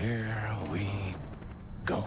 Here we go.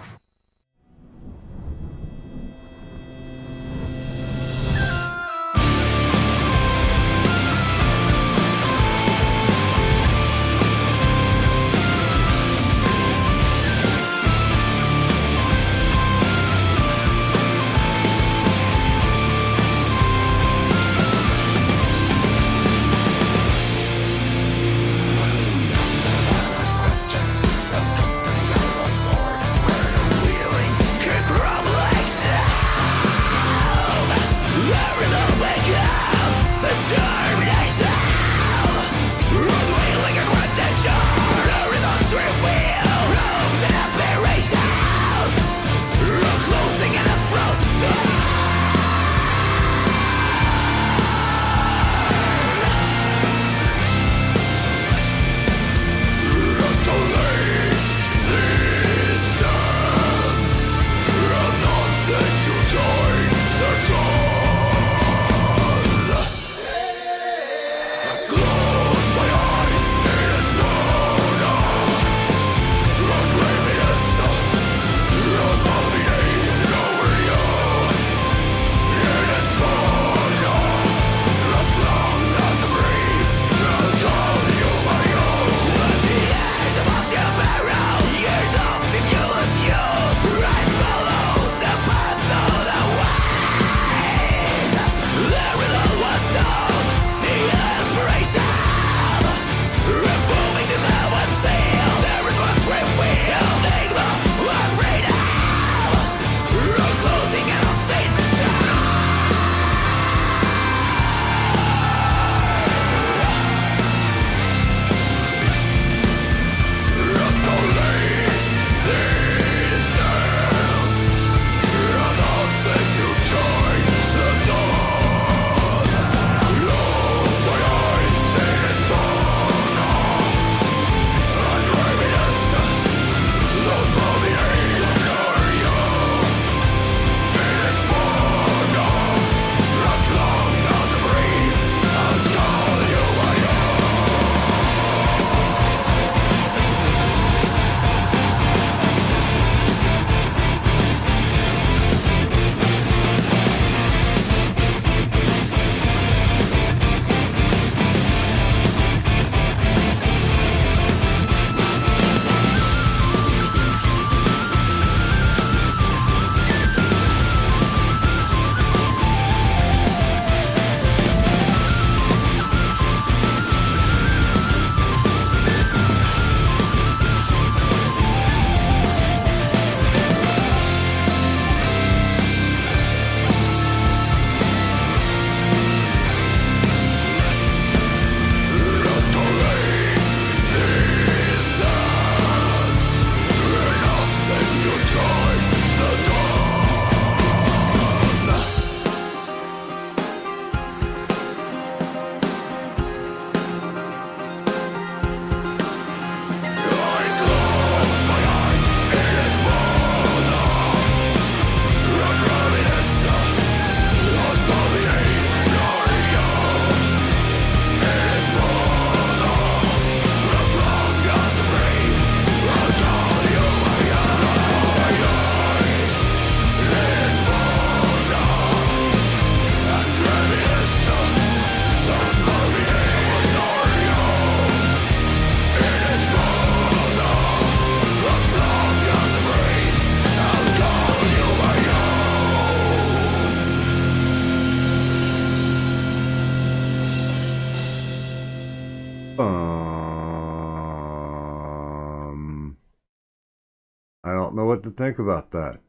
I don't know what to think about that.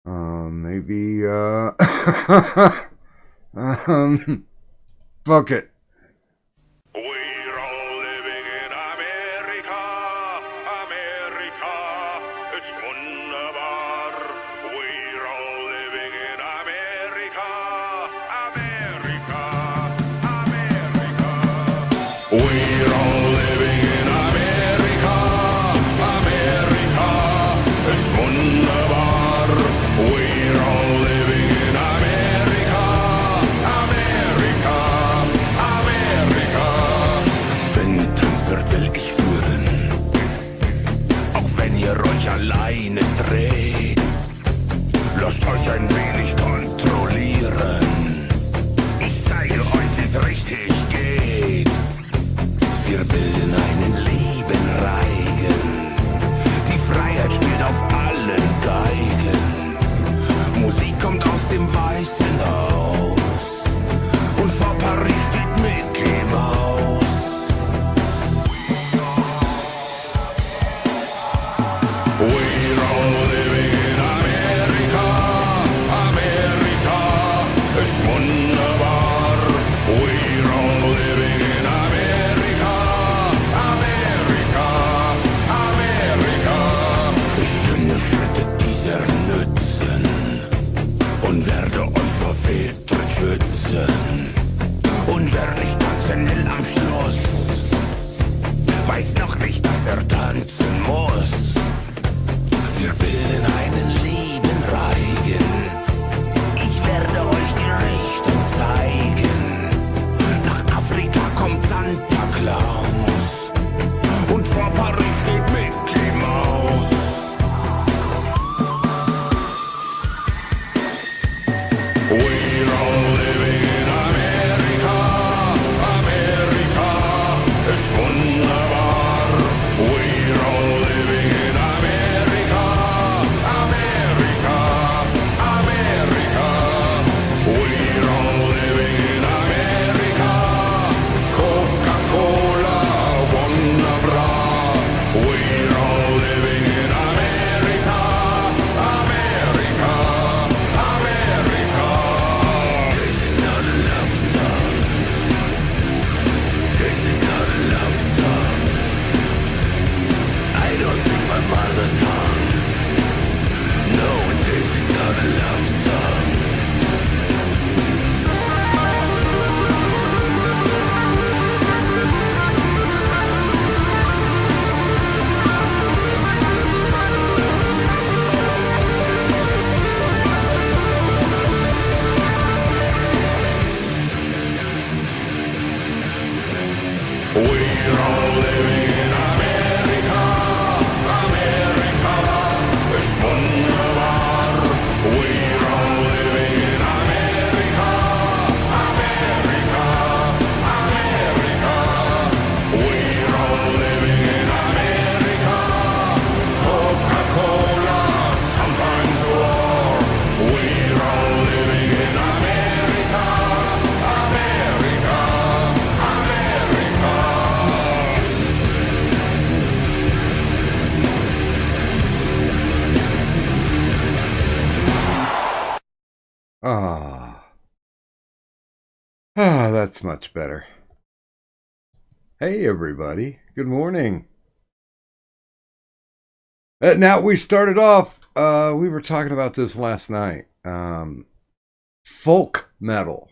Maybe, fuck it. We're all living in America, America, it's wunderbar. We're all living in America, America, America. We're all living in America, America, it's wunderbar. We're all living in America, America, America. Wenn Tanzer will ich führen, Und wer nicht tanzen will am Schluss, weiß noch nicht, dass er tanzen muss. Wir bilden einen lieben Reigen. Ich werde euch die Richtung zeigen. Nach Afrika kommt Santa Claus und vor Paris steht Mickey Mouse. We're all living in America. America ist wunderbar. We're all living in America. America, America. We're all living in America. Coca-Cola, wunderbar. We're all living in America. America, America. This is not a love song. This is not a love song. I don't speak my mother tongue. No, this is not a love song. We're all living in America. America ist wunderbar. We're all living in America. America, America. We're all living in America. Coca-Cola, sometimes war. We're all living in America. America, America. That's much better. Hey, everybody. Good morning. Now, we started off, we were talking about this last night. Folk metal.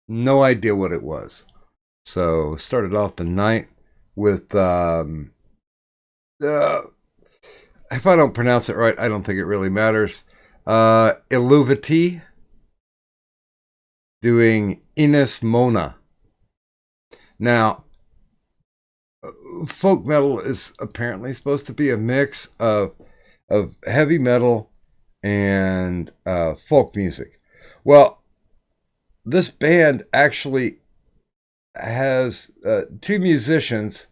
No idea what it was. So, started off the night with, if I don't pronounce it right, I don't think it really matters. Illuviti doing Ines Mona. Now, folk metal is apparently supposed to be a mix of heavy metal and folk music. Well, this band actually has two musicians,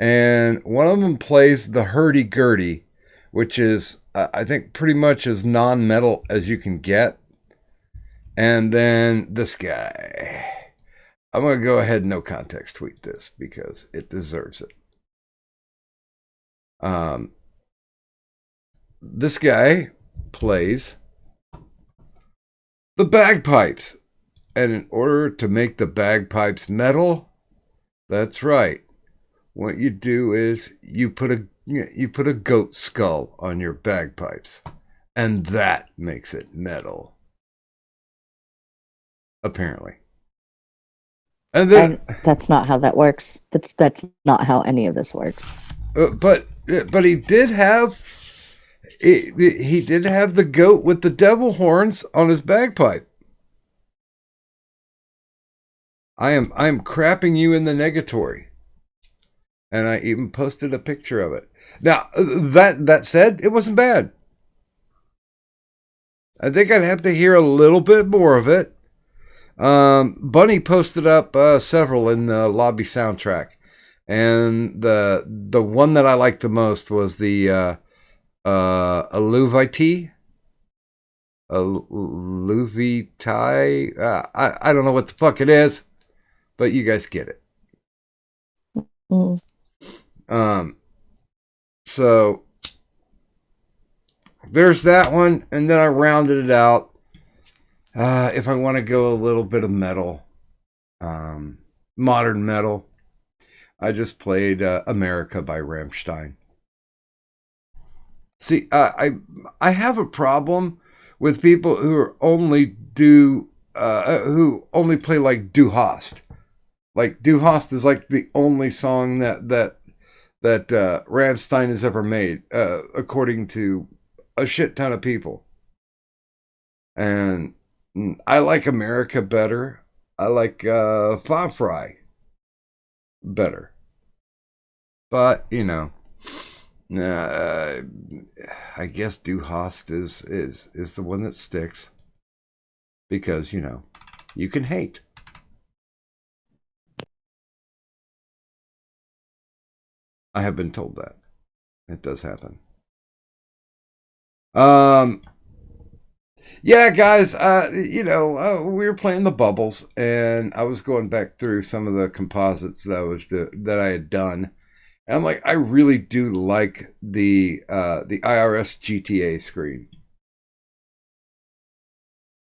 and one of them plays the hurdy-gurdy, which is, I think, pretty much as non-metal as you can get. And then this guy, I'm going to go ahead and no context tweet this because it deserves it. This guy plays the bagpipes. And in order to make the bagpipes metal, that's right. What you do is you put a goat skull on your bagpipes, and that makes it metal. Apparently. And then that's not how that works. That's not how any of this works. But he did have the goat with the devil horns on his bagpipe. I am crapping you in the negatory. And I even posted a picture of it. Now, that said, it wasn't bad. I think I'd have to hear a little bit more of it. Bunny posted up several in the lobby soundtrack. And the one that I liked the most was the Illuviti. Illuviti. I don't know what the fuck it is, but you guys get it. Mm. So there's that one, and then I rounded it out. If I want to go a little bit of metal, modern metal, I just played America by Rammstein. See, I have a problem with people who only do who only play like Du Hast. Like Du Hast is like the only song that Rammstein has ever made, according to a shit ton of people. And I like America better. I like Fafry better. But, you know, I guess Du Hast is the one that sticks. Because, you know, you can hate. I have been told that. It does happen. Yeah, guys, you know, we were playing the bubbles, and I was going back through some of the composites that I had done. And I'm like, I really do like the IRS GTA screen.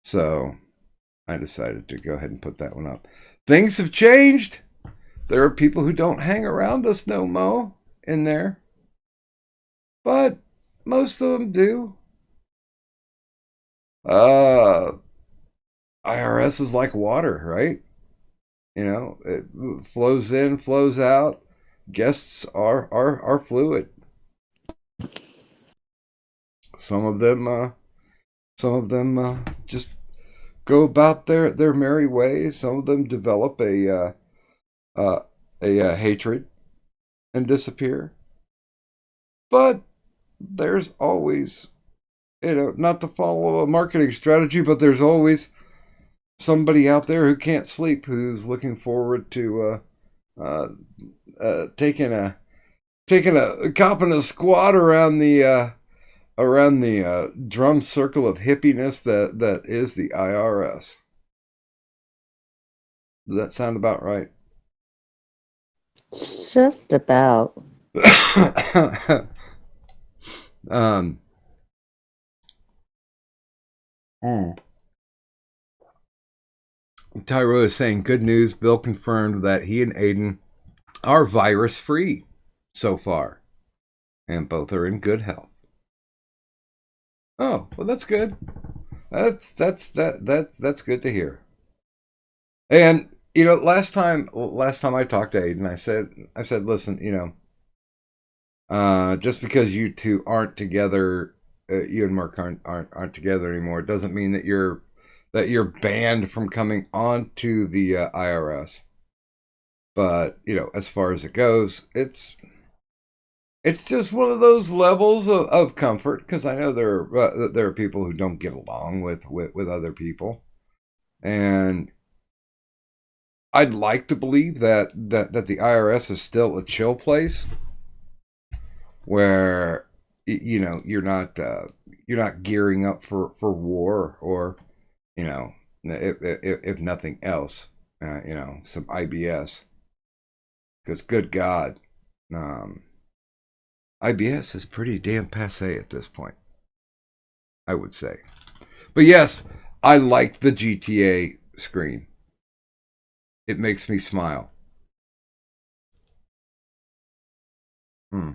So I decided to go ahead and put that one up. Things have changed. There are people who don't hang around us no mo in there. But most of them do. IRS is like water, right? You know, it flows in, flows out. Guests are fluid. Some of them just go about their merry ways. Some of them develop a hatred and disappear. But there's always, you know, not to follow a marketing strategy, but there's always somebody out there who can't sleep who's looking forward to taking a copping a squat around the drum circle of hippiness that is the IRS. Does that sound about right? Just about. Tyro is saying, good news. Bill confirmed that he and Aiden are virus free so far, and both are in good health. Oh, well, that's good. That's good to hear. And you know, last time I talked to Aiden, I said, listen, you know, just because you two aren't together, you and Mark aren't together anymore, it doesn't mean that you're banned from coming on to the IRS. But you know, as far as it goes, it's just one of those levels of comfort, because I know there are people who don't get along with other people, and I'd like to believe that the IRS is still a chill place where, you know, you're not gearing up for war, or, you know, if nothing else, you know, some IBS, because good God, IBS is pretty damn passe at this point, I would say. But yes, I like the GTA screen. It makes me smile. I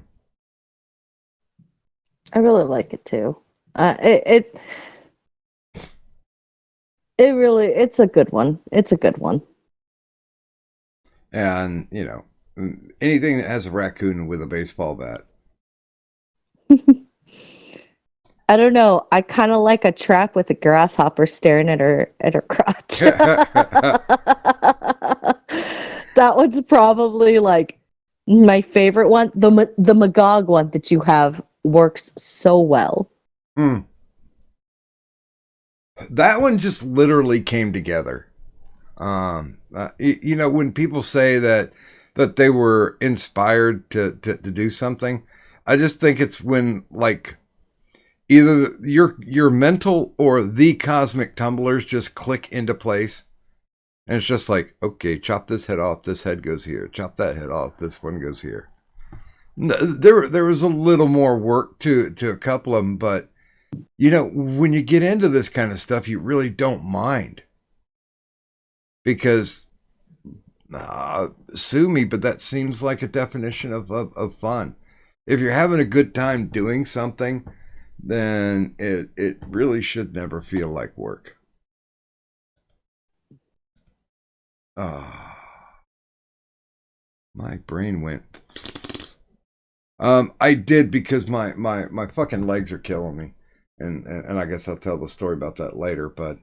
really like it too. It really, it's a good one. It's a good one. And, you know, anything that has a raccoon with a baseball bat. I don't know. I kind of like a trap with a grasshopper staring at her crotch. That one's probably like my favorite one. The Magog one that you have works so well. That one just literally came together. You know, when people say that they were inspired to do something, I just think it's when, like, either your mental or the cosmic tumblers just click into place, and it's just like, okay, chop this head off, this head goes here. Chop that head off, this one goes here. There was a little more work to a couple of them, but you know, when you get into this kind of stuff, you really don't mind, because sue me, but that seems like a definition of fun. If you're having a good time doing something, then it really should never feel like work. My brain went. I did because my fucking legs are killing me, and I guess I'll tell the story about that later. But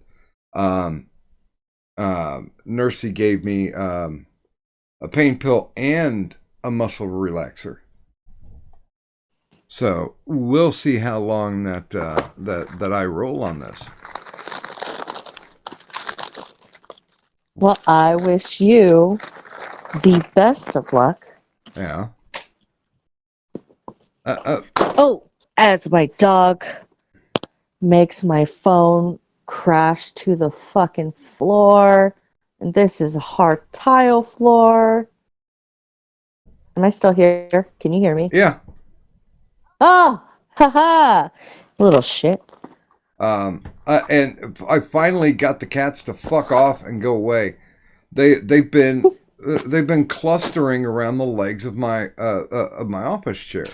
Nursey gave me a pain pill and a muscle relaxer. So we'll see how long that I roll on this. Well, I wish you the best of luck. Yeah. Oh, as my dog makes my phone crash to the fucking floor. And this is a hard tile floor. Am I still here? Can you hear me? Yeah. Oh, haha. Little shit. And I finally got the cats to fuck off and go away. They've been clustering around the legs of my office chair,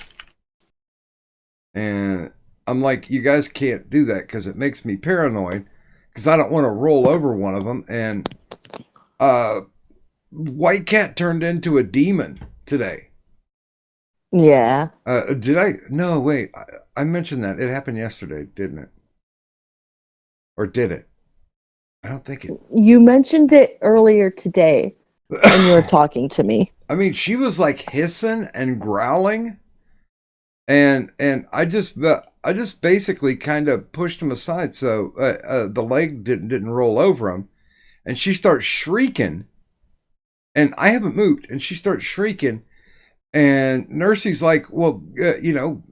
and I'm like, you guys can't do that because it makes me paranoid because I don't want to roll over one of them. And White Cat turned into a demon today. Yeah. Did I? No, wait. I mentioned that. It happened yesterday, didn't it? Or did it? I don't think it. You mentioned it earlier today when you were talking to me. I mean, she was like hissing and growling, and I just basically kind of pushed him aside so the leg didn't roll over him, and she starts shrieking, and I haven't moved, and she starts shrieking, and Nursey's like, well,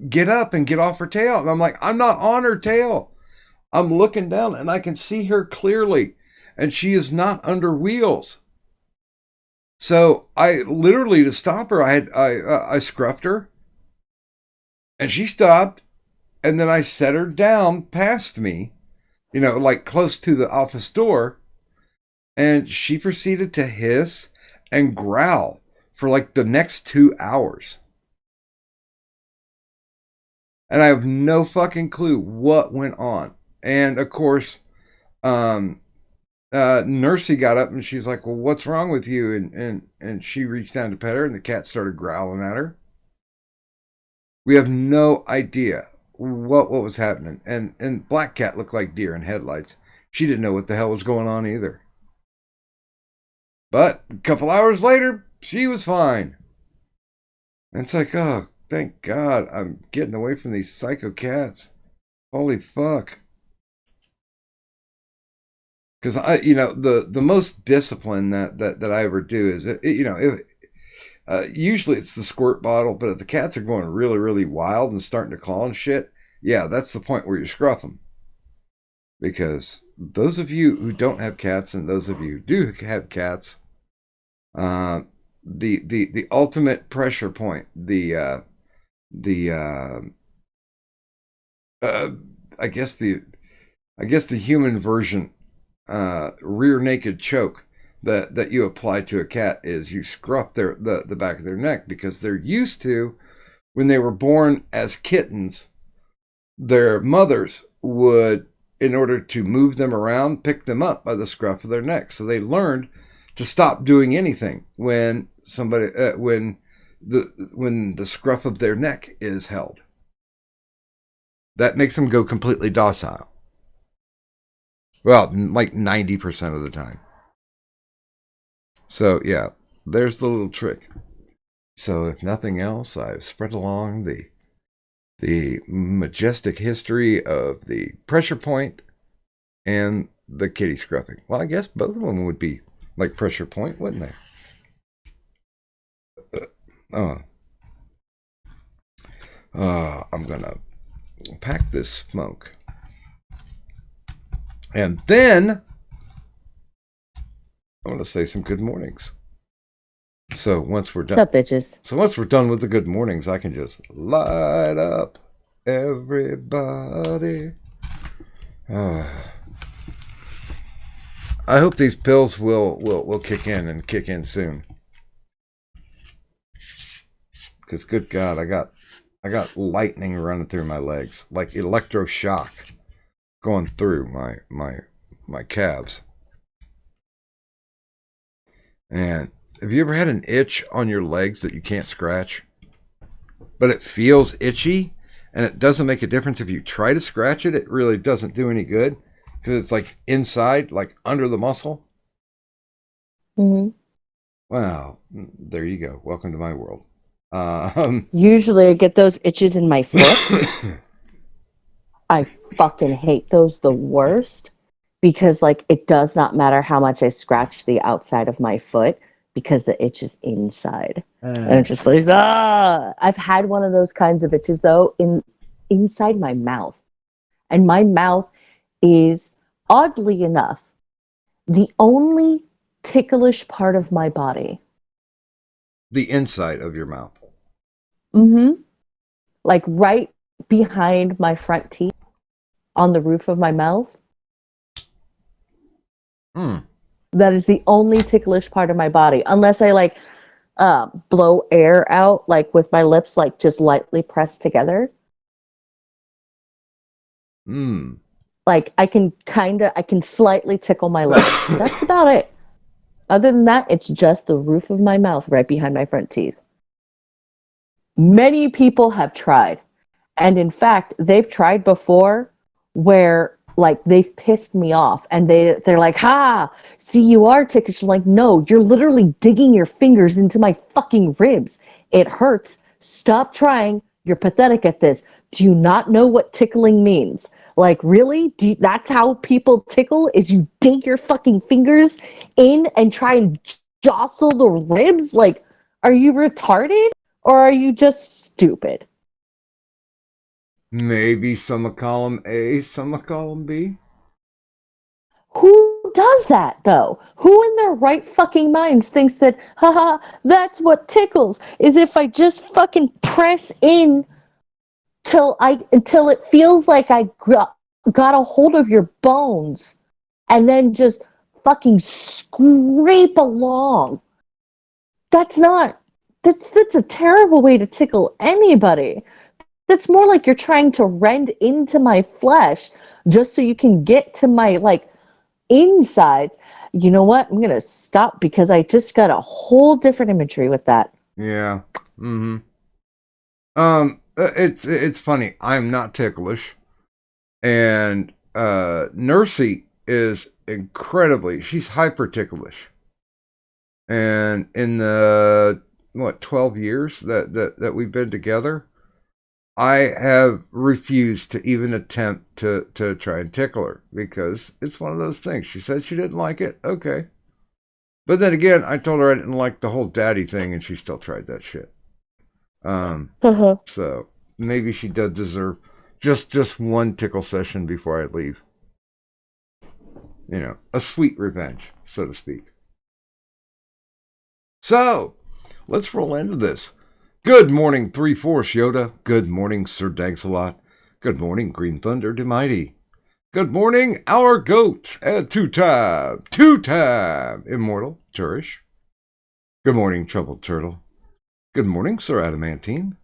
get up and get off her tail, and I'm like, I'm not on her tail. I'm looking down and I can see her clearly, and she is not under wheels. So I literally, to stop her, I scruffed her, and she stopped, and then I set her down past me, like close to the office door, and she proceeded to hiss and growl for like the next 2 hours. And I have no fucking clue what went on. And of course, Nursey got up and she's like, well, what's wrong with you? And she reached down to pet her, and the cat started growling at her. We have no idea what was happening. And Black Cat looked like deer in headlights. She didn't know what the hell was going on either. But a couple hours later, she was fine. And it's like, oh, thank God I'm getting away from these psycho cats. Holy fuck. Because the most discipline that I ever do is usually it's the squirt bottle, but if the cats are going really, really wild and starting to claw and shit, yeah, that's the point where you scruff them. Because those of you who don't have cats and those of you who do have cats, the ultimate pressure point, I guess the human version, rear naked choke that you apply to a cat is you scruff the back of their neck, because they're used to, when they were born as kittens, their mothers would, in order to move them around, pick them up by the scruff of their neck. So they learned to stop doing anything when when the scruff of their neck is held. That makes them go completely docile. Well, like 90% of the time. So, yeah, there's the little trick. So, if nothing else, I've spread along the majestic history of the pressure point and the kitty scruffing. Well, I guess both of them would be like pressure point, wouldn't they? I'm going to pack this smoke. And then I want to say some good mornings. So once we're done, What's up, bitches? So once we're done with the good mornings, I can just light up everybody. I hope these pills will kick in and kick in soon. Because good God, I got lightning running through my legs, like electroshock going through my calves. And have you ever had an itch on your legs that you can't scratch? But it feels itchy, and it doesn't make a difference if you try to scratch it. It really doesn't do any good because it's like inside, like under the muscle. Mm-hmm. Wow, there you go. Welcome to my world. Usually I get those itches in my foot. I fucking hate those the worst because, like, it does not matter how much I scratch the outside of my foot because the itch is inside. And it's just like, ah! I've had one of those kinds of itches, though, inside my mouth. And my mouth is, oddly enough, the only ticklish part of my body. The inside of your mouth. Mm-hmm. Like right behind my front teeth on the roof of my mouth. That is the only ticklish part of my body. Unless I like blow air out like with my lips like just lightly pressed together. Like I can slightly tickle my lips. That's about it. Other than that, it's just the roof of my mouth right behind my front teeth. Many people have tried. And in fact, they've tried before where like they've pissed me off and they're like, ha, see, you are ticklish. I'm like, no, you're literally digging your fingers into my fucking ribs. It hurts. Stop trying. You're pathetic at this. Do you not know what tickling means? Like, really? That's how people tickle, is you dig your fucking fingers in and try and jostle the ribs? Like, are you retarded or are you just stupid? Maybe some of column A, some of column B. Who does that, though? Who in their right fucking minds thinks that, haha, that's what tickles, is if I just fucking press in until it feels like I got a hold of your bones and then just fucking scrape along. That's a terrible way to tickle anybody. That's more like you're trying to rend into my flesh just so you can get to my, like, insides. You know what? I'm going to stop because I just got a whole different imagery with that. Yeah. Mm-hmm. It's funny. I'm not ticklish. And Nursey is she's hyper ticklish. And in the 12 years that we've been together, I have refused to even attempt to try and tickle her because it's one of those things. She said she didn't like it. Okay. But then again, I told her I didn't like the whole daddy thing and she still tried that shit. So maybe she does deserve just one tickle session before I leave. You know, a sweet revenge, so to speak. So, let's roll into this. Good morning, 3-4 Yoda. Good morning, Sir Dagsalot. Good morning, Green Thunder Demighty. Good morning, our goat, and two-time immortal Turish. Good morning, Troubled Turtle. Good morning, Sir Adamantine.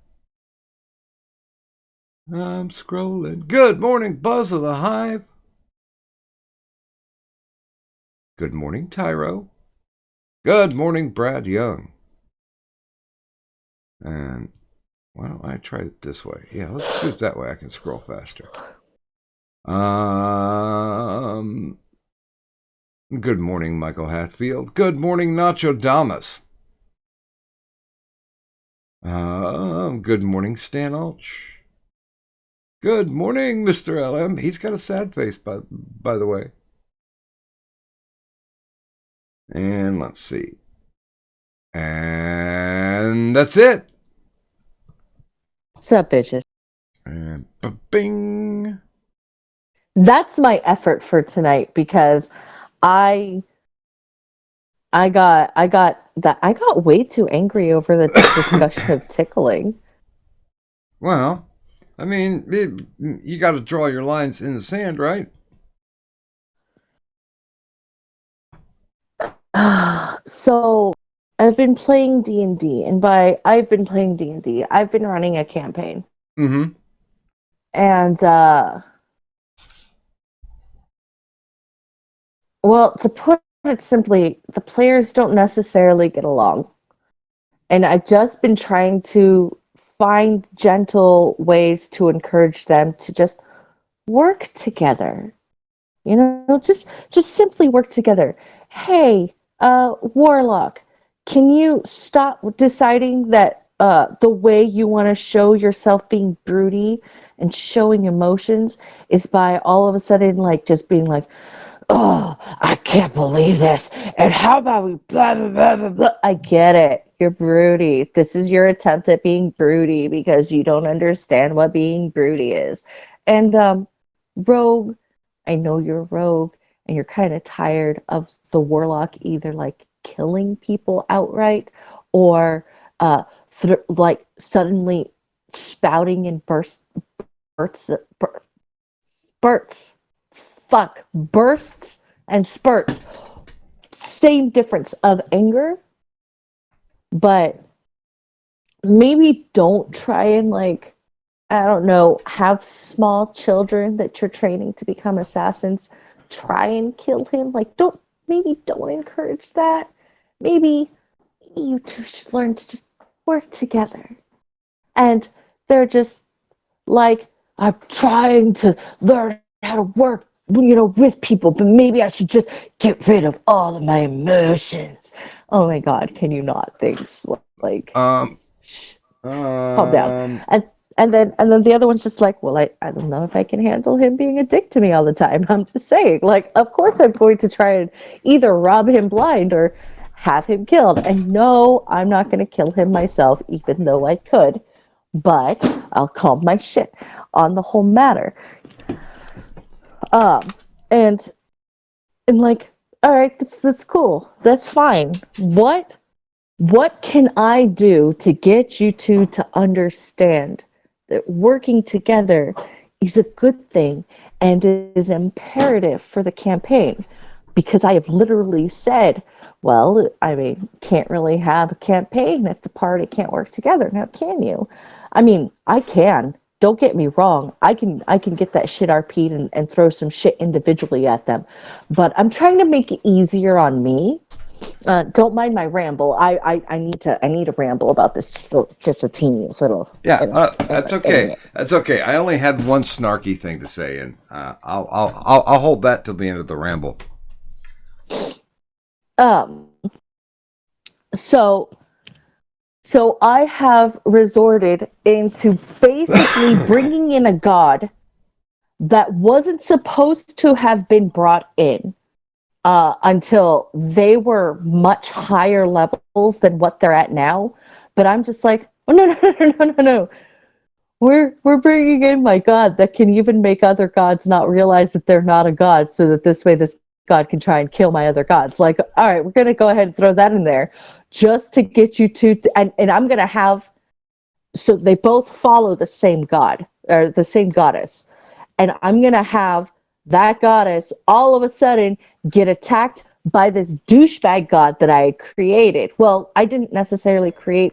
I'm scrolling. Good morning, Buzz of the Hive. Good morning, Tyro. Good morning, Brad Young. And why don't I try it this way? Yeah, let's do it that way. I can scroll faster. Good morning, Michael Hatfield. Good morning, Nacho Damas. Good morning, Stan Ulch. Good morning, Mr. LM. He's got a sad face, by the way. And let's see. And that's it. What's up, bitches? And bing. That's my effort for tonight because I got way too angry over the discussion of tickling. Well, I mean, you got to draw your lines in the sand, right? So I've been playing D&D, and by I've been playing D&D, I've been running a campaign. Mm-hmm. And well, to put it simply, the players don't necessarily get along. And I've just been trying to find gentle ways to encourage them to just work together. You know, just simply work together. Hey, Warlock, can you stop deciding that the way you want to show yourself being broody and showing emotions is by all of a sudden like just being like, oh, I can't believe this. And how about we blah, blah, blah, blah, blah. I get it. You're broody. This is your attempt at being broody because you don't understand what being broody is. And Rogue, I know you're Rogue and you're kind of tired of the Warlock either like killing people outright or like suddenly spouting in bursts, spurts. Fuck, bursts and spurts. Same difference of anger, but maybe don't try and like, I don't know, have small children that you're training to become assassins try and kill him. Like, don't encourage that. Maybe you two should learn to just work together. And they're just like, I'm trying to learn how to work, you know, with people, but maybe I should just get rid of all of my emotions. Oh my God, can you not think like, calm down. And then the other one's just like, well, I don't know if I can handle him being a dick to me all the time. I'm just saying, like, of course I'm going to try and either rob him blind or have him killed. And no, I'm not going to kill him myself, even though I could. But I'll calm my shit on the whole matter. And like, all right, that's cool. That's fine. What can I do to get you two to understand that working together is a good thing and is imperative for the campaign? Because I have literally said, well, I mean, can't really have a campaign if the party can't work together. Now, can you? I mean, I can. Don't get me wrong. I can get that shit RP'd and throw some shit individually at them. But I'm trying to make it easier on me. Don't mind my ramble. I need to ramble about this just a teeny little. Yeah, that's okay. That's okay. I only had one snarky thing to say, and I'll hold that till the end of the ramble. So I have resorted into basically bringing in a god that wasn't supposed to have been brought in until they were much higher levels than what they're at now. But I'm just like, oh, no. We're bringing in my god that can even make other gods not realize that they're not a god, so that this way this god can try and kill my other gods. Like, all right, we're gonna go ahead and throw that in there just to get you to, and I'm gonna have, so they both follow the same god or the same goddess, and I'm gonna have that goddess all of a sudden get attacked by this douchebag god that I created. Well, I didn't necessarily create,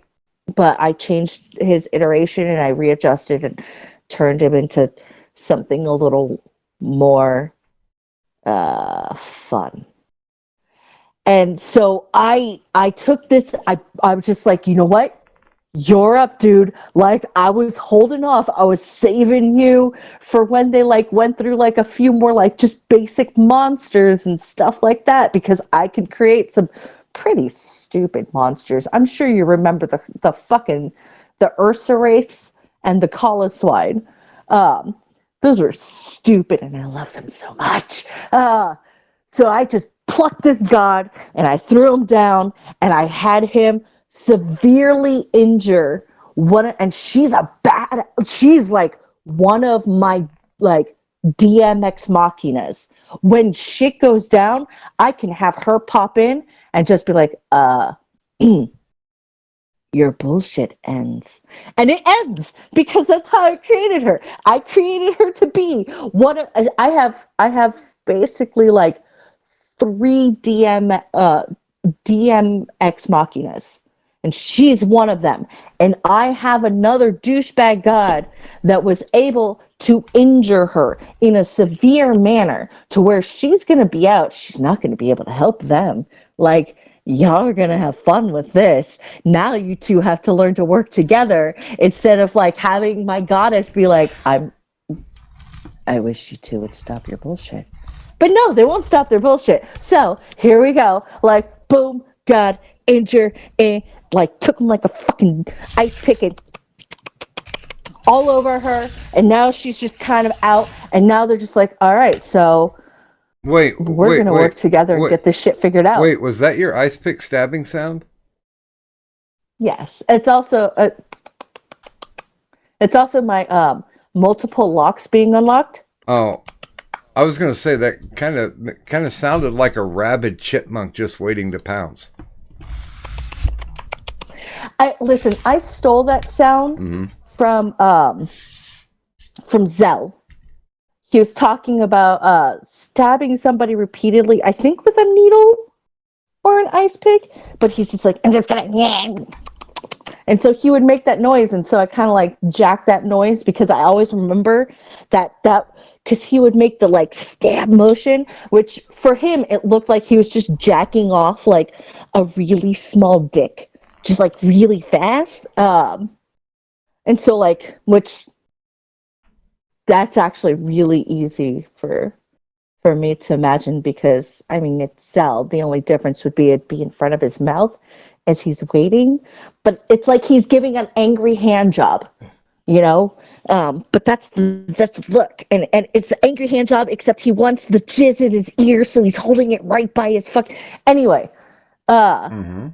but I changed his iteration and I readjusted and turned him into something a little more fun. And so I took this, I was just like, you know what? You're up, dude. Like, I was holding off. I was saving you for when they like went through like a few more like just basic monsters and stuff like that, because I could create some pretty stupid monsters. I'm sure you remember the fucking the Ursa Wraiths and the Coloswine. Those were stupid and I love them so much. So I just plucked this god and I threw him down and I had him severely injure one, and she's like one of my like DMX machinas. When shit goes down, I can have her pop in and just be like, your bullshit ends. And it ends because that's how I created her. I created her to be one of, I have basically like 3 DMX machinas. and she's one of them. And I have another douchebag god that was able to injure her in a severe manner to where she's going to be out. She's not going to be able to help them. Like, y'all are going to have fun with this. Now you two have to learn to work together instead of like having my goddess be like, I wish you two would stop your bullshit. But no, they won't stop their bullshit. So here we go. Like, boom, God, injure, and like took him like a fucking ice pick and all over her. And now she's just kind of out. And now they're just like, all right, so we're going to work together and get this shit figured out. Wait, was that your ice pick stabbing sound? Yes. It's also my multiple locks being unlocked. Oh, I was going to say that kind of sounded like a rabid chipmunk just waiting to pounce. I stole that sound from Zell. He was talking about stabbing somebody repeatedly, I think with a needle or an ice pick, but he's just like, I'm just gonna, and so he would make that noise, and so I kind of like jacked that noise because I always remember that because he would make the like stab motion, which for him it looked like he was just jacking off like a really small dick, just like really fast. And so like, which that's actually really easy for me to imagine because I mean it's Cell. The only difference would be it'd be in front of his mouth as he's waiting, but it's like he's giving an angry hand job. You know, but that's the look, and it's the angry hand job. Except he wants the jizz in his ear, so he's holding it right by his fuck. Anyway, I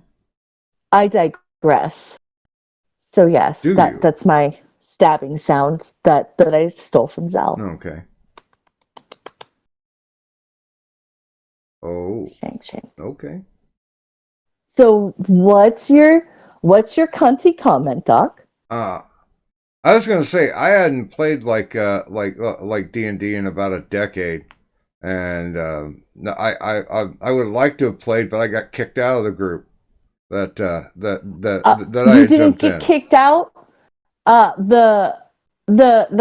digress. So yes, that's my stabbing sound that I stole from Zell. Okay. Oh. Shang. Okay. So what's your cunty comment, Doc? I was gonna say I hadn't played like D&D in about a decade, and I would like to have played, but I got kicked out of the group. That I you didn't get kicked out. The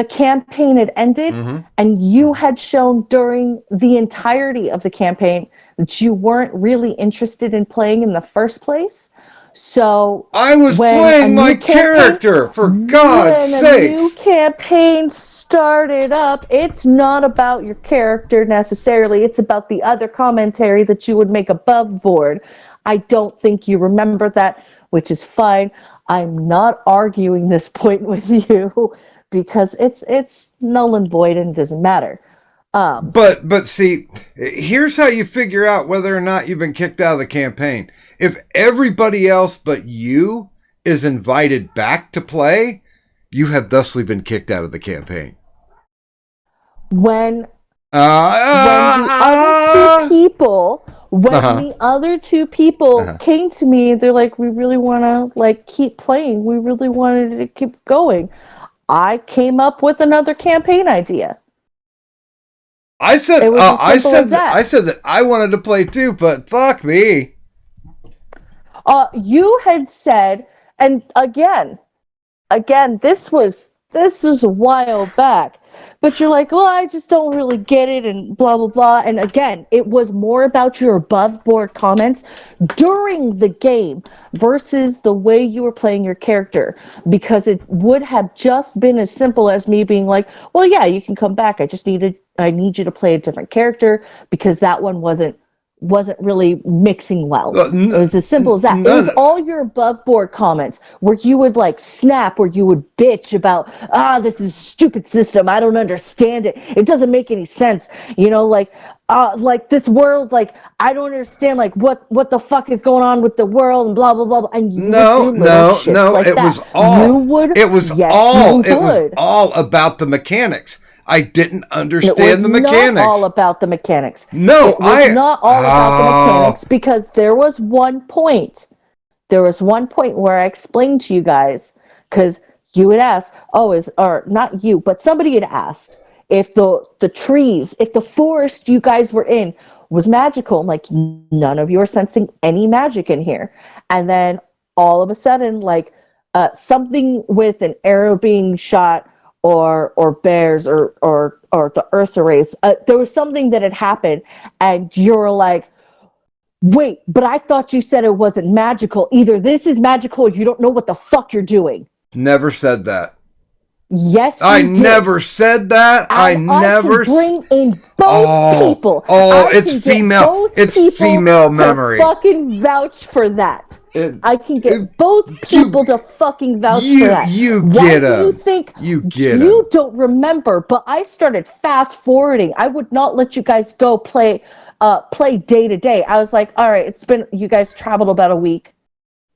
campaign had ended, and you had shown during the entirety of the campaign that you weren't really interested in playing in the first place. So I was playing my character, for God's sake. When a new campaign started up, it's not about your character necessarily. It's about the other commentary that you would make above board. I don't think you remember that, which is fine. I'm not arguing this point with you because it's null and void and it doesn't matter. But see, here's how you figure out whether or not you've been kicked out of the campaign. If everybody else but you is invited back to play, you have thusly been kicked out of the campaign. When the other two people came to me, they're like, we really want to like keep playing. We really wanted to keep going. I came up with another campaign idea. I said that I wanted to play too, but fuck me. You had said, and again, this was a while back, but you're like, well, I just don't really get it, and blah blah blah. And again, it was more about your above board comments during the game versus the way you were playing your character, because it would have just been as simple as me being like, well, yeah, you can come back. I need you to play a different character because that one wasn't really mixing well. It was as simple as that. It was all your above board comments where you would like snap, where you would bitch about, this is a stupid system. I don't understand it. It doesn't make any sense. You know, like this world, like I don't understand, like what the fuck is going on with the world and blah blah blah. And you no. Like it that. was all. You would. It was all. It was all about the mechanics. I didn't understand the mechanics. It was not all about the mechanics. No, it was not all about the mechanics, because there was one point where I explained to you guys, because you had asked, or not you, but somebody had asked if the trees, if the forest you guys were in was magical. I'm like, none of you are sensing any magic in here. And then all of a sudden, like something with an arrow being shot, or bears, or the Ursa Wraiths. There was something that had happened, and you're like, wait, but I thought you said it wasn't magical. Either this is magical, or you don't know what the fuck you're doing. Never said that. Yes, I you did. never said that. I never. I can bring in both people. It's female. It's female memory. To fucking vouch for that. I can get both people to fucking vouch for that. You Why get 'em. do you think You get 'em. you don't remember? But I started fast forwarding. I would not let you guys go play day to day. I was like, all right, you guys traveled about a week.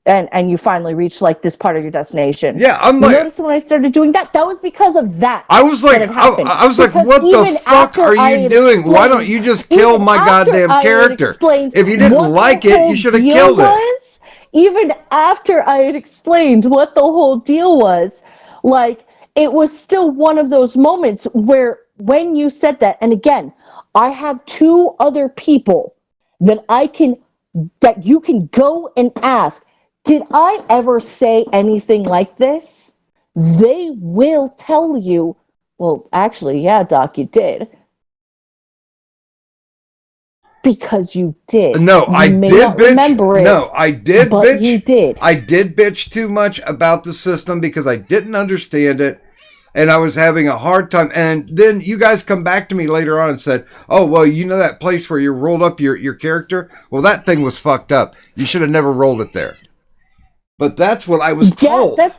And you finally reach like this part of your destination. Yeah, I'm like. You notice when I started doing that, that was because of that. I was like, I was like, what the fuck are you doing? Why don't you just kill my goddamn character? If you didn't like it, you should have killed it. Even after I had explained what the whole deal was, like, it was still one of those moments where when you said that, and again, I have 2 other people that you can go and ask, did I ever say anything like this? They will tell you, well, actually, yeah, Doc, you did. Because you did. No, I did bitch. No, I did but bitch. You did. I did bitch too much about the system because I didn't understand it. And I was having a hard time. And then you guys come back to me later on and said, oh, well, you know that place where you rolled up your character? Well, that thing was fucked up. You should have never rolled it there. But that's what I was told. Yeah,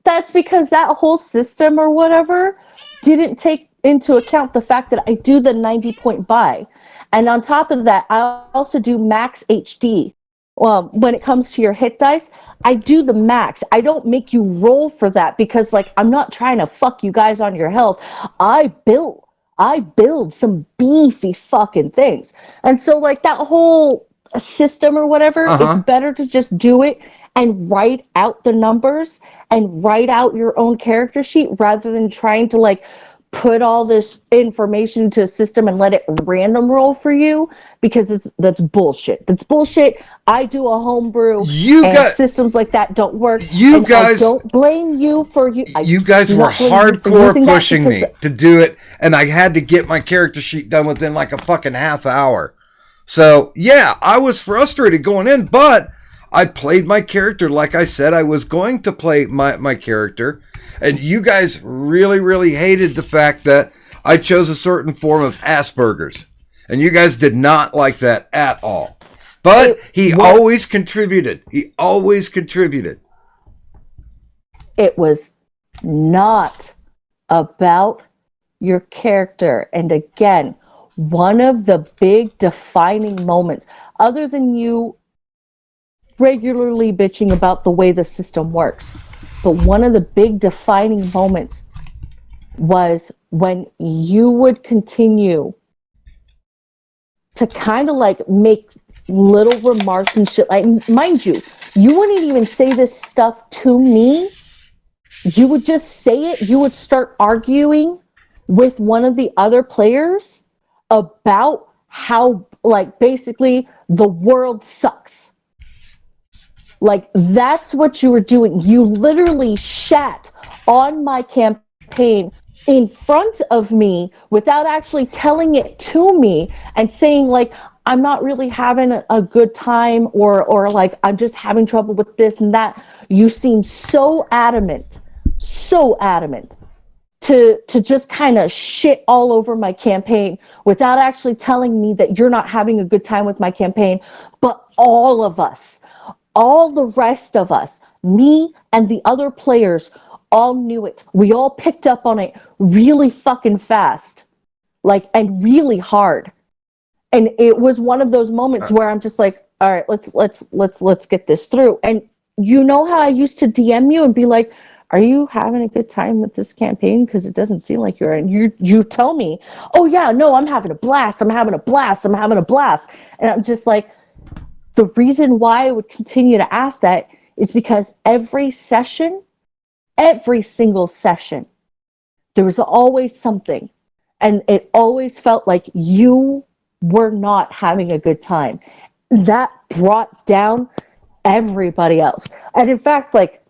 that's because that whole system or whatever didn't take into account the fact that I do the 90-point buy. And on top of that, I also do max HD. When it comes to your hit dice, I do the max. I don't make you roll for that because, like, I'm not trying to fuck you guys on your health. I build some beefy fucking things. And so, like, that whole system or whatever, it's better to just do it and write out the numbers and write out your own character sheet rather than trying to, like, put all this information into a system and let it random roll for you, because that's bullshit. That's bullshit. I do a homebrew, systems like that don't work. You guys, I don't blame you for you. You guys were hardcore pushing me to do it, and I had to get my character sheet done within like a fucking half hour. So yeah, I was frustrated going in, but I played my character like I said I was going to play my character. And you guys really, really hated the fact that I chose a certain form of Asperger's. And you guys did not like that at all. But he always contributed. He always contributed. It was not about your character. And again, one of the big defining moments, other than you regularly bitching about the way the system works, but one of the big defining moments was when you would continue to kind of like make little remarks and shit. Like, mind you, you wouldn't even say this stuff to me. You would just say it. You would start arguing with one of the other players about how, like, basically the world sucks. Like, that's what you were doing. You literally shat on my campaign in front of me without actually telling it to me and saying, like, I'm not really having a good time, or like, I'm just having trouble with this and that. You seem so adamant to just kind of shit all over my campaign without actually telling me that you're not having a good time with my campaign. But all of us, all the rest of us, me and the other players, all knew it. We all picked up on it really fucking fast, like, and really hard. And it was one of those moments where I'm just like, all right, let's get this through. And you know how I used to DM you and be like, are you having a good time with this campaign? Because it doesn't seem like you're. And you tell me, oh yeah, no, I'm having a blast. I'm having a blast. And I'm just like, the reason why I would continue to ask that is because every single session, there was always something. And it always felt like you were not having a good time. That brought down everybody else. And in fact, like,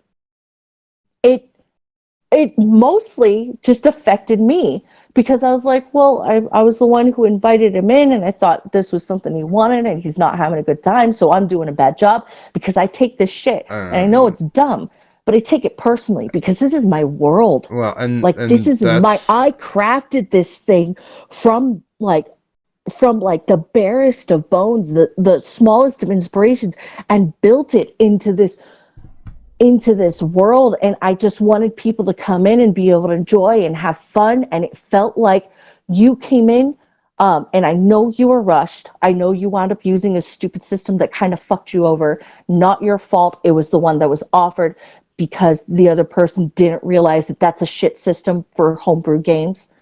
it mostly just affected me, because I was like, well, I was the one who invited him in, and I thought this was something he wanted, and he's not having a good time, so I'm doing a bad job, because I take this shit, and I know it's dumb, but I take it personally, because this is my world. Well, and like, and this is that's, I crafted this thing from the barest of bones, the smallest of inspirations, and built it into this world. And I just wanted people to come in and be able to enjoy and have fun. And it felt like you came in, and I know you were rushed. I know you wound up using a stupid system that kind of fucked you over. Not your fault. It was the one that was offered, because the other person didn't realize that that's a shit system for homebrew games.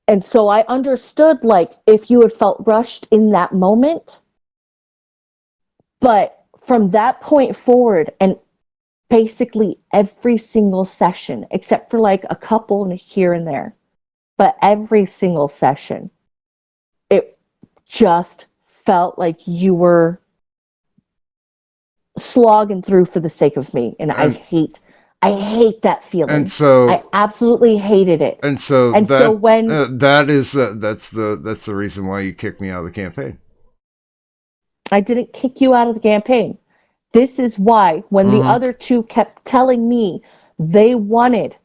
And so I understood, like, if you had felt rushed in that moment. But from that point forward, and basically every single session, except for like a couple here and there, but every single session, it just felt like you were slogging through for the sake of me. And I hate that feeling. and so I absolutely hated it. and so And that so when that's the reason why you kicked me out of the campaign. I didn't kick you out of the campaign. This is why, when the other two kept telling me they wanted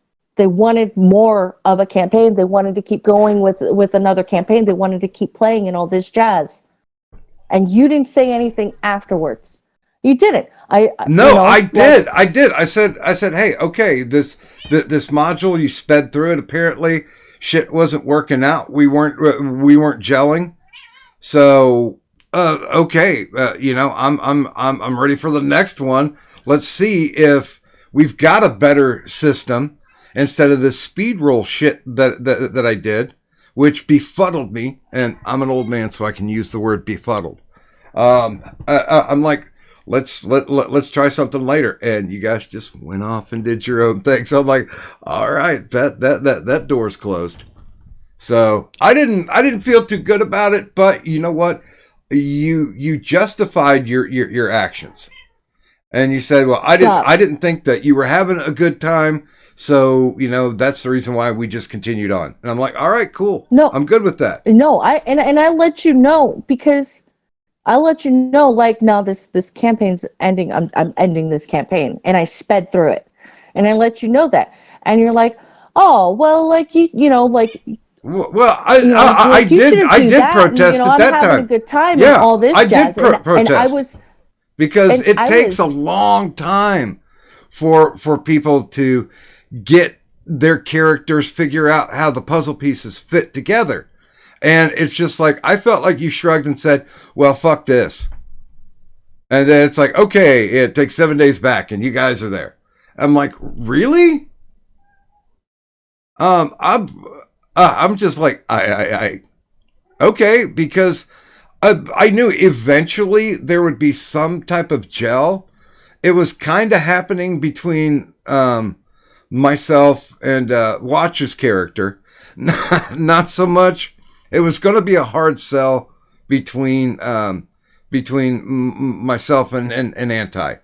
more of a campaign, they wanted to keep going with another campaign, they wanted to keep playing and all this jazz, and you didn't say anything afterwards. You didn't. I did. I said, hey, okay, this module, you sped through it. Apparently, shit wasn't working out. We weren't gelling. So, okay, I'm ready for the next one. Let's see if we've got a better system instead of this speed roll shit that I did, which befuddled me. And I'm an old man, so I can use the word befuddled. I'm like, let's try something later. And you guys just went off and did your own thing. So I'm like, all right, that door's closed. So I didn't feel too good about it, but you know what? You justified your actions. And you said, well, I didn't think that you were having a good time. So, that's the reason why we just continued on. And I'm like, all right, cool. No, I'm good with that. No, I let you know, because I let you know, like, no, this campaign's ending. I'm ending this campaign, and I sped through it, and I let you know that, and you're like, oh, well, like like. Well, I did protest at that time. I'm having a good time and all this jazz. Protest. And I was, because it takes a long time for people to get their characters, figure out how the puzzle pieces fit together. And it's just like, I felt like you shrugged and said, well, fuck this. And then it's like, okay, it takes 7 days back and you guys are there. I'm like, really? I'm just like, I okay, because I knew eventually there would be some type of gel. It was kind of happening between myself and Watch's character. Not so much. It was going to be a hard sell between myself and Anti.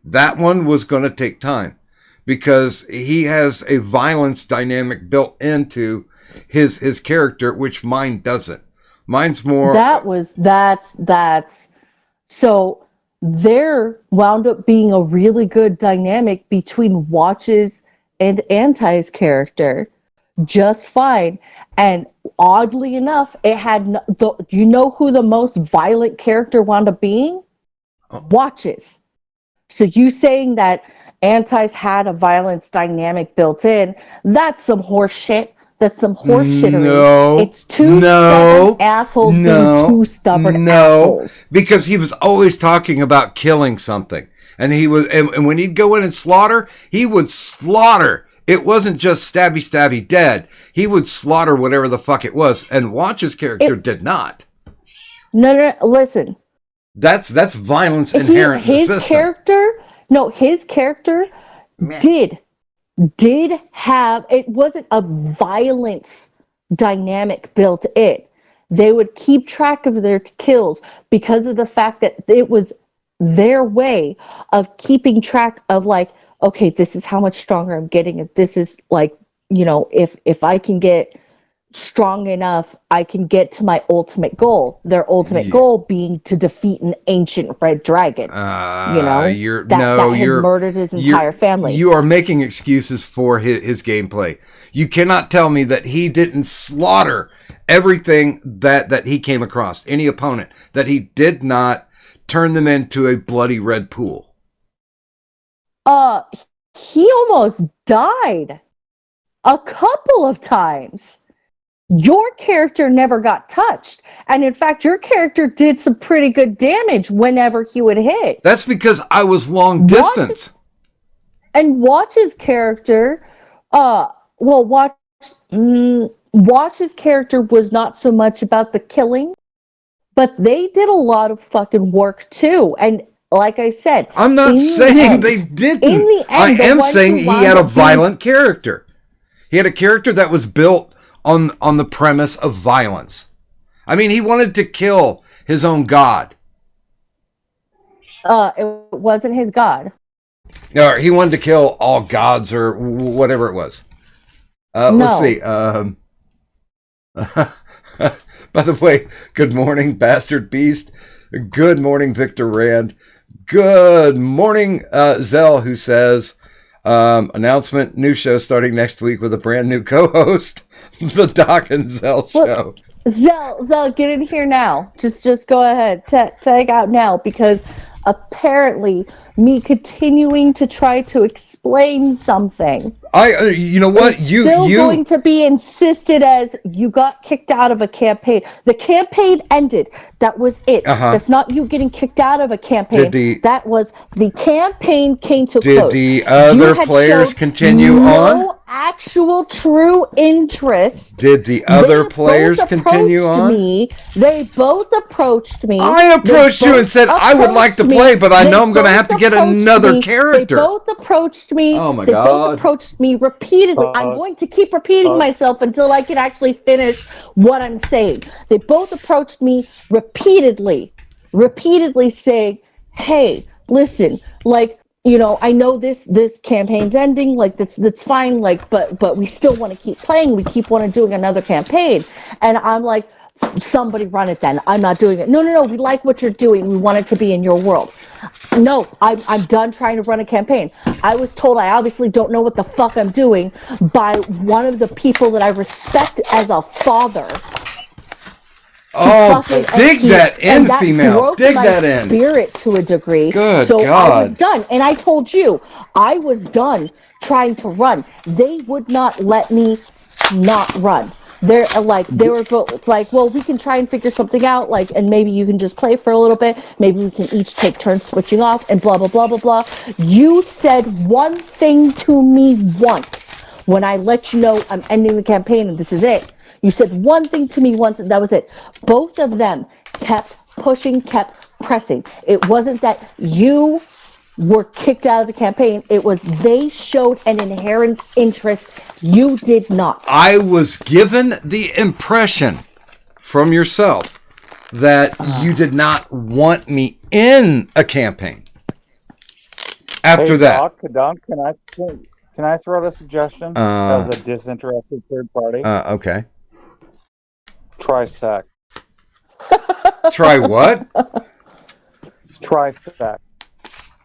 That one was going to take time, because he has a violence dynamic built into his character, which mine doesn't. Mine's more. That's so there wound up being a really good dynamic between Watch's and Anti's character, just fine. And oddly enough, it had you know who the most violent character wound up being? Watch's. So you saying that Anti's had a violence dynamic built in, that's some horse shit. That's some horse shittery. No. It's stubborn assholes being two stubborn assholes. Because he was always talking about killing something. And and when he'd go in and slaughter, he would slaughter. It wasn't just stabby dead. He would slaughter whatever the fuck it was. And Watch's character did not. No, listen. That's violence inherent in the system. His character did have, it wasn't a violence dynamic built in. They would keep track of their kills because of the fact that it was their way of keeping track of like, okay, this is how much stronger I'm getting. If this is like, if I can get strong enough, I can get to my ultimate goal. Their ultimate goal being to defeat an ancient red dragon. That had murdered his entire family. You are making excuses for his gameplay. You cannot tell me that he didn't slaughter everything that he came across, any opponent, that he did not turn them into a bloody red pool. He almost died a couple of times. Your character never got touched. And in fact, your character did some pretty good damage whenever he would hit. That's because I was long distance. Watch's character, Watch's character was not so much about the killing, but they did a lot of fucking work too. And like I said, I'm not saying they didn't. In the end, I am saying he had a violent character. He had a character that was built on the premise of violence. I mean, he wanted to kill his own god. It wasn't his god. Or he wanted to kill all gods or whatever it was. No. Let's see. By the way, good morning, Bastard Beast. Good morning, Victor Rand. Good morning, Zell, who says, announcement, new show starting next week with a brand new co-host, the Doc and Zell show. Zell, get in here now. Just go ahead. Tag out now, because apparently me continuing to try to explain something. You know what? You going to be insisted as you got kicked out of a campaign. The campaign ended. That was it. That's not you getting kicked out of a campaign. That was the campaign came to close. Did the other players continue on? No actual true interest. Did the other players continue on? They both approached me. I approached you and said I would like to play, but I know I'm going to have to get another character. They both approached me. Oh my God. They both approached me repeatedly. I'm going to keep repeating myself until I can actually finish what I'm saying. They both approached me repeatedly saying, hey, listen, like, I know this campaign's ending, like that's fine, like, but we still want to keep playing. We keep wanting doing another campaign. And I'm like, somebody run it then. I'm not doing it. No, we like what you're doing. We want it to be in your world. No, I'm done trying to run a campaign. I was told I obviously don't know what the fuck I'm doing by one of the people that I respect as a father. Oh, dig that in, female. Dig that in. Spirit to a degree. Good so God. I was done, and I told you I was done trying to run. They would not let me not run. They were both like, well, we can try and figure something out, like, and maybe you can just play for a little bit. Maybe we can each take turns switching off, and blah blah blah blah blah. You said one thing to me once when I let you know I'm ending the campaign and this is it. You said one thing to me once, and that was it. Both of them kept pushing, kept pressing. It wasn't that you were kicked out of the campaign. It was they showed an inherent interest. You did not. I was given the impression from yourself that you did not want me in a campaign. After that. Doc, can I throw out a suggestion as a disinterested third party? Okay. Try sex. Try what? Try sex.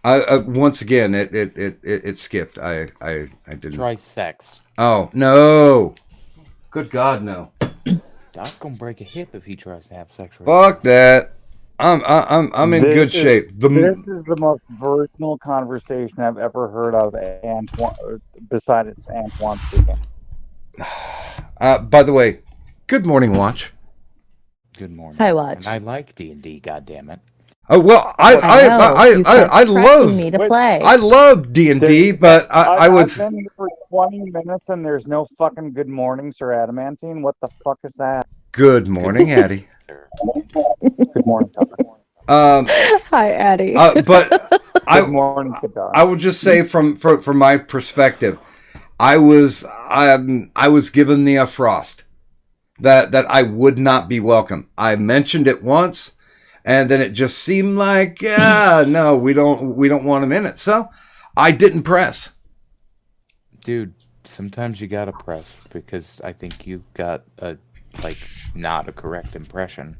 Once again, it skipped. I didn't. Try sex. Oh no! Good God, no! Doc's gonna break a hip if he tries to have sex. Fuck that! I'm in good shape. This is the most virginal conversation I've ever heard of Antoine, besides Antoine speaking. By the way, good morning, Watch. Good morning. Hi, Watch. And I like D&D. Goddammit. Oh well, I love me to play. I love D&D, but I would. I've been here for 20 minutes and there's no fucking good morning, Sir Adamantine. What the fuck is that? Good morning, Addie. Good morning, Hi, Addie. But good morning, I will just say from my perspective, I was given the frost that I would not be welcome. I mentioned it once. And then it just seemed like, yeah, no, we don't want him in it. So I didn't press. Dude, sometimes you gotta press because I think you got a not a correct impression.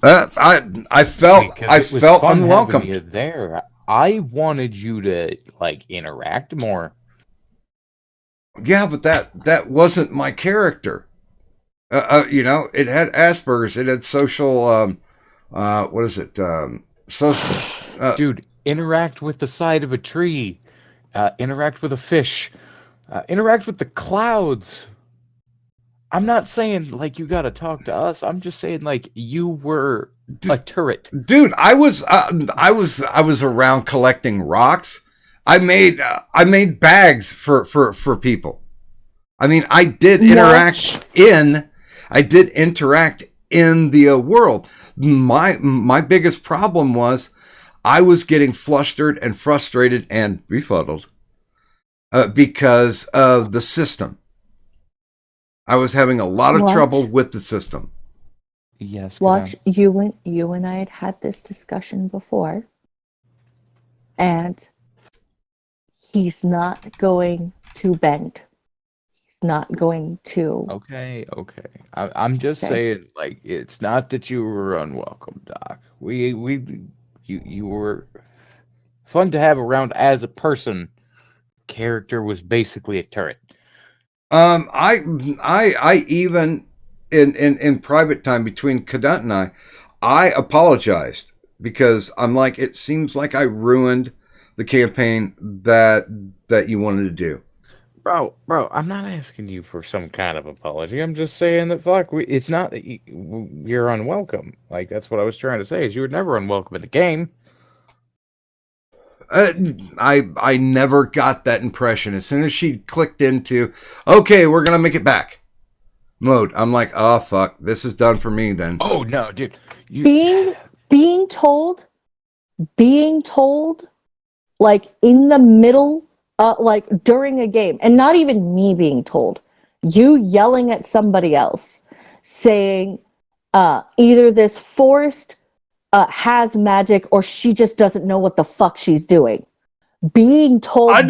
I felt Because it was felt fun unwelcome. having you there. I wanted you to interact more. Yeah, but that wasn't my character. It had Asperger's. It had social. What is it? Social. Dude, interact with the side of a tree. Interact with a fish. Interact with the clouds. I'm not saying you gotta talk to us. I'm just saying you were a turret. Dude, I was around collecting rocks. I made bags for people. I mean, I did interact in the world. My biggest problem was I was getting flustered and frustrated and befuddled because of the system. I was having a lot of trouble with the system. Yes. Watch, you and I had this discussion before, and he's not going to bend. He's not going to. Okay. I'm just saying, it's not that you were unwelcome, Doc. You were fun to have around as a person. Character was basically a turret. I even in private time between Cadet and I apologized because I'm like, it seems like I ruined the campaign that you wanted to do. Bro, I'm not asking you for some kind of apology. I'm just saying that it's not that you're unwelcome. That's what I was trying to say. Is you were never unwelcome in the game. I never got that impression. As soon as she clicked into, okay, we're gonna make it back mode, I'm like, oh fuck, this is done for me then. Oh no, dude. Being told, in the middle, during a game, and not even me being told, you yelling at somebody else, saying, either this forest has magic or she just doesn't know what the fuck she's doing. Being told I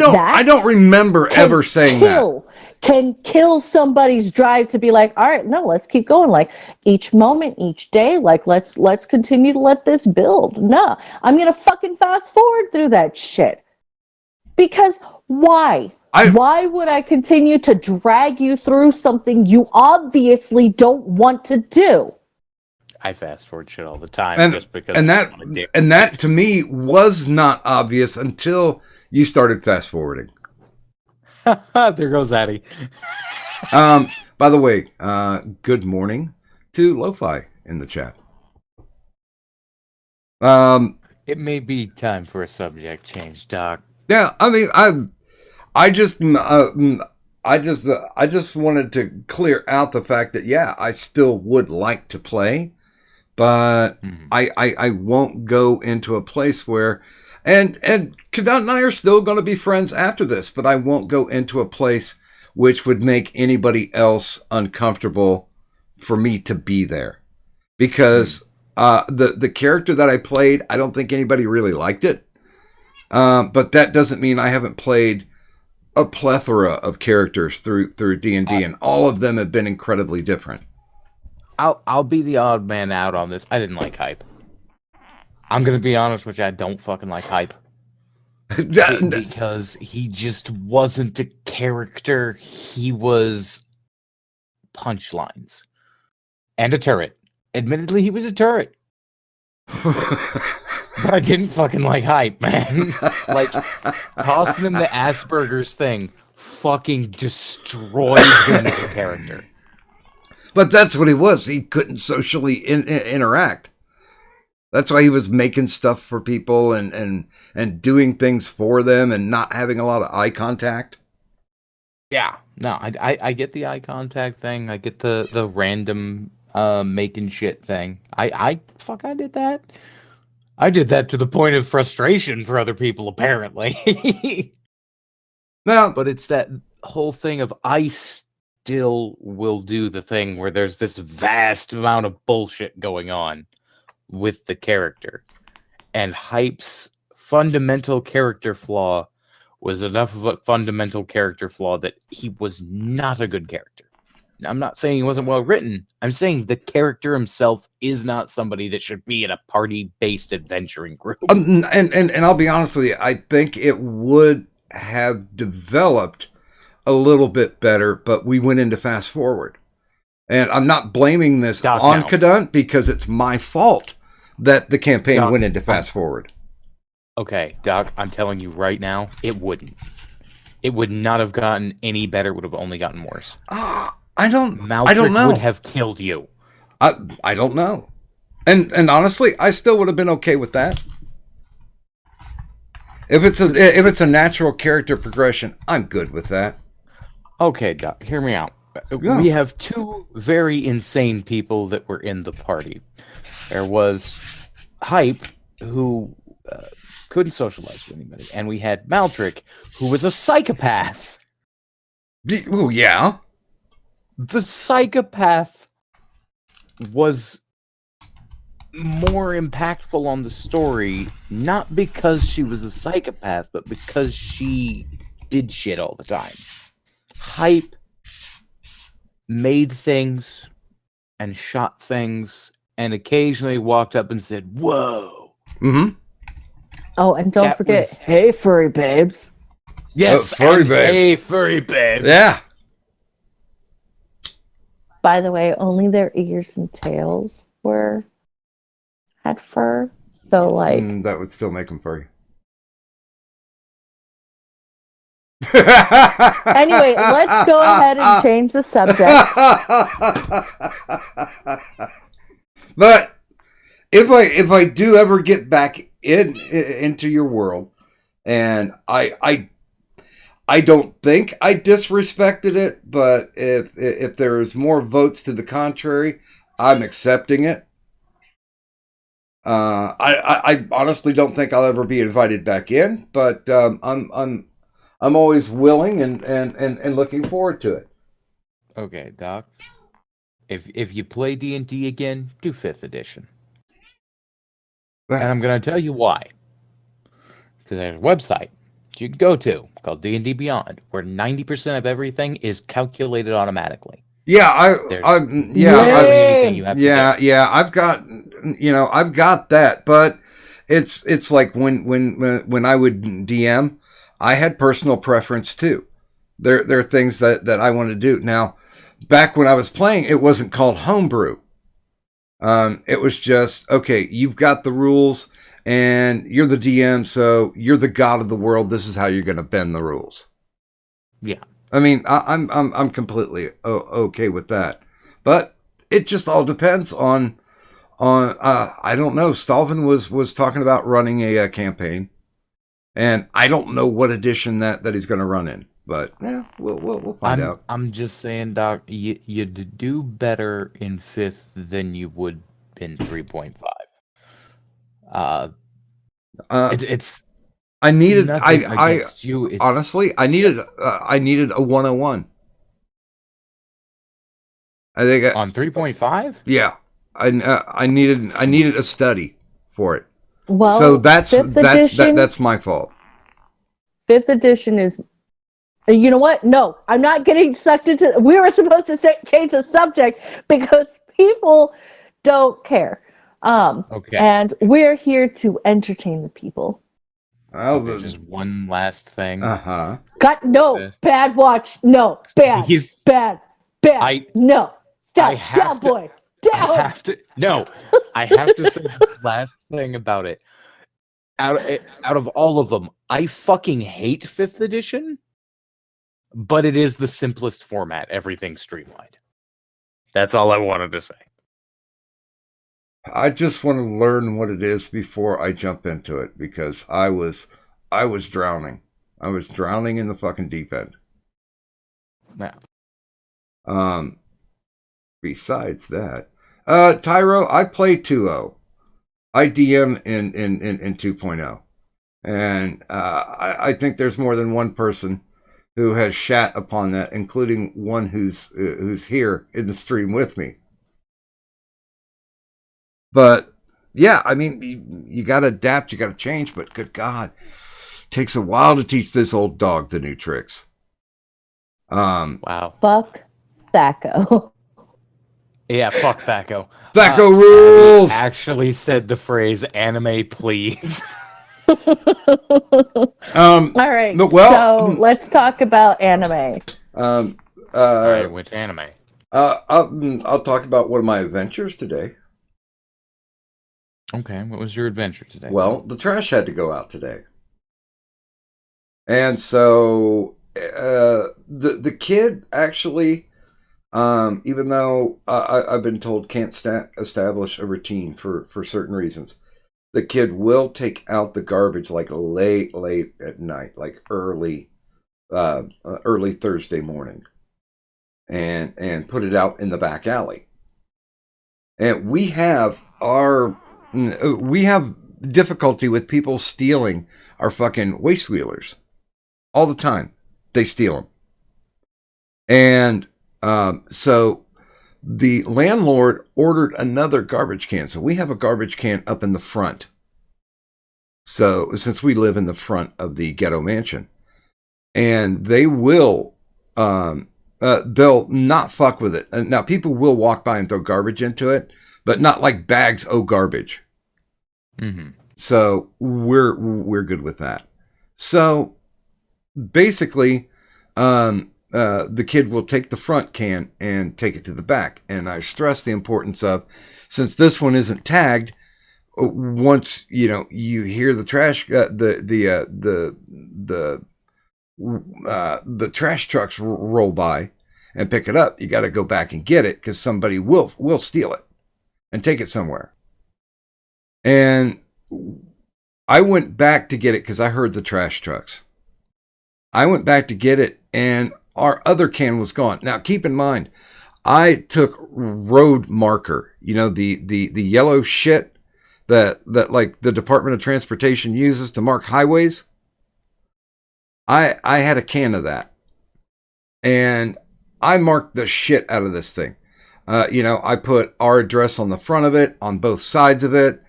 don't remember ever saying that. Can kill somebody's drive to be like, all right, no, let's keep going. Each moment, each day, let's continue to let this build. No, I'm gonna fucking fast forward through that shit. Because why? Why would I continue to drag you through something you obviously don't want to do? I fast forward shit all the time just because. And that to me was not obvious until you started fast forwarding. There goes Addy. By the way, good morning to Lo-Fi in the chat. It may be time for a subject change, Doc. Yeah, I mean, I just wanted to clear out the fact that I still would like to play, but I won't go into a place where, and Cadet and I are still going to be friends after this, but I won't go into a place which would make anybody else uncomfortable for me to be there, because the character that I played, I don't think anybody really liked it, but that doesn't mean I haven't played a plethora of characters through D&D, and all of them have been incredibly different. I'll be the odd man out on this. I didn't like Hype. I'm gonna be honest with you. I don't fucking like Hype because he just wasn't a character. He was punchlines and a turret. Admittedly, he was a turret, but I didn't fucking like Hype, man. Tossing him the Asperger's thing fucking destroyed him as a character. But that's what he was. He couldn't socially interact. That's why he was making stuff for people and doing things for them and not having a lot of eye contact. Yeah, no, I get the eye contact thing. I get the random making shit thing. I did that. I did that to the point of frustration for other people, apparently. No, but it's that whole thing of I still will do the thing where there's this vast amount of bullshit going on, with the character. And Hype's fundamental character flaw was enough of a fundamental character flaw that he was not a good character. Now, I'm not saying he wasn't well written. I'm saying the character himself is not somebody that should be in a party-based adventuring group. And I'll be honest with you, I think it would have developed a little bit better, but we went into fast forward. And I'm not blaming this on Cadunt because it's my fault that the campaign went into fast forward. Okay, Doc, I'm telling you right now, it wouldn't. It would not have gotten any better. It would have only gotten worse. I don't know. Would have killed you. I don't know. And honestly, I still would have been okay with that. If it's a natural character progression, I'm good with that. Okay, Doc, hear me out. Yeah. We have two very insane people that were in the party. There was Hype, who couldn't socialize with anybody, and we had Maldrick, who was a psychopath. Oh, yeah. The psychopath was more impactful on the story, not because she was a psychopath, but because she did shit all the time. Hype made things and shot things and occasionally walked up and said, "Whoa." Mm-hmm. Oh, and don't forget, hey, furry babes. Yes, furry babes. Hey, furry babes. Yeah. By the way, only their ears and tails had fur. So, like... that would still make them furry. Anyway, let's go ahead and change the subject. But if I do ever get back into your world, and I don't think I disrespected it, but if there's more votes to the contrary, I'm accepting it. I honestly don't think I'll ever be invited back in, but I'm always willing and looking forward to it. Okay, Doc. If you play D&D again, do 5th edition. Right. And I'm going to tell you why. Because there's a website you can go to called D&D Beyond, where 90% of everything is calculated automatically. Yeah, I've got that, but it's like when I would DM, I had personal preference too. There are things that I want to do. Now, back when I was playing, it wasn't called homebrew. It was just, okay, you've got the rules and you're the DM, so you're the god of the world. This is how you're going to bend the rules. Yeah. I mean, I'm completely okay with that, but it just all depends on I don't know. Stalvin was talking about running a campaign, and I don't know what edition that he's going to run in, but yeah, we'll find out. I'm just saying, Doc, you'd do better in 5th than you would in 3.5. It's. I needed. You. Honestly, I needed a 101. I think on 3.5. Yeah, I needed a study for it. Well, so that's my fault. 5th edition is. You know what? No, I'm not getting sucked into. We were supposed to change the subject because people don't care. Okay. And we're here to entertain the people. Well, just one last thing. God, no, bad watch. No, bad. Bad. No. Stop. Down, boy. Down. I have to say the last thing about it. Out of all of them, I fucking hate 5th edition, but it is the simplest format. Everything's streamlined. That's all I wanted to say. I just want to learn what it is before I jump into it, because I was drowning. I was drowning in the fucking deep end. Yeah. Besides that, Tyro, I play 2.0. I DM in 2.0, and I think there's more than one person who has shat upon that, including one who's here in the stream with me. But yeah, I mean, you got to adapt, you got to change, but good God, it takes a while to teach this old dog the new tricks. Wow. Fuck Thaco. Yeah, fuck Thaco. Thaco rules! Actually said the phrase anime, please. All right, so let's talk about anime. All right, which anime? I'll talk about one of my adventures today. Okay, what was your adventure today? Well, the trash had to go out today. And so the kid actually, even though I've been told can't establish a routine for certain reasons, the kid will take out the garbage like late at night, like early Thursday morning, and put it out in the back alley. And we have difficulty with people stealing our fucking waste wheelers all the time. They steal them. And so the landlord ordered another garbage can. So we have a garbage can up in the front. So since we live in the front of the ghetto mansion, and they will, they'll not fuck with it. Now people will walk by and throw garbage into it, but not like bags of garbage. Mm-hmm. So we're good with that. So basically, the kid will take the front can and take it to the back. And I stress the importance of, since this one isn't tagged, once you hear the trash, the trash trucks roll by and pick it up, you got to go back and get it because somebody will steal it and take it somewhere. And I went back to get it because I heard the trash trucks. I went back to get it, and our other can was gone. Now, keep in mind, I took road marker, the yellow shit that like the Department of Transportation uses to mark highways. I had a can of that, and I marked the shit out of this thing. I put our address on the front of it, on both sides of it.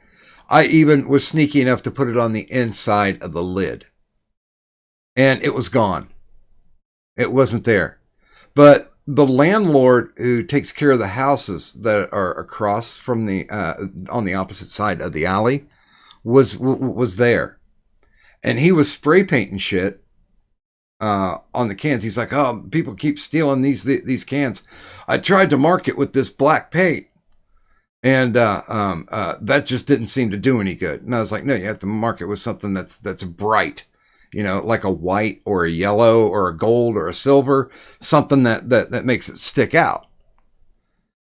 I even was sneaky enough to put it on the inside of the lid. And it was gone. It wasn't there. But the landlord who takes care of the houses that are across from the on the opposite side of the alley was there. And he was spray painting shit on the cans. He's like, "Oh, people keep stealing these cans. I tried to mark it with this black paint, and that just didn't seem to do any good." And I was like, "No, you have to mark it with something that's bright, like a white or a yellow or a gold or a silver, something that makes it stick out.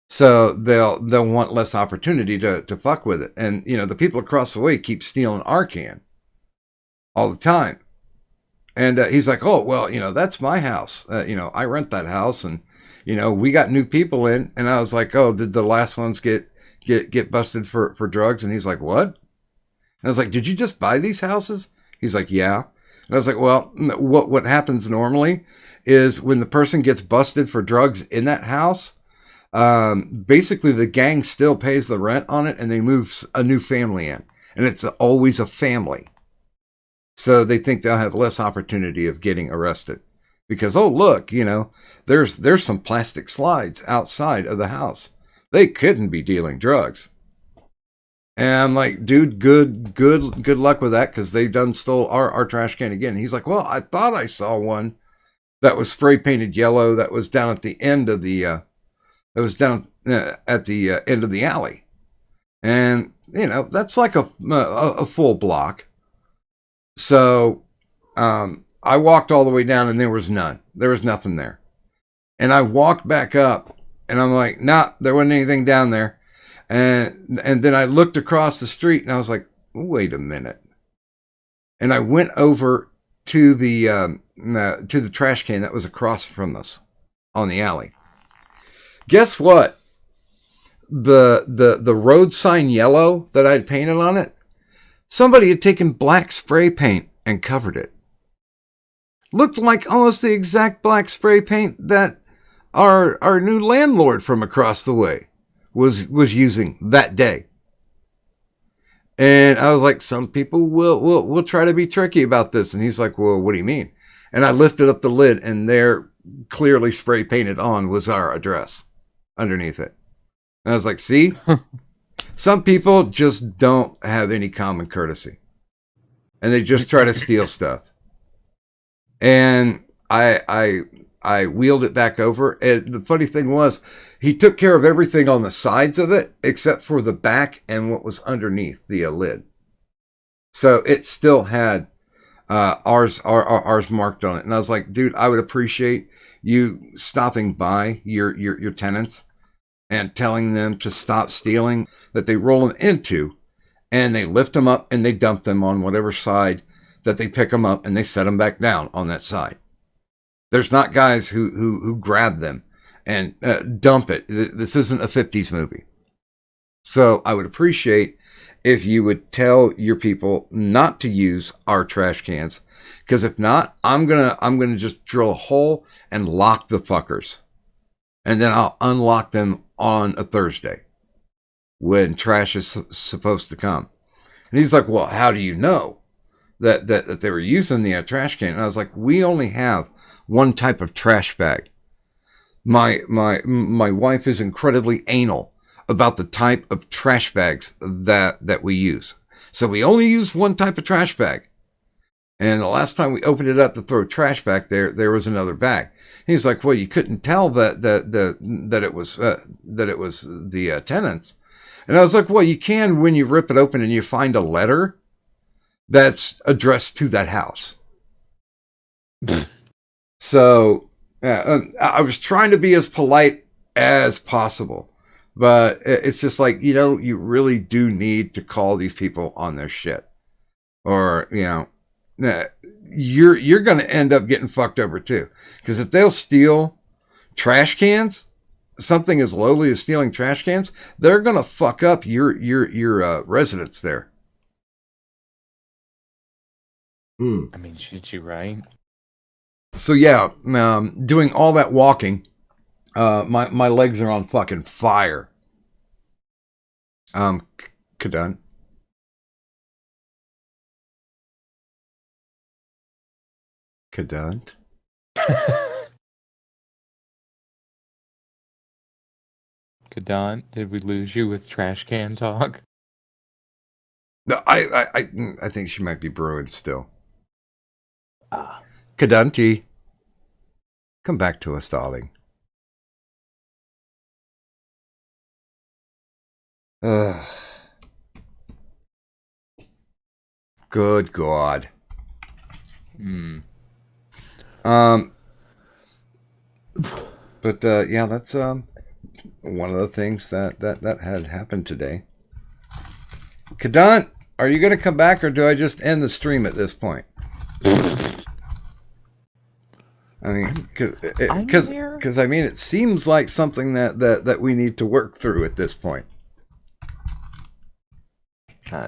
So they'll want less opportunity to fuck with it." And the people across the way keep stealing our can all the time. And he's like, "Oh, well, that's my house. I rent that house, and we got new people in." And I was like, "Oh, did the last ones get busted for drugs?" And he's like, "What?" And I was like, "Did you just buy these houses?" He's like, "Yeah." And I was like, "Well, what happens normally is when the person gets busted for drugs in that house, basically the gang still pays the rent on it, and they move a new family in, and it's always a family. So they think they'll have less opportunity of getting arrested because, oh, look, there's some plastic slides outside of the house. They couldn't be dealing drugs." And I'm like, "Dude, good luck with that, because they've stole our trash can again." And he's like, "Well, I thought I saw one that was spray painted yellow that was down at the end of the end of the alley, and that's like a full block." So I walked all the way down, and there was none. There was nothing there. And I walked back up, and I'm like, "Nah, there wasn't anything down there." And then I looked across the street, and I was like, "Wait a minute." And I went over to the trash can that was across from us on the alley. Guess what? The road sign yellow that I'd painted on it, somebody had taken black spray paint and covered it. Looked like almost the exact black spray paint that our new landlord from across the way was using that day. And I was like, some people will try to be tricky about this. And he's like, well, what do you mean? And I lifted up the lid, and there, clearly spray painted on, was our address underneath it. And I was like, see, some people just don't have any common courtesy, and they just try to steal stuff. And I wheeled it back over. And the funny thing was, he took care of everything on the sides of it except for the back and what was underneath the lid. So it still had ours marked on it. And I was like, dude, I would appreciate you stopping by your tenants and telling them to stop stealing that they roll them into, and they lift them up and they dump them on whatever side that they pick them up, and they set them back down on that side. There's not guys who grab them and dump it. This isn't a 50s movie. So I would appreciate if you would tell your people not to use our trash cans, because if not, I'm gonna just drill a hole and lock the fuckers, and then I'll unlock them on a Thursday when trash is supposed to come. And he's like, well, how do you know that they were using the trash can? And I was like, we only have one type of trash bag. My wife is incredibly anal about the type of trash bags that we use. So we only use one type of trash bag. And the last time we opened it up to throw trash back there was another bag. He's like, well, you couldn't tell that it was the tenants. And I was like, well, you can when you rip it open and you find a letter that's addressed to that house. So I was trying to be as polite as possible, but it's just like, you really do need to call these people on their shit, or you're going to end up getting fucked over too. Because if they'll steal trash cans, something as lowly as stealing trash cans, they're going to fuck up your residents there. I mean, should you, right? So yeah, doing all that walking, my legs are on fucking fire. Kadun. Kadun. Kadun, did we lose you with trash can talk? No, I think she might be brewing still. Kadunti, come back to us, darling. Good God. But yeah, that's one of the things that had happened today. Kadun, are you going to come back, or do I just end the stream at this point? I mean, because I mean, it seems like something that we need to work through at this point.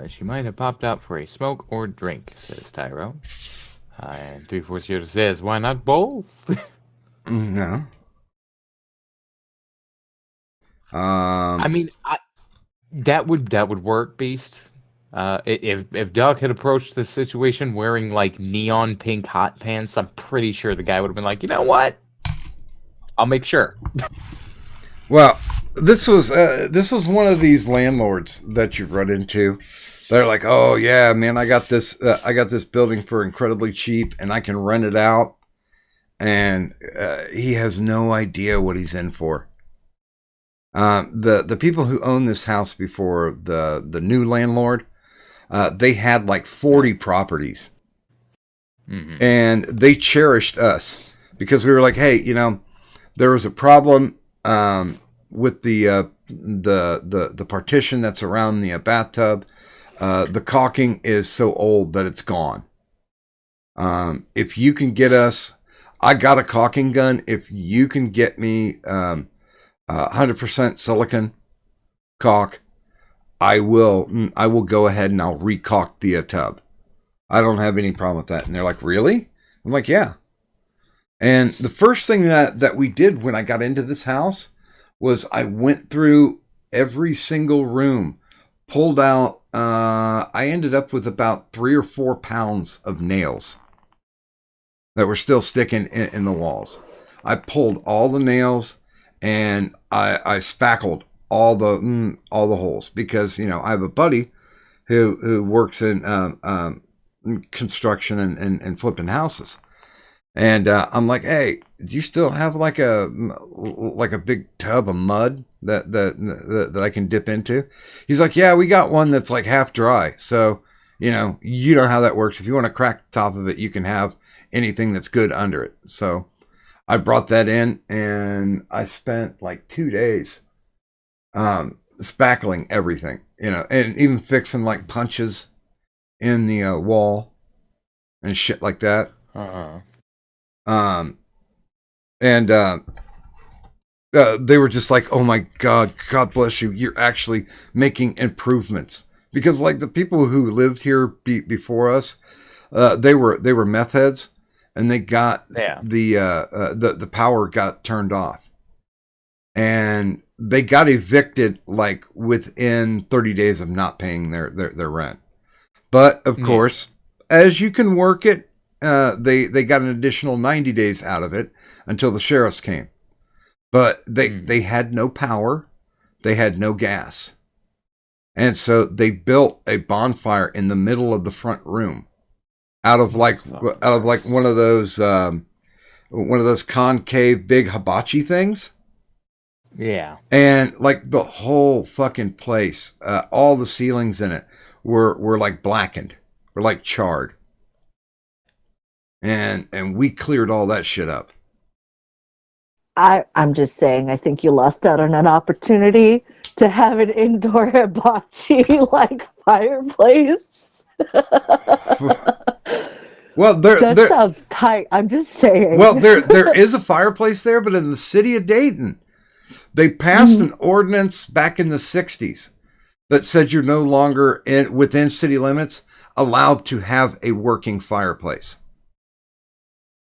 She might have popped out for a smoke or drink, says Tyro. And 340 says, why not both? No. I mean, that would work, Beast. If Doug had approached the situation wearing like neon pink hot pants, I'm pretty sure the guy would have been like, you know what? I'll make sure. Well, this was one of these landlords that you run into. They're like, oh yeah, man, I got this building for incredibly cheap, and I can rent it out. And he has no idea what he's in for. The people who owned this house before the new landlord, they had like 40 properties. Mm-hmm. And they cherished us because we were like, hey, there was a problem with the partition that's around the bathtub. The caulking is so old that it's gone. If you can get us, I got a caulking gun. If you can get me 100% silicon caulk, I will go ahead and I'll re-caulk the tub. I don't have any problem with that. And they're like, really? I'm like, yeah. And the first thing that we did when I got into this house was I went through every single room, pulled out I ended up with about 3 or 4 pounds of nails that were still sticking in the walls. I pulled all the nails and I spackled all the holes because I have a buddy who works in construction and flipping houses. And I'm like, hey, do you still have like a big tub of mud that I can dip into? He's like, yeah, we got one that's like half dry. So, you know how that works. If you want to crack the top of it, you can have anything that's good under it. So I brought that in and I spent like 2 days spackling everything, and even fixing like punches in the wall and shit like that. And they were just like, oh my God bless you. You're actually making improvements. Because like the people who lived here before us, they were meth heads and they got the power got turned off. And they got evicted like within 30 days of not paying their rent. But of course, as you can work it, they got an additional 90 days out of it until the sheriffs came. But they had no power. They had no gas. And so they built a bonfire in the middle of the front room out of like one of those concave big hibachi things. Yeah. And like the whole fucking place, all the ceilings in it were like blackened, were like charred. And we cleared all that shit up. I'm just saying, I think you lost out on an opportunity to have an indoor hibachi like fireplace. Well, that sounds tight. I'm just saying. Well, there is a fireplace there, but in the city of Dayton, they passed an ordinance back in the 60s that said you're no longer within city limits allowed to have a working fireplace.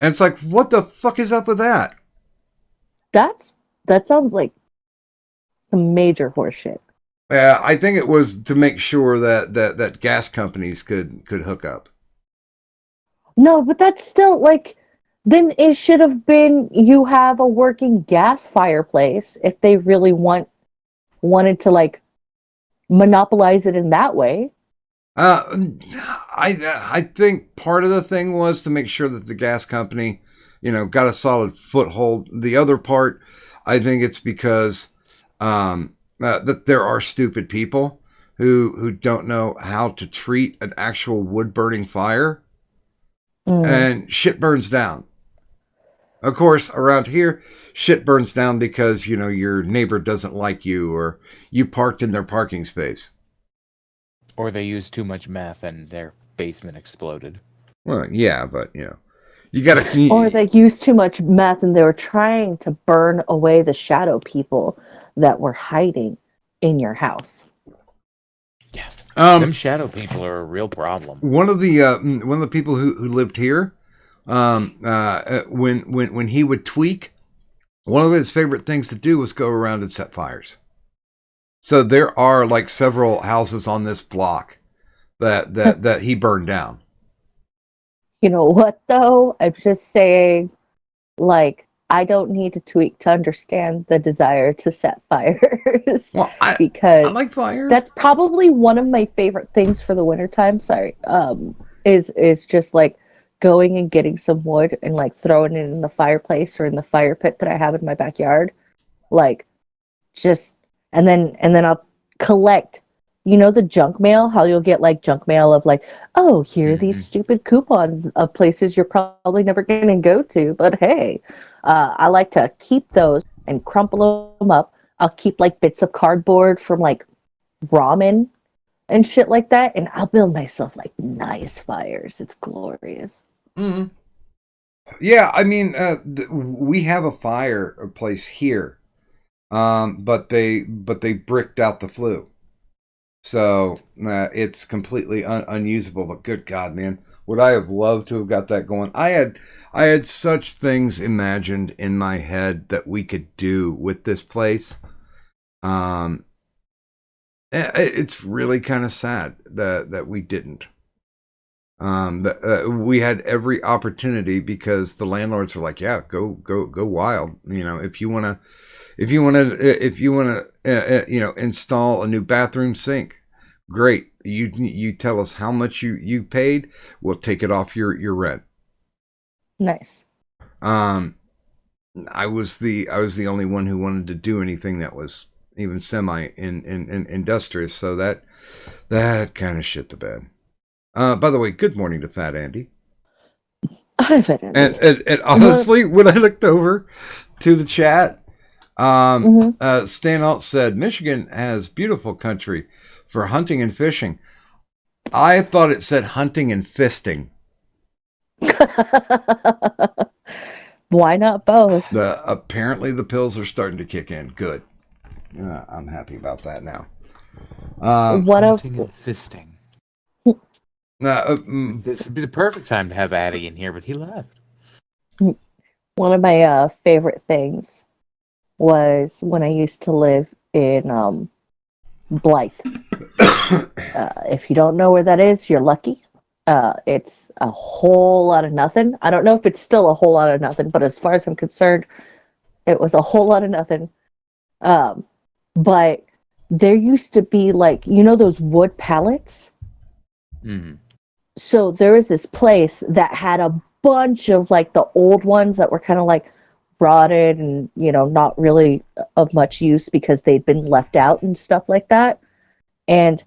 And it's like, what the fuck is up with that? That sounds like some major horseshit. I think it was to make sure that gas companies could hook up. No, but that's still like, then it should have been you have a working gas fireplace if they really wanted to like monopolize it in that way. I think part of the thing was to make sure that the gas company, got a solid foothold. The other part, I think it's because that there are stupid people who don't know how to treat an actual wood burning fire, and shit burns down. Of course, around here, shit burns down because your neighbor doesn't like you, or you parked in their parking space. Or they used too much meth and their basement exploded. Well, yeah, but you gotta. Or they used too much meth and they were trying to burn away the shadow people that were hiding in your house. Yeah, them shadow people are a real problem. One of the people who lived here, when he would tweak, one of his favorite things to do was go around and set fires. So there are like several houses on this block that he burned down. You know what though? I'm just saying, like, I don't need to tweak to understand the desire to set fires. Well, because I like fire. That's probably one of my favorite things for the wintertime. Sorry. Is just like going and getting some wood and like throwing it in the fireplace or in the fire pit that I have in my backyard. Like, just and then I'll collect, the junk mail, how you'll get like junk mail of like, oh, here are these stupid coupons of places you're probably never going to go to, but hey, I like to keep those and crumple them up. I'll keep like bits of cardboard from like ramen and shit like that, and I'll build myself like nice fires. It's glorious. Mm-hmm. Yeah, I mean, we have a fireplace here. But they bricked out the flue, so it's completely unusable. But good God, man, would I have loved to have got that going? I had such things imagined in my head that we could do with this place. It's really kind of sad that we didn't. We had every opportunity because the landlords were like, "Yeah, go wild. You know, if you wanna, install a new bathroom sink, great. You tell us how much you paid. We'll take it off your rent." Nice. I was the only one who wanted to do anything that was even semi in industrious, so that kind of shit the bed. By the way, good morning to Fat Andy. Hi, Fat Andy. And honestly, when I looked over to the chat, Stan Alt said Michigan has beautiful country for hunting and fishing. I thought it said hunting and fisting. Why not both? Apparently the pills are starting to kick in. Good. I'm happy about that now. What Hunting and fisting. This would be the perfect time to have Addy in here, but he left. One of my favorite things was when I used to live in Blythe. If you don't know where that is, you're lucky. It's a whole lot of nothing. I don't know if it's still a whole lot of nothing, but as far as I'm concerned, it was a whole lot of nothing. But there used to be, like, you know those wood pallets? Mm-hmm. So there was this place that had a bunch of, like, the old ones that were kind of, like, rotted and, you know, not really of much use because they'd been left out and stuff like that. And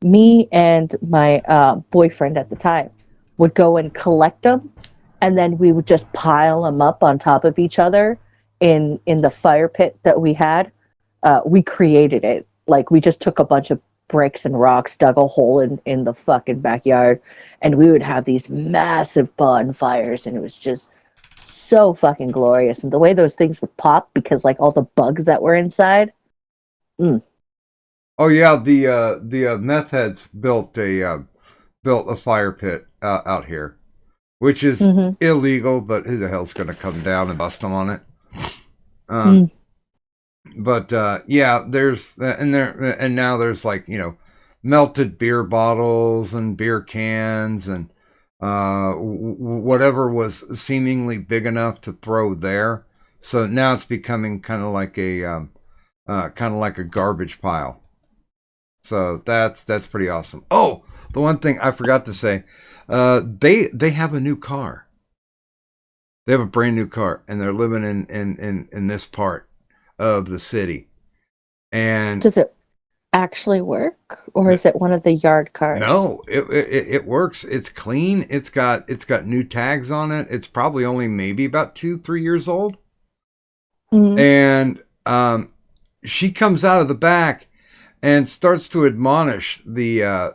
me and my boyfriend at the time would go and collect them, and then we would just pile them up on top of each other in the fire pit that we had. We created it. Like, we just took a bunch of bricks and rocks, dug a hole in the fucking backyard, and we would have these massive bonfires, and it was just so fucking glorious. And the way those things would pop because, like, all the bugs that were inside. Oh yeah, the meth heads built a fire pit out here, which is illegal, but who the hell's going to come down and bust them on it? But yeah, there's and now there's, like, you know, melted beer bottles and beer cans and whatever was seemingly big enough to throw there. So now it's becoming kind of like a garbage pile. So that's pretty awesome. Oh, the one thing I forgot to say, they have a new car. They have a brand new car, and they're living in this part of the city. And Does it actually work, or is it one of the yard cars? no, it works. It's clean. It's got new tags on it. It's probably only maybe about 2-3 years old. And she comes out of the back and starts to admonish the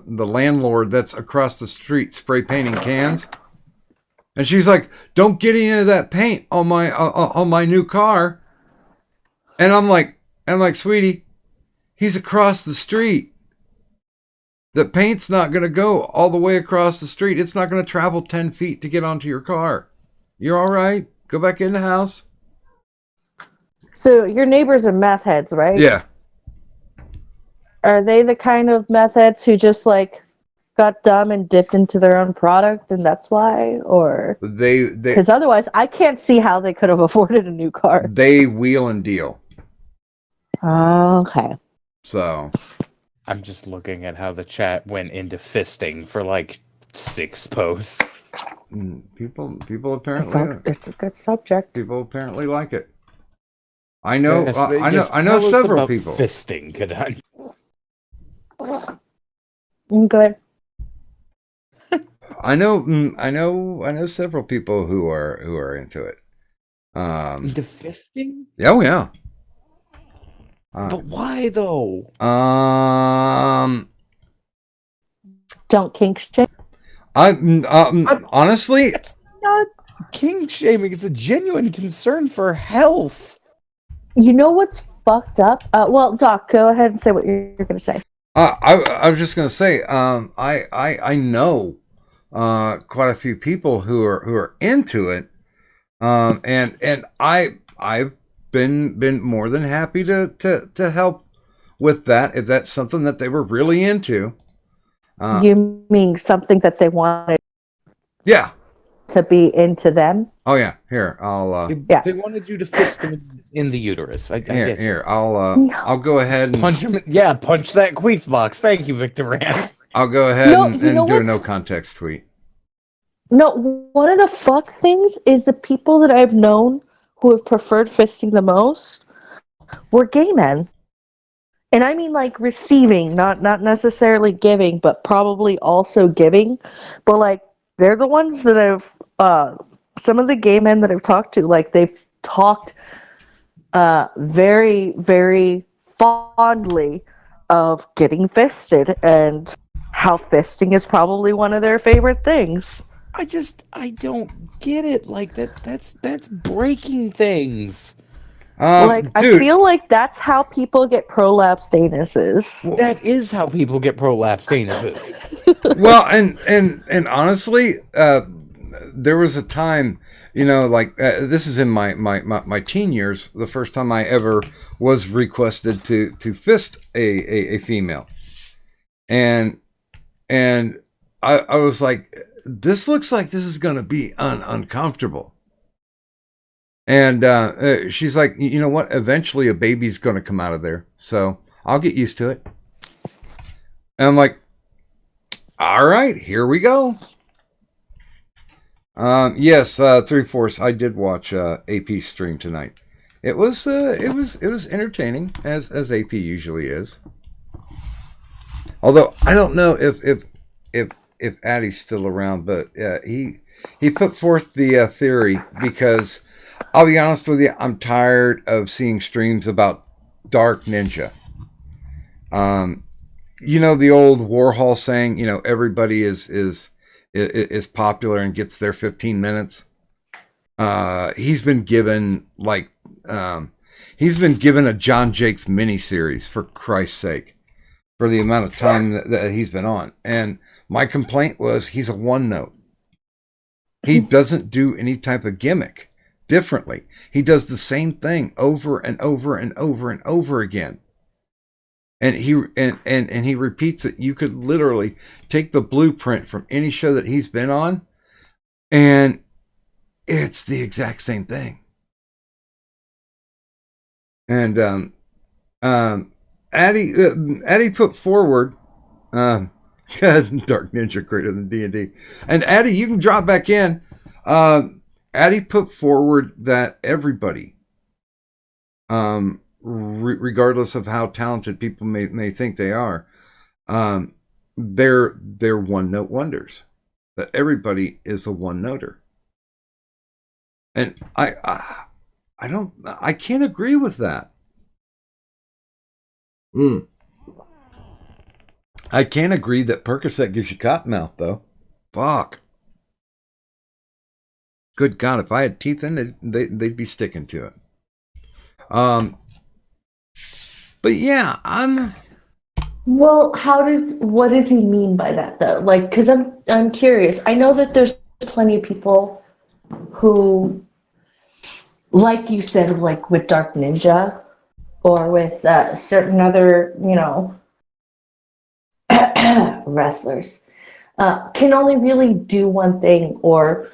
landlord that's across the street spray painting cans. And she's like, "Don't get any of that paint on my new car." And I'm like, "Sweetie, he's across the street. The paint's not going to go all the way across the street. It's not going to travel 10 feet to get onto your car. You're all right. Go back in the house." So your neighbors are meth heads, right? Yeah. Are they the kind of meth heads who just, like, got dumb and dipped into their own product, and that's why? Or because otherwise, I can't see how they could have afforded a new car. They wheel and deal. Okay. So I'm just looking at how the chat went into fisting for like 6 posts. people apparently it's a good subject. People apparently like it. I know. Yes, I know tell us several about people. Fisting, Kadan. Go ahead. I know several people who are into it. Into fisting? Oh yeah. But why though? Don't kink shame. Honestly, It's not kink shaming. It's a genuine concern for health. You know what's fucked up? Well, Doc, go ahead and say what you're going to say. I was just gonna say, I know quite a few people who are into it, and I've been more than happy to help with that if that's something that they were really into. You mean something that they wanted Yeah. to be into them? Oh yeah. Here, I'll Yeah. They wanted you to fist them in the uterus. I get you. I'll go ahead and Punch him. Yeah, punch that queef box. Thank you, Victor Rand. I'll go ahead No, and, you know do a what's- no context tweet. No, one of the fuck things is the people that I've known who have preferred fisting the most were gay men. And I mean like receiving, not necessarily giving, but probably also giving. But like they're the ones that I've some of the gay men that I've talked to, like they've talked very, very fondly of getting fisted and how fisting is probably one of their favorite things. I don't get it. Like that's breaking things. Like I dude, feel like that's how people get prolapsed anuses. That is how people get prolapsed anuses. well, and honestly, there was a time, like this is in my teen years, the first time I ever was requested to fist a female, and I was like, this looks like this is gonna be uncomfortable. And she's like, you know what? Eventually, a baby's gonna come out of there, so I'll get used to it. And I'm like, all right, here we go. Yes, 3/4. I did watch AP stream tonight. It was entertaining as AP usually is. Although I don't know if Addie's still around, but he put forth the theory because I'll be honest with you, I'm tired of seeing streams about Dark Ninja. The old Warhol saying, everybody is popular and gets their 15 minutes. He's been given he's been given a John Jakes miniseries, for Christ's sake, for the amount of time that he's been on. And my complaint was he's a one note. He doesn't do any type of gimmick differently. He does the same thing over and over and over and over again. And he repeats it. You could literally take the blueprint from any show that he's been on, and it's the exact same thing. And Addie put forward Dark Ninja greater than D&D. And Addie, you can drop back in. Addie put forward that everybody, regardless of how talented people may think they are, they're one note wonders. That everybody is a one noter, and I can't agree with that. I can't agree that Percocet gives you cottonmouth though. Fuck. Good God, if I had teeth in it, they'd be sticking to it. But yeah, Well, what does he mean by that though? Like, because I'm curious. I know that there's plenty of people who, like you said, like with Dark Ninja or with certain other, wrestlers, can only really do one thing, or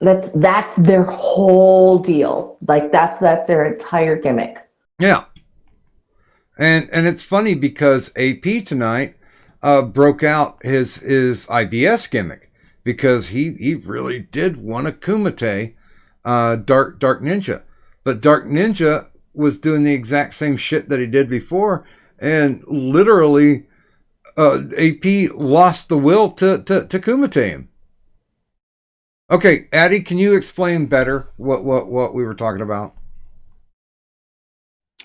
that's their whole deal. Like that's their entire gimmick. Yeah. And it's funny because AP tonight broke out his IBS gimmick because he really did want to kumite Dark Ninja. But Dark Ninja was doing the exact same shit that he did before, and literally AP lost the will to kumite him. Okay, Addie, can you explain better what we were talking about?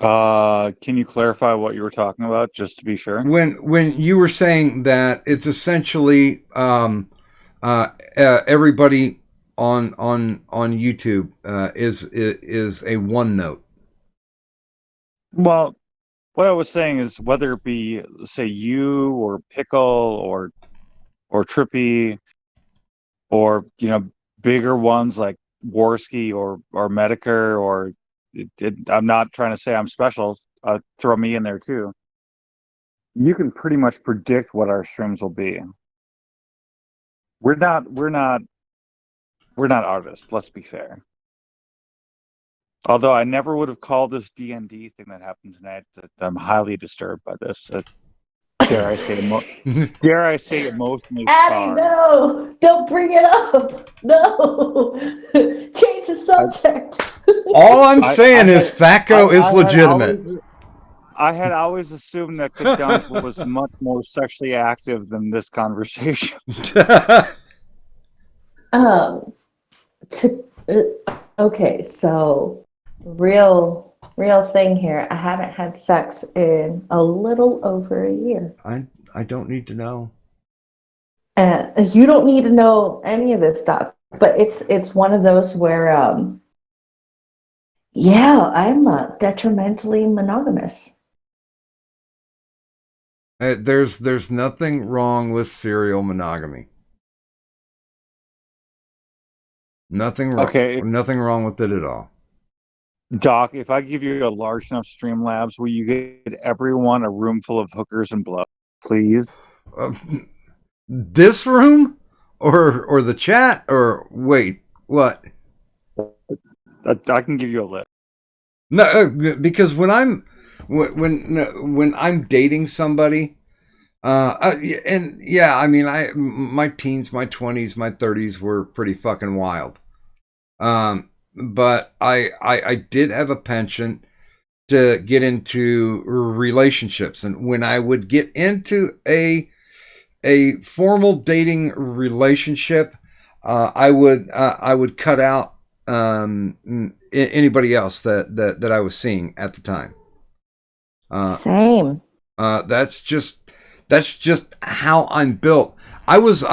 Can you clarify what you were talking about, just to be sure? When you were saying that it's essentially everybody on YouTube is a one note. Well, what I was saying is whether it be, say, you or Pickle or Trippy or bigger ones like Warski or Medicare or I'm not trying to say I'm special. throw me in there too. You can pretty much predict what our streams will be. We're not artists. Let's be fair. Although I never would have called this D&D thing that happened tonight. That I'm highly disturbed by this. Dare I say, emotionally Abby, scarred. no! Don't bring it up! No! Change the subject! All I'm I- saying I is had- Thaco I- is I had legitimate. I had always assumed that Kadunk was much more sexually active than this conversation. Okay, so real thing here. I haven't had sex in a little over a year. I don't need to know. And you don't need to know any of this stuff, but it's one of those where yeah, I'm detrimentally monogamous. There's nothing wrong with serial monogamy. Nothing wrong. Okay. Nothing wrong with it at all. Doc, if I give you a large enough Streamlabs, will you get everyone a room full of hookers and blow, please? This room, or the chat, or wait, what? I can give you a list. No, because when I'm dating somebody, and yeah, I mean, my teens, my 20s, my 30s were pretty fucking wild. But I did have a penchant to get into relationships, and when I would get into a formal dating relationship, I would cut out anybody else that I was seeing at the time. Same. That's just how I'm built. I was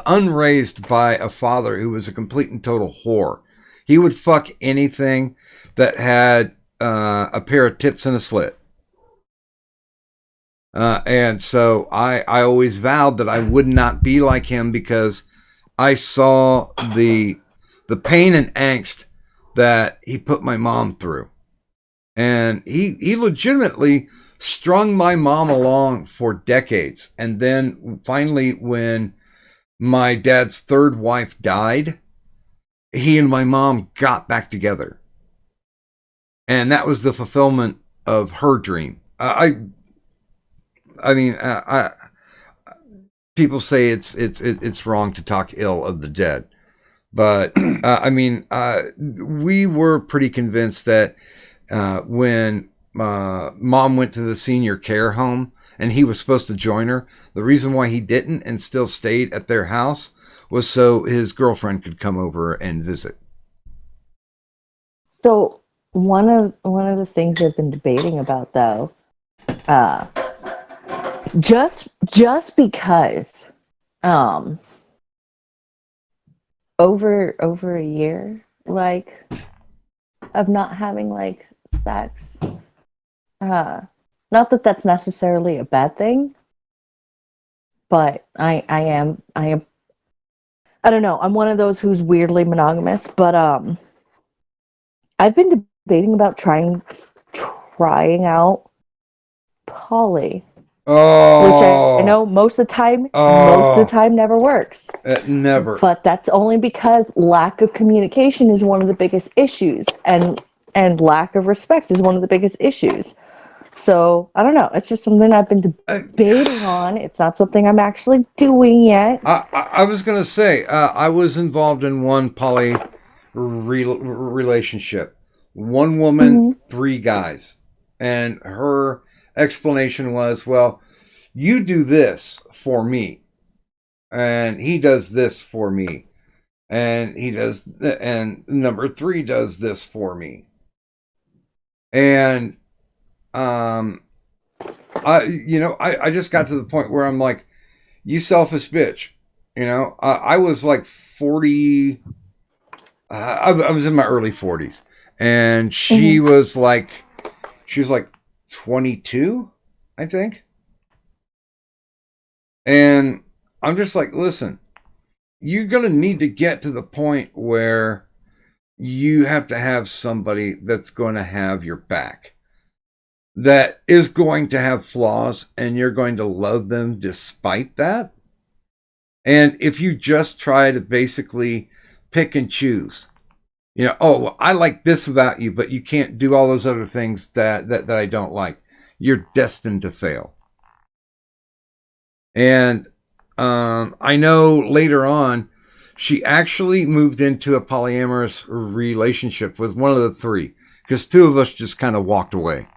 unraised by a father who was a complete and total whore. He would fuck anything that had a pair of tits and a slit. And so I always vowed that I would not be like him, because I saw the pain and angst that he put my mom through. And he legitimately strung my mom along for decades. And then finally, when my dad's third wife died, he and my mom got back together. And that was the fulfillment of her dream. I mean, people say it's wrong to talk ill of the dead, but I mean, we were pretty convinced that when mom went to the senior care home and he was supposed to join her, the reason why he didn't and still stayed at their house was so his girlfriend could come over and visit. So one of the things I've been debating about, though, just because over a year, like, of not having like sex, not that that's necessarily a bad thing, but I am I don't know, I'm one of those who's weirdly monogamous, but I've been debating about trying out poly. Oh, Which I know most of the time never works. Never. But that's only because lack of communication is one of the biggest issues, and lack of respect is one of the biggest issues. So I don't know. It's just something I've been debating on. It's not something I'm actually doing yet. I was gonna say I was involved in one poly relationship. One woman, 3 guys, and her explanation was, well, you do this for me, and he does this for me, and and number 3 does this for me. And I just got to the point where I'm like, you selfish bitch. I was like 40. I was in my early 40s, and she was like 22, I think. And I'm just like, listen, you're going to need to get to the point where you have to have somebody that's going to have your back. that is going to have flaws and you're going to love them despite that. And if you just try to basically pick and choose, oh, well, I like this about you, but you can't do all those other things that I don't like, you're destined to fail. And I know later on, she actually moved into a polyamorous relationship with one of the three, because two of us just kind of walked away.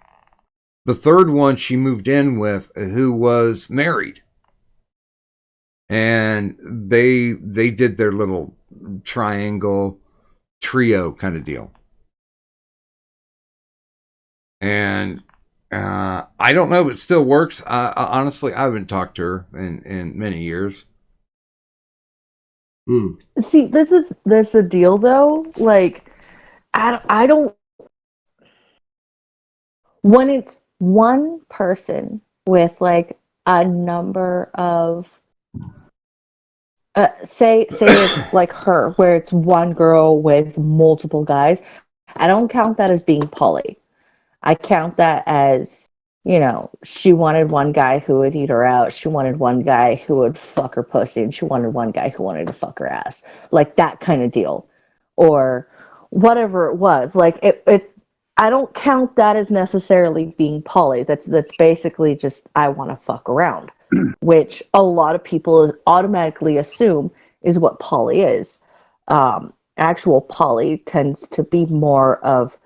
The third one she moved in with, who was married. And they did their little triangle trio kind of deal. And I don't know if it still works. Honestly, I haven't talked to her in many years. See, this is the deal though. Like, I don't. When it's one person with like a number of, say it's like her, where it's one girl with multiple guys, I don't count that as being poly. I count that as, she wanted one guy who would eat her out. She wanted one guy who would fuck her pussy, and she wanted one guy who wanted to fuck her ass. Like that kind of deal. Or whatever it was. Like it I don't count that as necessarily being poly. That's basically just I want to fuck around, which a lot of people automatically assume is what poly is. Actual poly tends to be more of,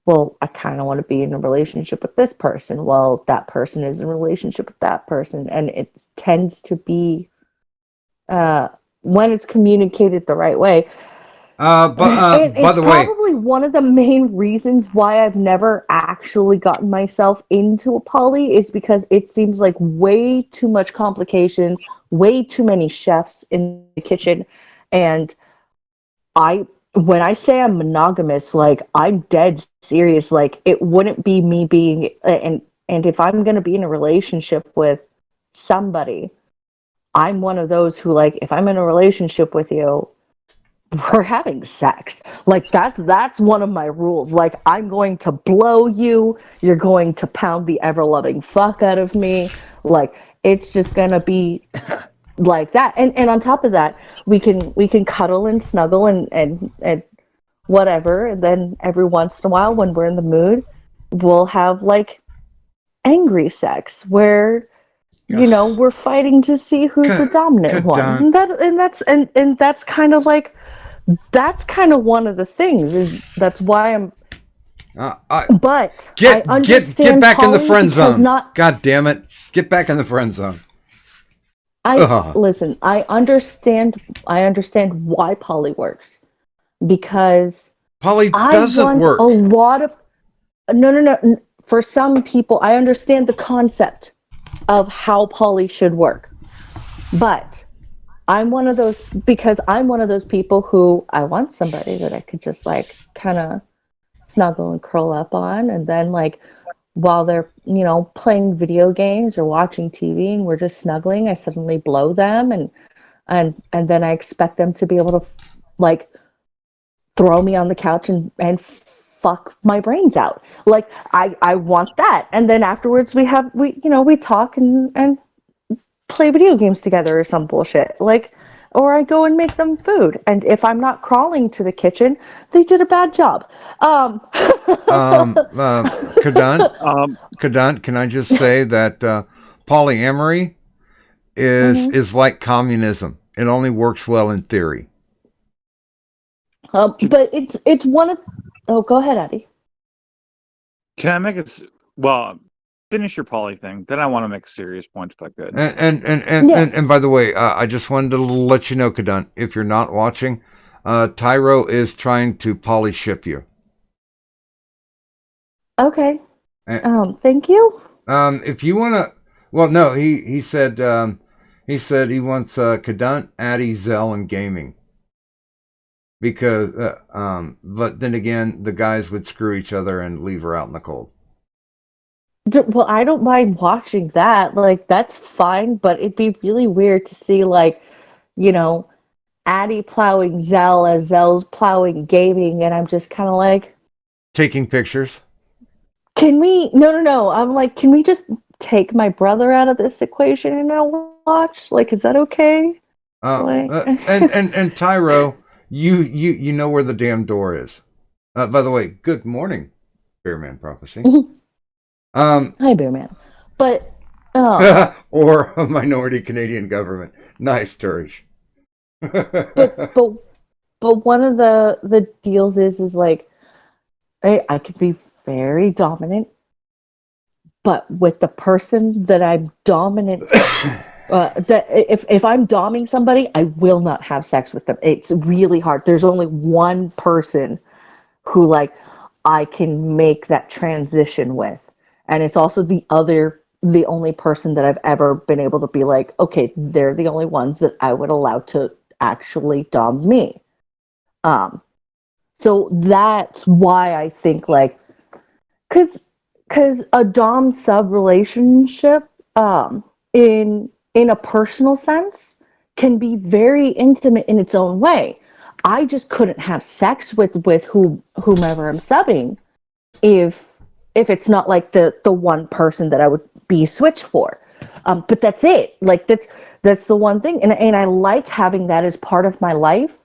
well, I kind of want to be in a relationship with this person. Well, that person is in a relationship with that person. And it tends to be, when it's communicated the right way. By the way, probably one of the main reasons why I've never actually gotten myself into a poly is because it seems like way too much complications, way too many chefs in the kitchen. And when I say I'm monogamous, like I'm dead serious. Like it wouldn't be me being, and if I'm going to be in a relationship with somebody, I'm one of those who, like, if I'm in a relationship with you, we're having sex. Like that's one of my rules. Like I'm going to blow you, you're going to pound the ever loving fuck out of me. Like it's just gonna be like that. And on top of that, we can cuddle and snuggle and whatever. And then every once in a while when we're in the mood, we'll have like angry sex where we're fighting to see who's the dominant one. And that's kind of like, that's kind of one of the things. That's why I'm. But get back in the friend zone. Not, God damn it! Get back in the friend zone. Listen. I understand why poly works, because poly doesn't work. A lot of no. For some people, I understand the concept of how poly should work, but I'm one of those people who I want somebody that I could just like kind of snuggle and curl up on, and then like while they're playing video games or watching TV and we're just snuggling, I suddenly blow them and then I expect them to be able to like throw me on the couch and fuck my brains out. Like I want that, and then afterwards we talk and play video games together or some bullshit. Like, or I go and make them food, and if I'm not crawling to the kitchen, they did a bad job. Kadant, can I just say that polyamory is like communism. It only works well in theory. But it's one of. Oh, go ahead, Eddie. Can I make it? Well, finish your poly thing. Then I want to make a serious point if I could. And by the way, I just wanted to let you know, Kadant, if you're not watching, Tyro is trying to poly ship you. Okay. Thank you. If you want to, well, no, he said he wants Kadant, Addy, Zell, and gaming. Because, but then again, the guys would screw each other and leave her out in the cold. Well, I don't mind watching that. Like, that's fine, but it'd be really weird to see, like, Addy plowing Zell as Zell's plowing gaming, and I'm just kind of like... Taking pictures? Can we? No. I'm like, can we just take my brother out of this equation and I'll watch? Like, is that okay? Like, And Tyro, you know where the damn door is. By the way, good morning, Bearman Prophecy. Hi, Bear Man. But, um, Or a minority Canadian government. Nice, Turish. but, but, but one of the deals is like, I could be very dominant, but with the person that I'm dominant, that if I'm doming somebody, I will not have sex with them. It's really hard. There's only one person who like I can make that transition with, and it's also the only person that I've ever been able to be like, okay, they're the only ones that I would allow to actually dom me. Um, so that's why I think like, because a dom sub relationship, in a personal sense, can be very intimate in its own way. I just couldn't have sex with whomever I'm subbing if it's not like the one person that I would be switched for. But that's it. Like that's the one thing, and I like having that as part of my life.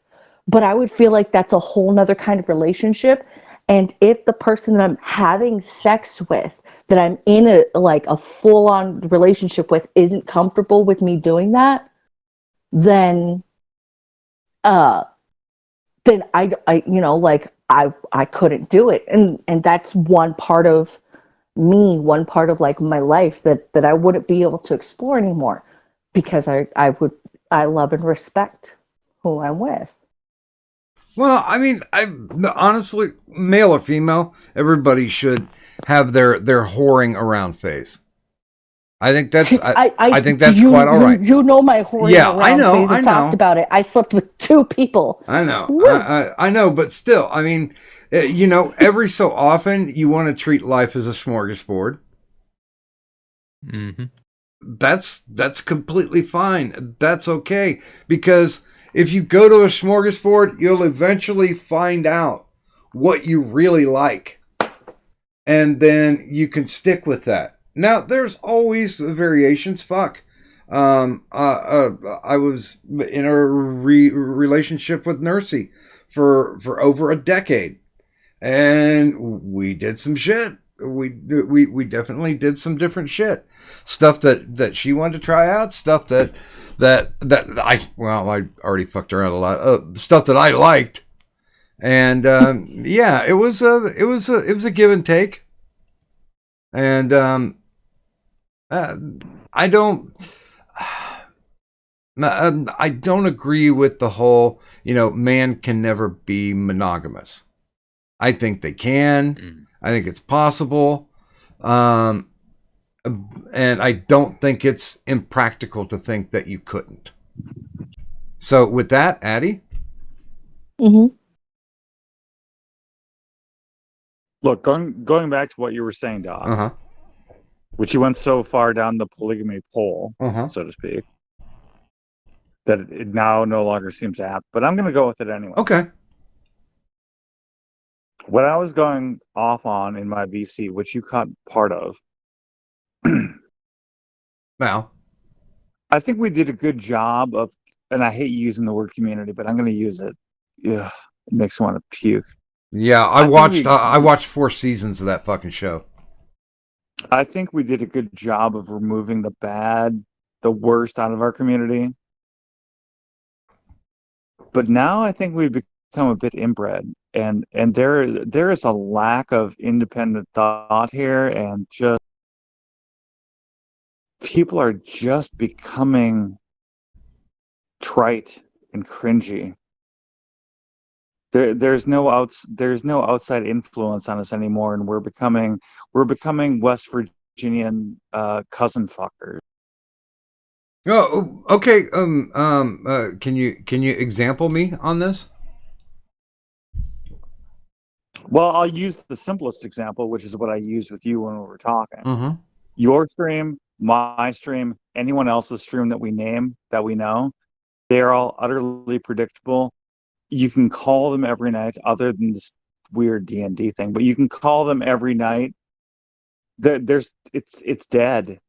But I would feel like that's a whole nother kind of relationship. And if the person that I'm having sex with, that I'm in a full on relationship with, isn't comfortable with me doing that, then uh then I like I couldn't do it. And that's one part of me, one part of like my life that I wouldn't be able to explore anymore, because I love and respect who I'm with. Well, I mean, I honestly, male or female, everybody should have their whoring around phase. I think that's I think that's quite all right. You know my whoring Yeah, around phase. I talked about it. I slept with 2 people. I know. Woo! I know, but still, I mean, every so often you want to treat life as a smorgasbord. Mm-hmm. That's completely fine. That's okay, because if you go to a smorgasbord, you'll eventually find out what you really like, and then you can stick with that. Now, there's always variations. Fuck. I was in a relationship with Nursey for over a decade, and we did some shit. We definitely did some different shit, stuff that she wanted to try out, stuff that I already fucked around a lot, stuff that I liked, and yeah, it was a give and take, and I don't. I don't agree with the whole, man can never be monogamous. I think they can. Mm. I think it's possible. And I don't think it's impractical to think that you couldn't. So with that, Addie? Mm-hmm. Look, going back to what you were saying, Doc, Uh-huh. which you went so far down the polygamy pole, Uh-huh. so to speak, that it now no longer seems apt. But I'm going to go with it anyway. Okay. What I was going off on in my VC, which you caught part of, Now. I think we did a good job of, and I hate using the word community, but I'm going to use it. Ugh, it makes me want to puke. Yeah, I watched 4 seasons of that fucking show. I think we did a good job of removing the worst out of our community. But now I think we've become a bit inbred, and there is a lack of independent thought here, and just people are just becoming trite and cringy. There's no outside influence on us anymore, and we're becoming West Virginian cousin fuckers. Oh, okay. Can you example me on this? Well, I'll use the simplest example, which is what I used with you when we were talking. Mm-hmm. Your stream, my stream, anyone else's stream that we know, they are all utterly predictable. You can call them every night, other than this weird D&D thing, but you can call them every night It's dead.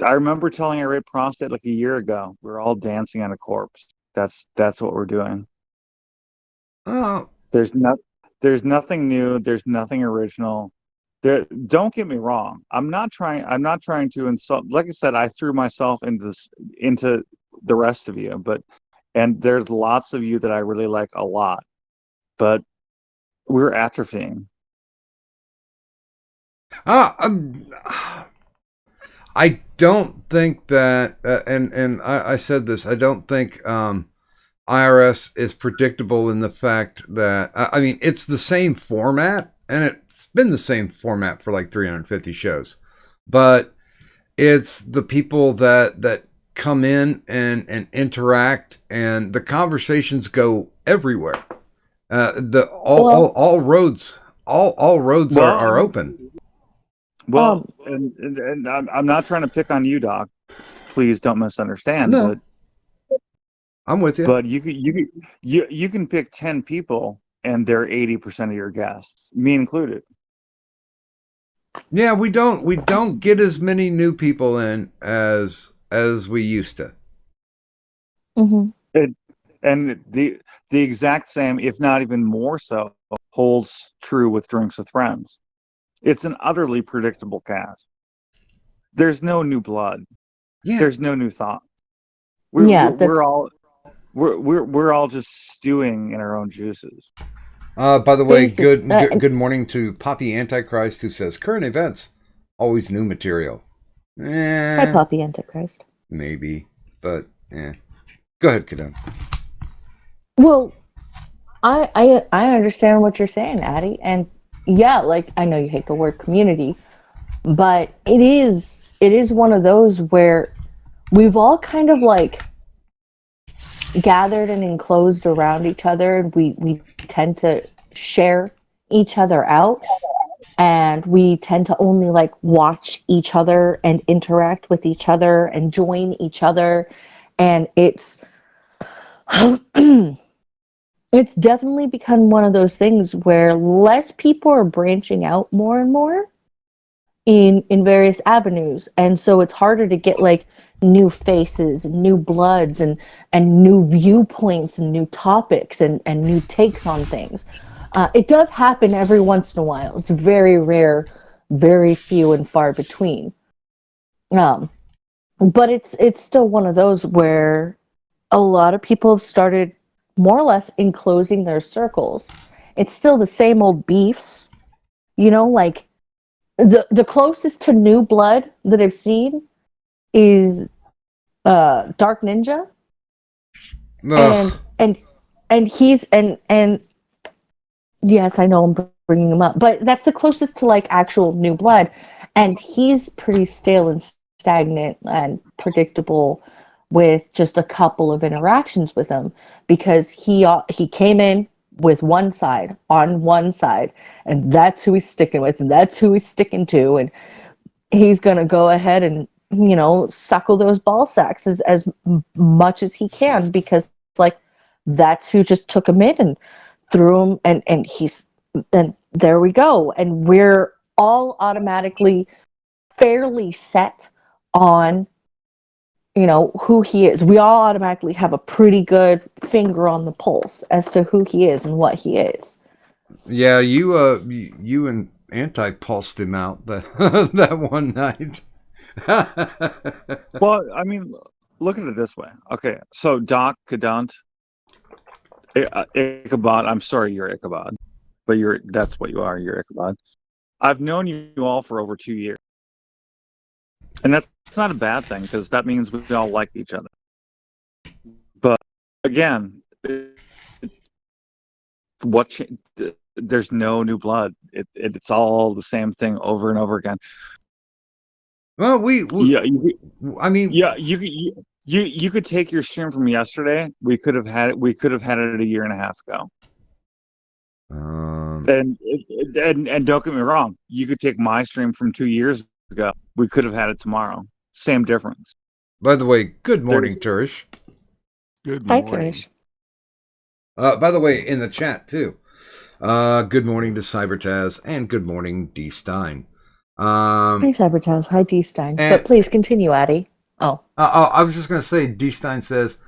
I remember telling Irate Prostate like a year ago. We're all dancing on a corpse. That's what we're doing. Oh, There's nothing new. There's nothing original. Don't get me wrong. I'm not trying to insult. Like I said, I threw myself into the rest of you, and there's lots of you that I really like a lot, but we're atrophying. I'm, I don't think that, and I said this. I don't think IRS is predictable in the fact that I mean it's the same format, and it's been the same format for like 350 shows, but it's the people that come in and interact, and the conversations go everywhere. All roads are open. Well, and I'm not trying to pick on you, Doc. Please don't misunderstand. No, I'm with you. But you can pick 10 people, and they're 80% of your guests, me included. Yeah, we don't get as many new people in as we used to. Mm-hmm. And the exact same, if not even more so, holds true with Drinks with Friends. It's an utterly predictable cast. There's no new blood. Yeah. There's no new thought. We're all just stewing in our own juices. By the way, good morning to Poppy Antichrist, who says current events, always new material. Hi, Poppy Antichrist. Maybe, but yeah. Go ahead, Kadam. Well, I understand what you're saying, Addie, and yeah, like I know you hate the word community, but it is one of those where we've all kind of like gathered and enclosed around each other, and we tend to share each other out, and we tend to only like watch each other and interact with each other and join each other, and it's it's definitely become one of those things where less people are branching out more and more in various avenues, and so it's harder to get like new faces and new bloods and new viewpoints and new topics and new takes on things. It does happen every once in a while. It's very rare, very few and far between, but it's still one of those where a lot of people have started more or less enclosing their circles. It's still the same old beefs, like the closest to new blood that I've seen is Dark Ninja. Ugh. And he's and yes, I know I'm bringing him up, but that's the closest to like actual new blood, and he's pretty stale and stagnant and predictable with just a couple of interactions with him, because he came in with one side, and that's who he's sticking with, and that's who he's sticking to, and he's gonna go ahead and suckle those ball sacks as much as he can, because it's like that's who just took him in and threw him, and there we go, and we're all automatically fairly set on who he is. We all automatically have a pretty good finger on the pulse as to who he is and what he is. Yeah, you and Anti pulsed him out that one night. Well, I mean, look at it this way. Okay, so Doc Kadant, Ichabod. I'm sorry, you're Ichabod, but that's what you are. You're Ichabod. I've known you all for over 2 years. And that's not a bad thing, because that means we all like each other. But again, there's no new blood. It's all the same thing over and over again. Well, I mean, yeah, you could take your stream from yesterday. We could have had it a year and a half ago. And don't get me wrong, you could take my stream from 2 years ago. We could have had it tomorrow. Same difference. By the way, good morning, Turish. Good Hi, morning. Trish. By the way, in the chat too, Good morning to Cybertaz, and good morning, D. Stein. Hi, Cybertaz. Hi, D. Stein. and- But please continue, Addie. Oh. I was just going to say, D. Stein says,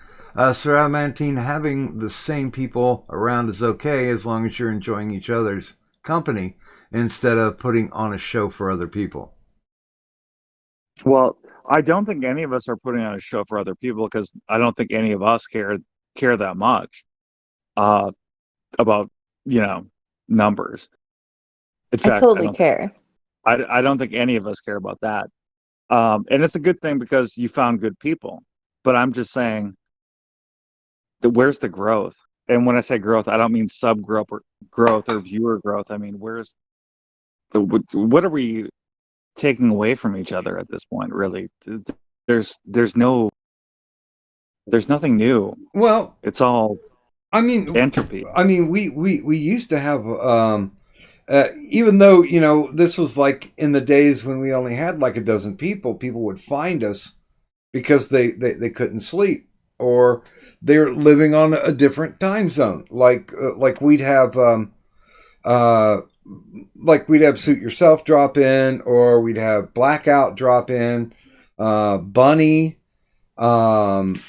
Sir Adamantine, having the same people around is okay as long as you're enjoying each other's company instead of putting on a show for other people. Well, I don't think any of us are putting on a show for other people because I don't think any of us care that much about numbers. In fact, I totally care. I don't think any of us care about that. And it's a good thing because you found good people. But I'm just saying that where's the growth? And when I say growth, I don't mean sub growth or viewer growth. I mean, what are we taking away from each other at this point? Really, there's nothing new. Well, it's all entropy. I mean, we used to have, even though this was like in the days when we only had like a dozen people would find us because they couldn't sleep or they're living on a different time zone. Like we'd have Suit Yourself drop in, or we'd have Blackout drop in, Bunny, and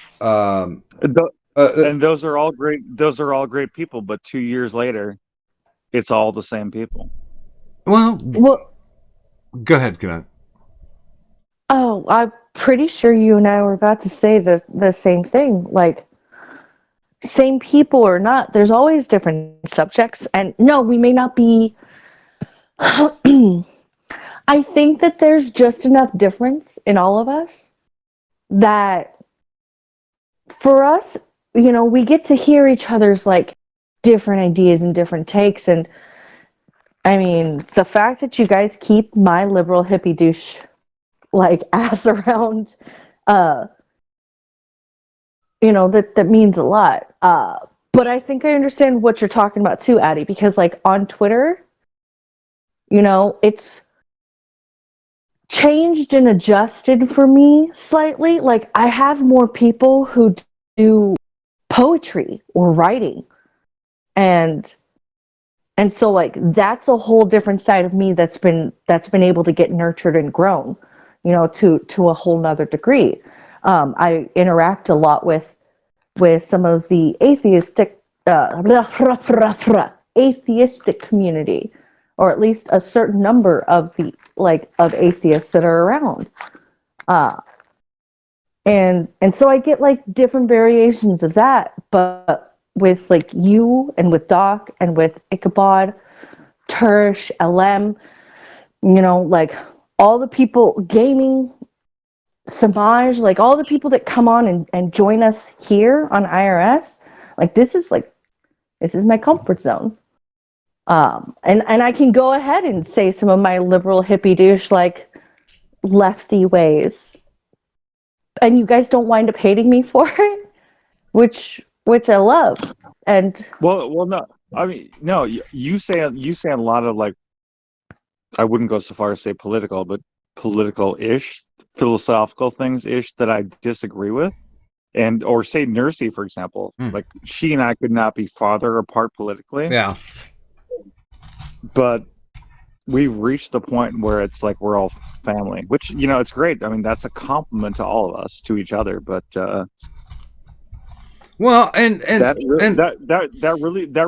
those are all great. Those are all great people. But 2 years later, it's all the same people. Well, go ahead, Gunnar. Oh, I'm pretty sure you and I were about to say the same thing. Like, same people or not, there's always different subjects. And no, we may not be. I think that there's just enough difference in all of us that for us, we get to hear each other's like different ideas and different takes. And I mean, the fact that you guys keep my liberal hippie douche like ass around, that means a lot. But I think I understand what you're talking about too, Addie, because like on Twitter, it's changed and adjusted for me slightly. Like I have more people who do poetry or writing, and so like that's a whole different side of me that's been able to get nurtured and grown, to a whole nother degree. I interact a lot with some of the atheistic atheistic community, or at least a certain number of of atheists that are around. And so I get like different variations of that, but with like you and with Doc and with Ichabod, Tersh, LM, like all the people gaming, Samaj, like all the people that come on and join us here on IRS, like this is my comfort zone. And I can go ahead and say some of my liberal hippie douche like lefty ways, and you guys don't wind up hating me for it, which I love. And well, no, I mean, no, you say a lot of like, I wouldn't go so far as say political, but political-ish, philosophical things-ish that I disagree with, or say Nursey, for example, like she and I could not be farther apart politically. Yeah. But we've reached the point where it's like we're all family, which it's great. I mean, that's a compliment to all of us, to each other. But well, and that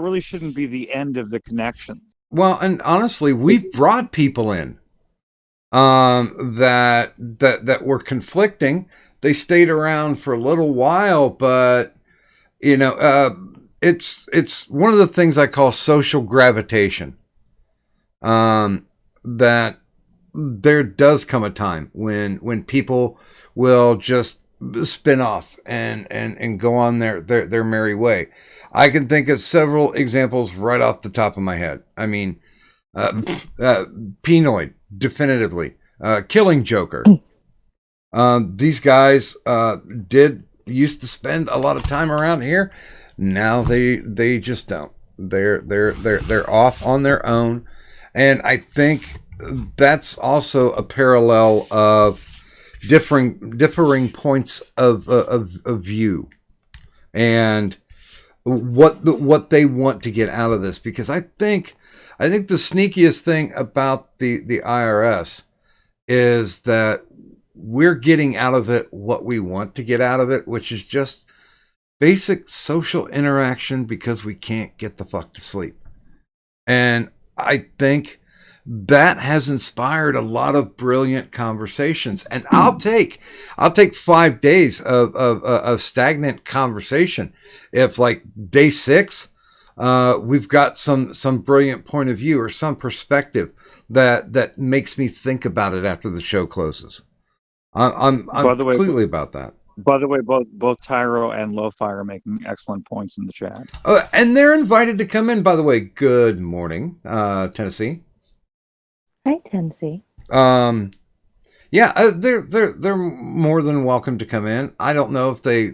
really shouldn't be the end of the connection. Well, and honestly, we've brought people in that were conflicting. They stayed around for a little while, but it's one of the things I call social gravitation. That there does come a time when people will just spin off and go on their merry way. I can think of several examples right off the top of my head. I mean, Penoid, definitively. Killing Joker. These guys used to spend a lot of time around here. Now they just don't. They're off on their own. And I think that's also a parallel of differing points of view. And what they want to get out of this, because I think the sneakiest thing about the IRS is that we're getting out of it what we want to get out of it, which is just basic social interaction because we can't get the fuck to sleep. And I think that has inspired a lot of brilliant conversations. And I'll take 5 days of stagnant conversation if, like, day 6, we've got some brilliant point of view or some perspective that makes me think about it after the show closes. I'm completely about that. By the way, both Tyro and Lo-Fi are making excellent points in the chat. And they're invited to come in, by the way. Good morning, Tennessee. Hi, Tennessee. Yeah, they're more than welcome to come in. I don't know if they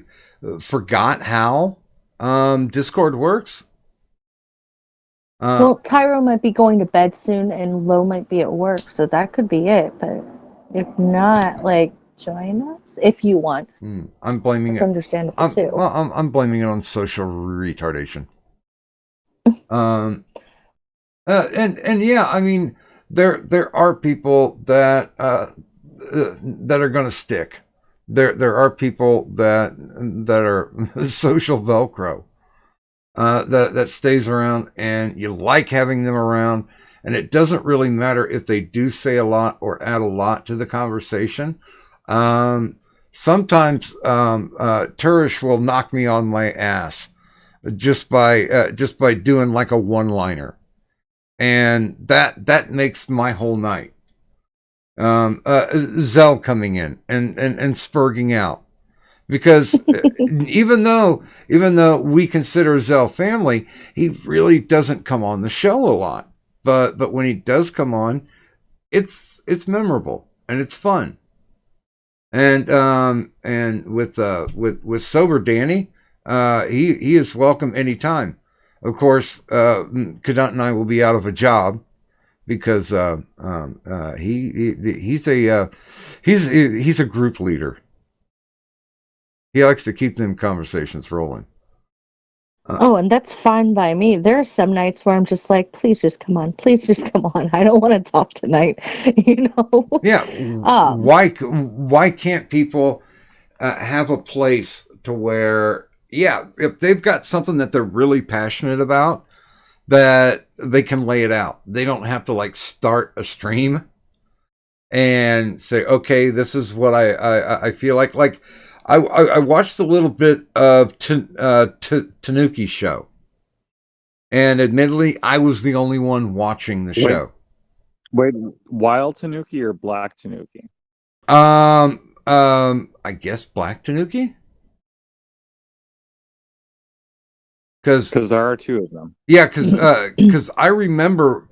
forgot how Discord works. Well, Tyro might be going to bed soon, and Lo might be at work, so that could be it. But if not, like, join us if you want. I'm blaming It's understandable too. Well, I'm blaming it on social retardation. And yeah, I mean, there are people that are going to stick. There are people that are social Velcro that stays around, and you like having them around. And it doesn't really matter if they do say a lot or add a lot to the conversation. Sometimes Turish will knock me on my ass just by doing like a one-liner, and that makes my whole night. Zell coming in and spurging out, because even though we consider Zell family, he really doesn't come on the show a lot. But when he does come on, it's memorable and it's fun. And with Sober Danny, he is welcome anytime. Of course, Cadunt and I will be out of a job because he's a group leader. He likes to keep them conversations rolling. And that's fine by me. There are some nights where I'm just like, please just come on. Please just come on. I don't want to talk tonight. Yeah. Why can't people have a place to where, if they've got something that they're really passionate about, that they can lay it out. They don't have to like start a stream and say, okay, this is what I feel like. Like, I watched a little bit of Tanuki's show, and admittedly, I was the only one watching the show. Wait, Wild Tanuki or Black Tanuki? I guess Black Tanuki, because there are two of them. Yeah, because I remember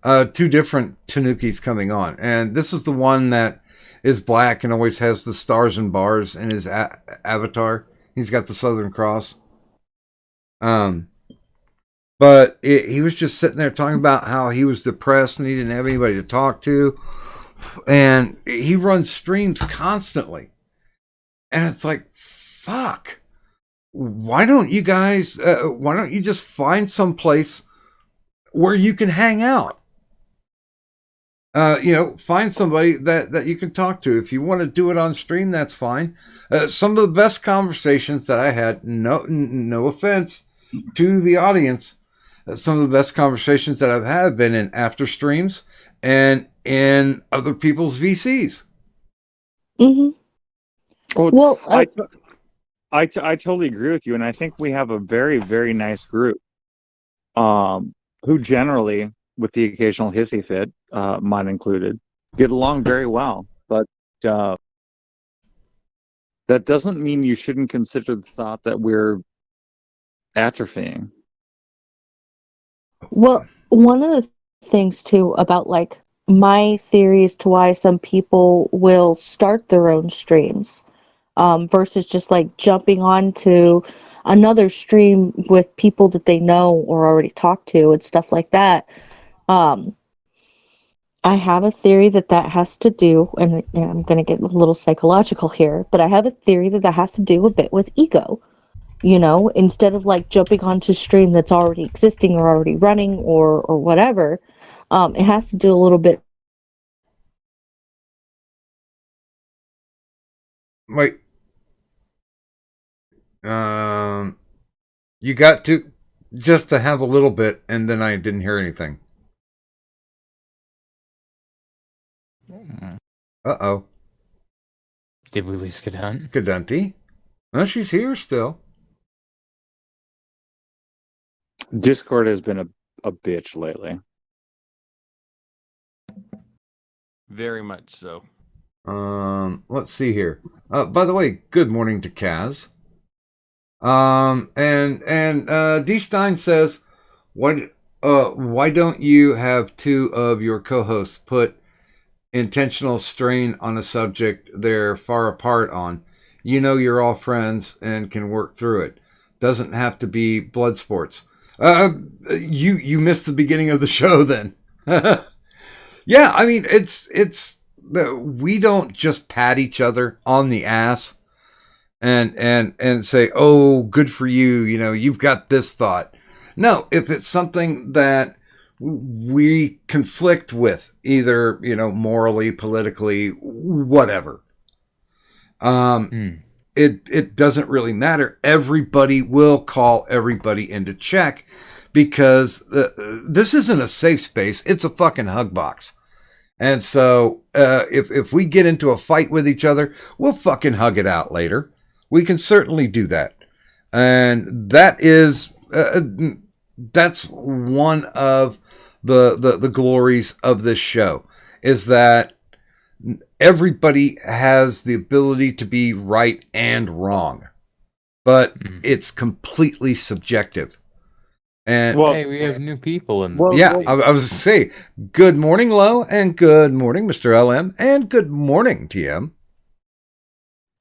2 different Tanukis coming on, and this is the one that is black and always has the stars and bars in his avatar. He's got the Southern Cross. But he was just sitting there talking about how he was depressed and he didn't have anybody to talk to. And he runs streams constantly. And it's like, fuck. Why don't you just find some place where you can hang out? Find somebody that you can talk to. If you want to do it on stream, that's fine. Some of the best conversations that I had, no offense to the audience, some of the best conversations that I've had have been in after streams and in other people's VCs. Mm-hmm. Well, I totally agree with you, and I think we have a very, very nice group, who generally, with the occasional hissy fit, mine included, get along very well. But that doesn't mean you shouldn't consider the thought that we're atrophying. Well, one of the things too about like my theory as to why some people will start their own streams versus just like jumping onto another stream with people that they know or already talked to and stuff like that. I have a theory that has to do, and I'm going to get a little psychological here, but I have a theory that has to do a bit with ego. You know, instead of like jumping onto a stream that's already existing or already running or whatever, it has to do a little bit. Wait. You got to just to have a little bit, and then I didn't hear anything. Uh-oh. Did we lose Kadant? Kadunti? Well, she's here still. Discord has been a bitch lately. Very much so. Let's see here. By the way, good morning to Kaz. And D. Stein says, why don't you have two of your co-hosts put intentional strain on a subject they're far apart on? You know you're all friends and can work through it. Doesn't have to be blood sports. You missed the beginning of the show then. Yeah, I mean, it's we don't just pat each other on the ass and say, oh, good for you, you know, you've got this thought. No, if it's something that we conflict with, either, you know, morally, politically, whatever, it doesn't really matter. Everybody will call everybody into check, because this isn't a safe space. It's a fucking hug box. And so if we get into a fight with each other, we'll fucking hug it out later. We can certainly do that. And that is that's one of the glories of this show, is that everybody has the ability to be right and wrong, but it's completely subjective. And hey, we have new people in. yeah, I was to say, good morning, Lo, and good morning, Mr. LM, and good morning, TM.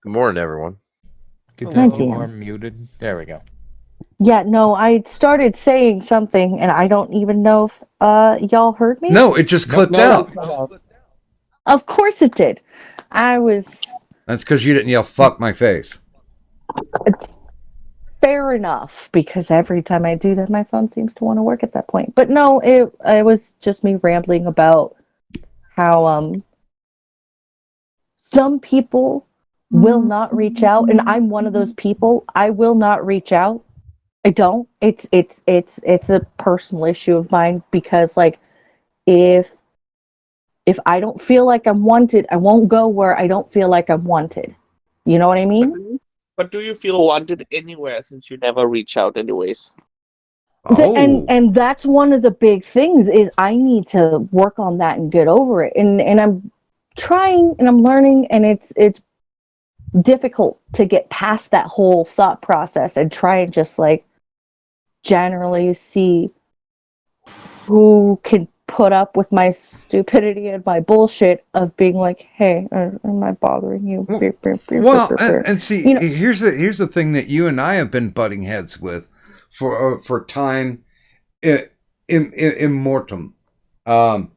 Good morning, everyone. Get Hi, that TM. more muted. There we go. Yeah, no, I started saying something, and I don't even know if y'all heard me. No, it just clipped out. Of course it did. I was That's because you didn't yell "fuck my face." fair enough, because every time I do that, my phone seems to want to work at that point. But no, it was just me rambling about how some people will not reach out, and I'm one of those people. I will not reach out. I don't. It's a personal issue of mine, because like if I don't feel like I'm wanted, I won't go where I don't feel like I'm wanted. You know what I mean? But do you feel wanted anywhere, since you never reach out anyways? Oh. And that's one of the big things, is I need to work on that and get over it. And I'm trying and I'm learning, and it's difficult to get past that whole thought process and try and just like generally see who can put up with my stupidity and my bullshit of being like, hey, am I bothering you? Well, and see, you know, here's the thing that you and I have been butting heads with for time immortum, and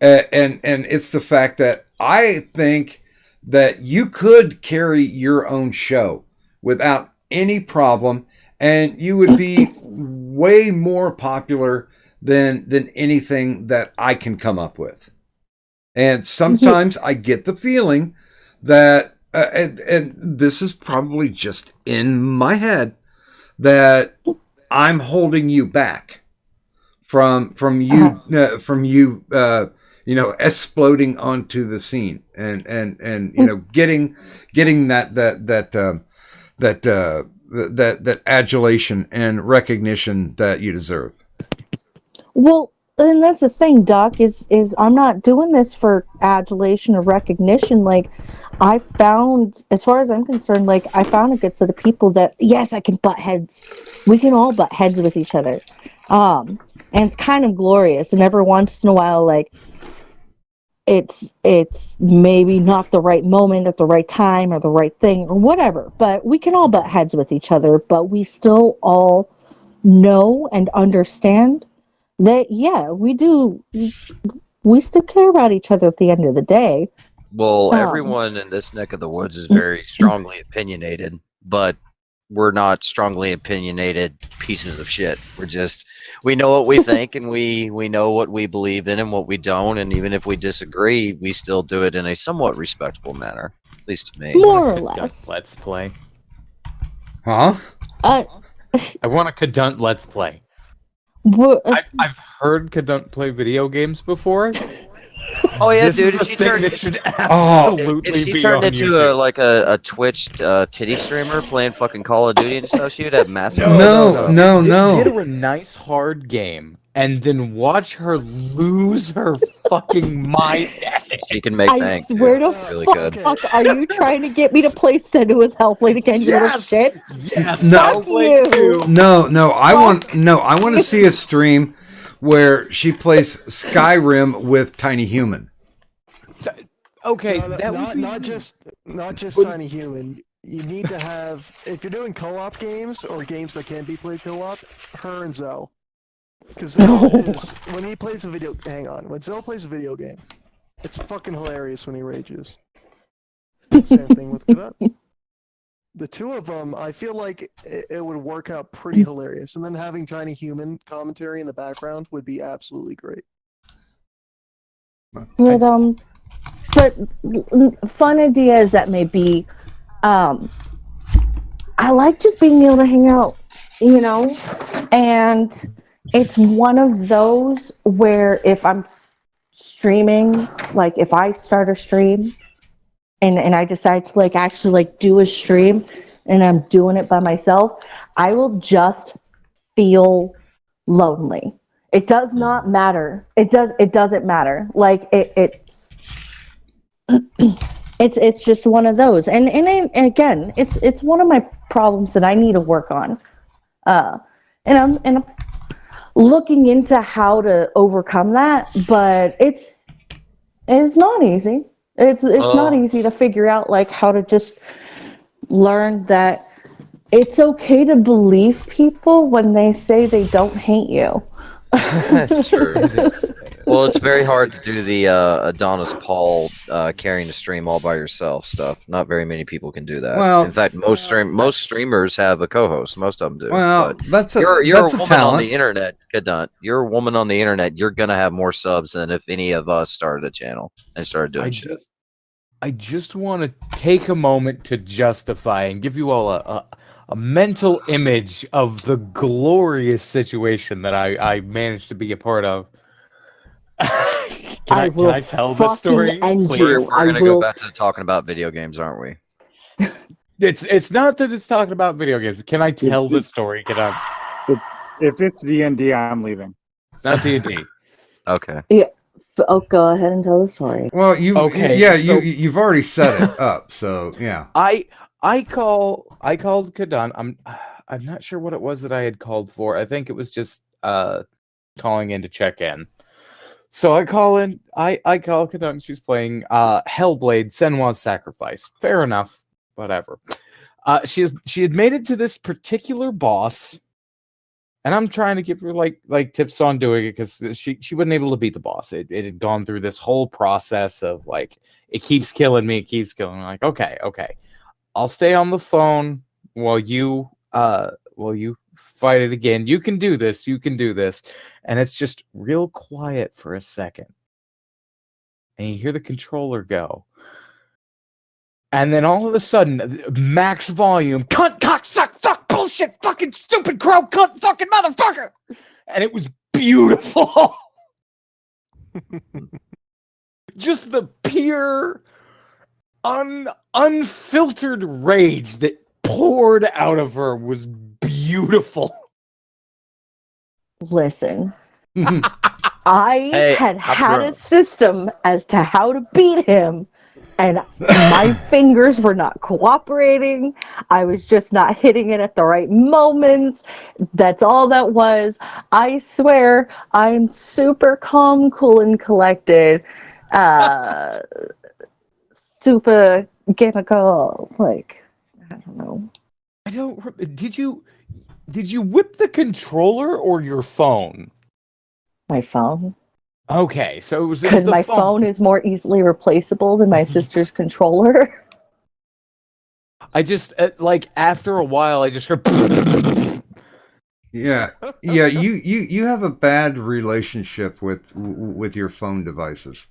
it's the fact that I think that you could carry your own show without any problem, and you would be way more popular than anything that I can come up with. And sometimes I get the feeling that, and this is probably just in my head, that I'm holding you back from you you know, exploding onto the scene and you know, getting that adulation and recognition that you deserve. Well, and that's the thing, Doc, is I'm not doing this for adulation or recognition. Like, I found, as far as I'm concerned, like, I found a good set of people that, yes, I can butt heads. We can all butt heads with each other. And it's kind of glorious. And every once in a while, like, it's maybe not the right moment at the right time or the right thing or whatever, but we can all butt heads with each other, but we still all know and understand that, yeah, we still care about each other at the end of the day. Well, everyone in this neck of the woods is very strongly opinionated, but we're not strongly opinionated pieces of shit. We know what we think, and we know what we believe in and what we don't. And even if we disagree, we still do it in a somewhat respectable manner, at least to me. More or Cadunt less. Let's play. Huh? Uh, I want a Cadunt Let's Play. what, I've heard Cadunt play video games before. Oh yeah, This dude! is a She thing turned that should absolutely if she be turned on into YouTube. a Twitch titty streamer playing fucking Call of Duty and stuff, she would have massive. No. Get her a nice hard game and then watch her lose her fucking mind. She can make I bank. swear dude. to Really fuck, good. are you trying to get me to play Senua's Hellblade again, you little Yes! shit? Yes, No. Hellblade you. 2. No. I want to see a stream where she plays Skyrim with Tiny Human. Okay, No, that would be not just Tiny Human. You need to have, if you're doing co-op games or games that can be played co-op, her and Zoe. Because when he plays a video, when Zoe plays a video game, it's fucking hilarious when he rages. Same thing with Cadet. The two of them, I feel like it would work out pretty hilarious, and then having Tiny Human commentary in the background would be absolutely great. But fun ideas that may be, I like just being able to hang out, you know, and it's one of those where if I'm streaming, like if I start a stream and I decide to like actually like do a stream and I'm doing it by myself, I will just feel lonely. It does not matter. It doesn't matter. Like it's just one of those. And again, it's one of my problems that I need to work on. And I'm looking into how to overcome that, but it's not easy. It's not easy to figure out like how to just learn that it's okay to believe people when they say they don't hate you. Sure. Well, it's very hard to do the Adonis Paul carrying the stream all by yourself stuff. Not very many people can do that. Well, in fact, most streamers have a co-host. Most of them do. Well, But that's a you're that's a a woman talent. on the internet, Cadunt. You're a woman on the internet. You're gonna have more subs than if any of us started a channel and started doing shit. I just want to take a moment to justify and give you all a mental image of the glorious situation that I managed to be a part of. Can I tell the story? We're gonna go back to talking about video games, aren't we? It's not that it's talking about video games. Can I tell the story? If it's D&D, I'm leaving. It's not D&D. Okay. Yeah. Oh, go ahead and tell the story. Well, you've already set it up, so yeah. I called Cadunt. I'm not sure what it was that I had called for. I think it was just calling in to check in. So I call in. I call Cadunt. She's playing Hellblade: Senua's Sacrifice. Fair enough. Whatever. She had made it to this particular boss, and I'm trying to give her like tips on doing it because she wasn't able to beat the boss. It had gone through this whole process of like it keeps killing me. It keeps killing me. I'm like okay. I'll stay on the phone while you fight it again. You can do this. And it's just real quiet for a second. And you hear the controller go. And then all of a sudden, max volume, cunt, cock, suck, fuck, bullshit, fucking stupid crow, cunt, fucking motherfucker. And it was beautiful. Just the pure unfiltered rage that poured out of her was beautiful. Listen, I had grown. a system as to how to beat him, and my fingers were not cooperating. I was just not hitting it at the right moments. That's all that was. I swear, I'm super calm, cool, and collected. Super chemical, like I don't know. Did you whip the controller or your phone? My phone. Okay, so it was Because my phone is more easily replaceable than my sister's controller. I just like after a while, I just heard. Yeah, yeah. You have a bad relationship with your phone devices.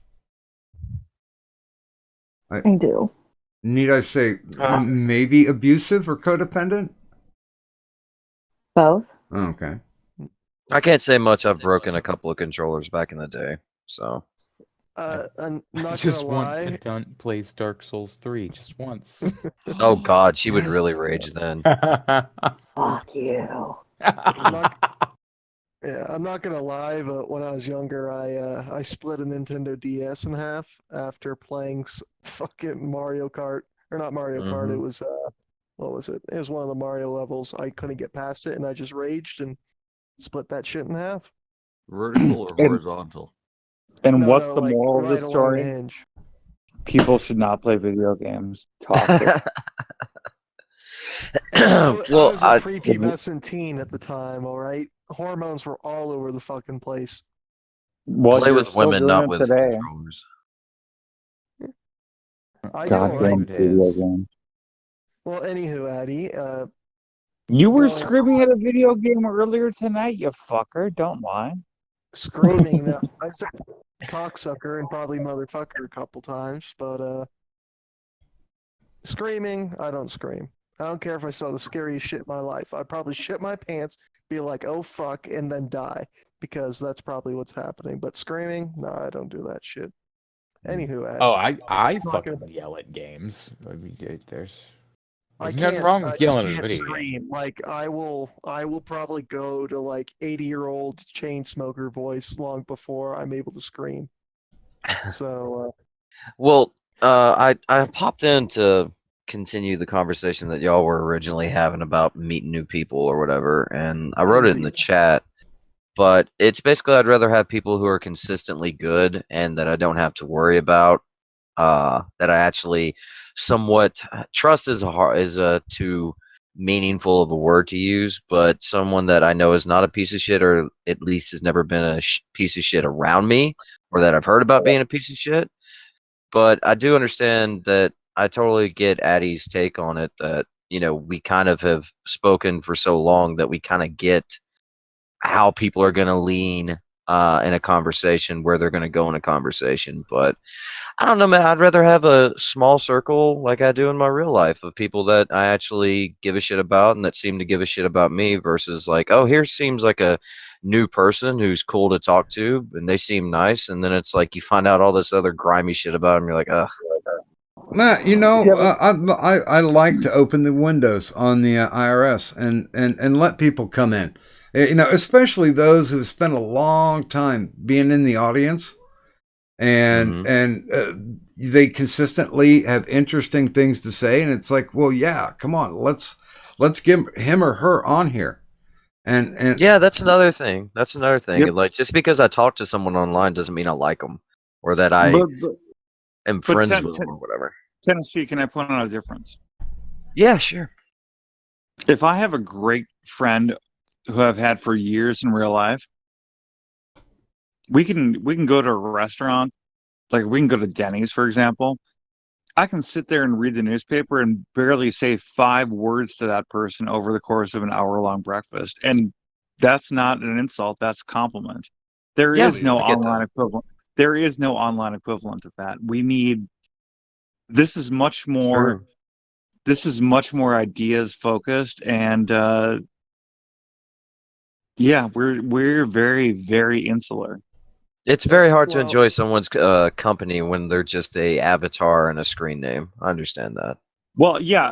I do. Need I say Uh, maybe abusive or codependent? Both. Oh, okay. I can't say much. I've broken a couple of controllers back in the day, so I'm not Just gonna want lie. Dunt plays Dark Souls 3 just once. oh god, she would really Yes. rage then. Fuck you. Yeah, I'm not gonna lie, but when I was younger, I split a Nintendo DS in half after playing fucking Mario Kart, or not Mario Kart. It Mhm. was what was it? It was one of the Mario levels. I couldn't get past it, and I just raged and split that shit in half. Vertical or And- horizontal? And No, what's no, the like moral of right the along the story? hinge. People should not play video games. Toxic. And I well, was a prepubescent teen at the time. All right, hormones were all over the fucking place. Well, play you're with still women, doing not it with today. controllers. I do, all right. Goddamn It video is. game. Well, anywho, Addy, You were going screaming at a video game earlier tonight, you fucker. Don't lie. screaming. Now, I said cocksucker and probably motherfucker a couple times, but screaming, I don't scream. I don't care if I saw the scariest shit in my life. I'd probably shit my pants, be like, oh fuck, and then die, because that's probably what's happening. But screaming, no, I don't do that shit. Anywho, Addy, Oh, I talking fucking about- yell at games. I mean, there's I nothing can't. wrong I with just yelling at a can't video game. scream. Like I will probably go to like 80-year-old chain smoker voice long before I'm able to scream. So Well, I popped in to continue the conversation that y'all were originally having about meeting new people or whatever, and I wrote it in the Indeed. chat. But it's basically I'd rather have people who are consistently good and that I don't have to worry about. That I actually somewhat trust is a too meaningful of a word to use, but someone that I know is not a piece of shit, or at least has never been a piece of shit around me, or that I've heard about being a piece of shit. But I do understand that I totally get Addie's take on it. That we kind of have spoken for so long that we kind of get how people are going to lean in a conversation, where they're going to go in a conversation. But I don't know, man. I'd rather have a small circle like I do in my real life of people that I actually give a shit about and that seem to give a shit about me, versus like, oh, here seems like a new person who's cool to talk to and they seem nice. And then it's like you find out all this other grimy shit about them. You're like, ugh. Matt, I like to open the windows on the IRS and let people come in. Especially those who've spent a long time being in the audience, and they consistently have interesting things to say, and it's like, well, yeah, come on, let's get him or her on here, and Yeah, that's another thing. Yep. Like, just because I talk to someone online doesn't mean I like them or that I am friends with them or whatever. Tennessee, can I point out a difference? Yeah, sure. If I have a great friend who I've had for years in real life, we can go to a restaurant, like we can go to Denny's, for example. I can sit there and read the newspaper and barely say 5 words to that person over the course of an hour-long breakfast. And that's not an insult, that's compliment. There Yeah, is no I get online that. equivalent. There is no online equivalent of that. This is much more Sure. this is much more ideas focused, and yeah, we're very, very insular. It's very hard to Well- enjoy someone's company when they're just a avatar and a screen name. I understand that. Well, yeah,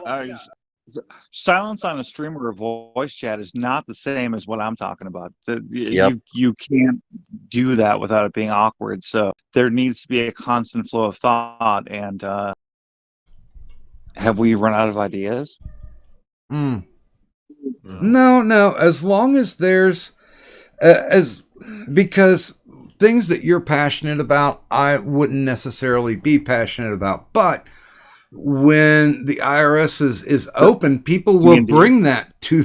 silence on a stream or a voice chat is not the same as what I'm talking about. Yep. You can't do that without it being awkward. So there needs to be a constant flow of thought. And have we run out of ideas? No. As long as there's because things that you're passionate about, I wouldn't necessarily be passionate about. But when the IRS is open, people will bring that to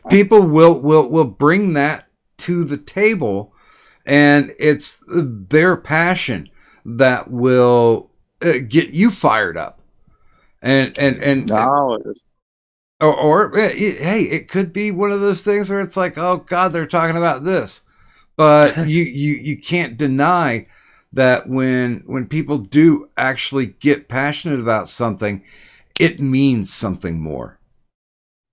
people will bring that to the table, and it's their passion that will get you fired up. And No, hey, it could be one of those things where it's like, oh God, they're talking about this, but you can't deny that when people do actually get passionate about something, it means something more.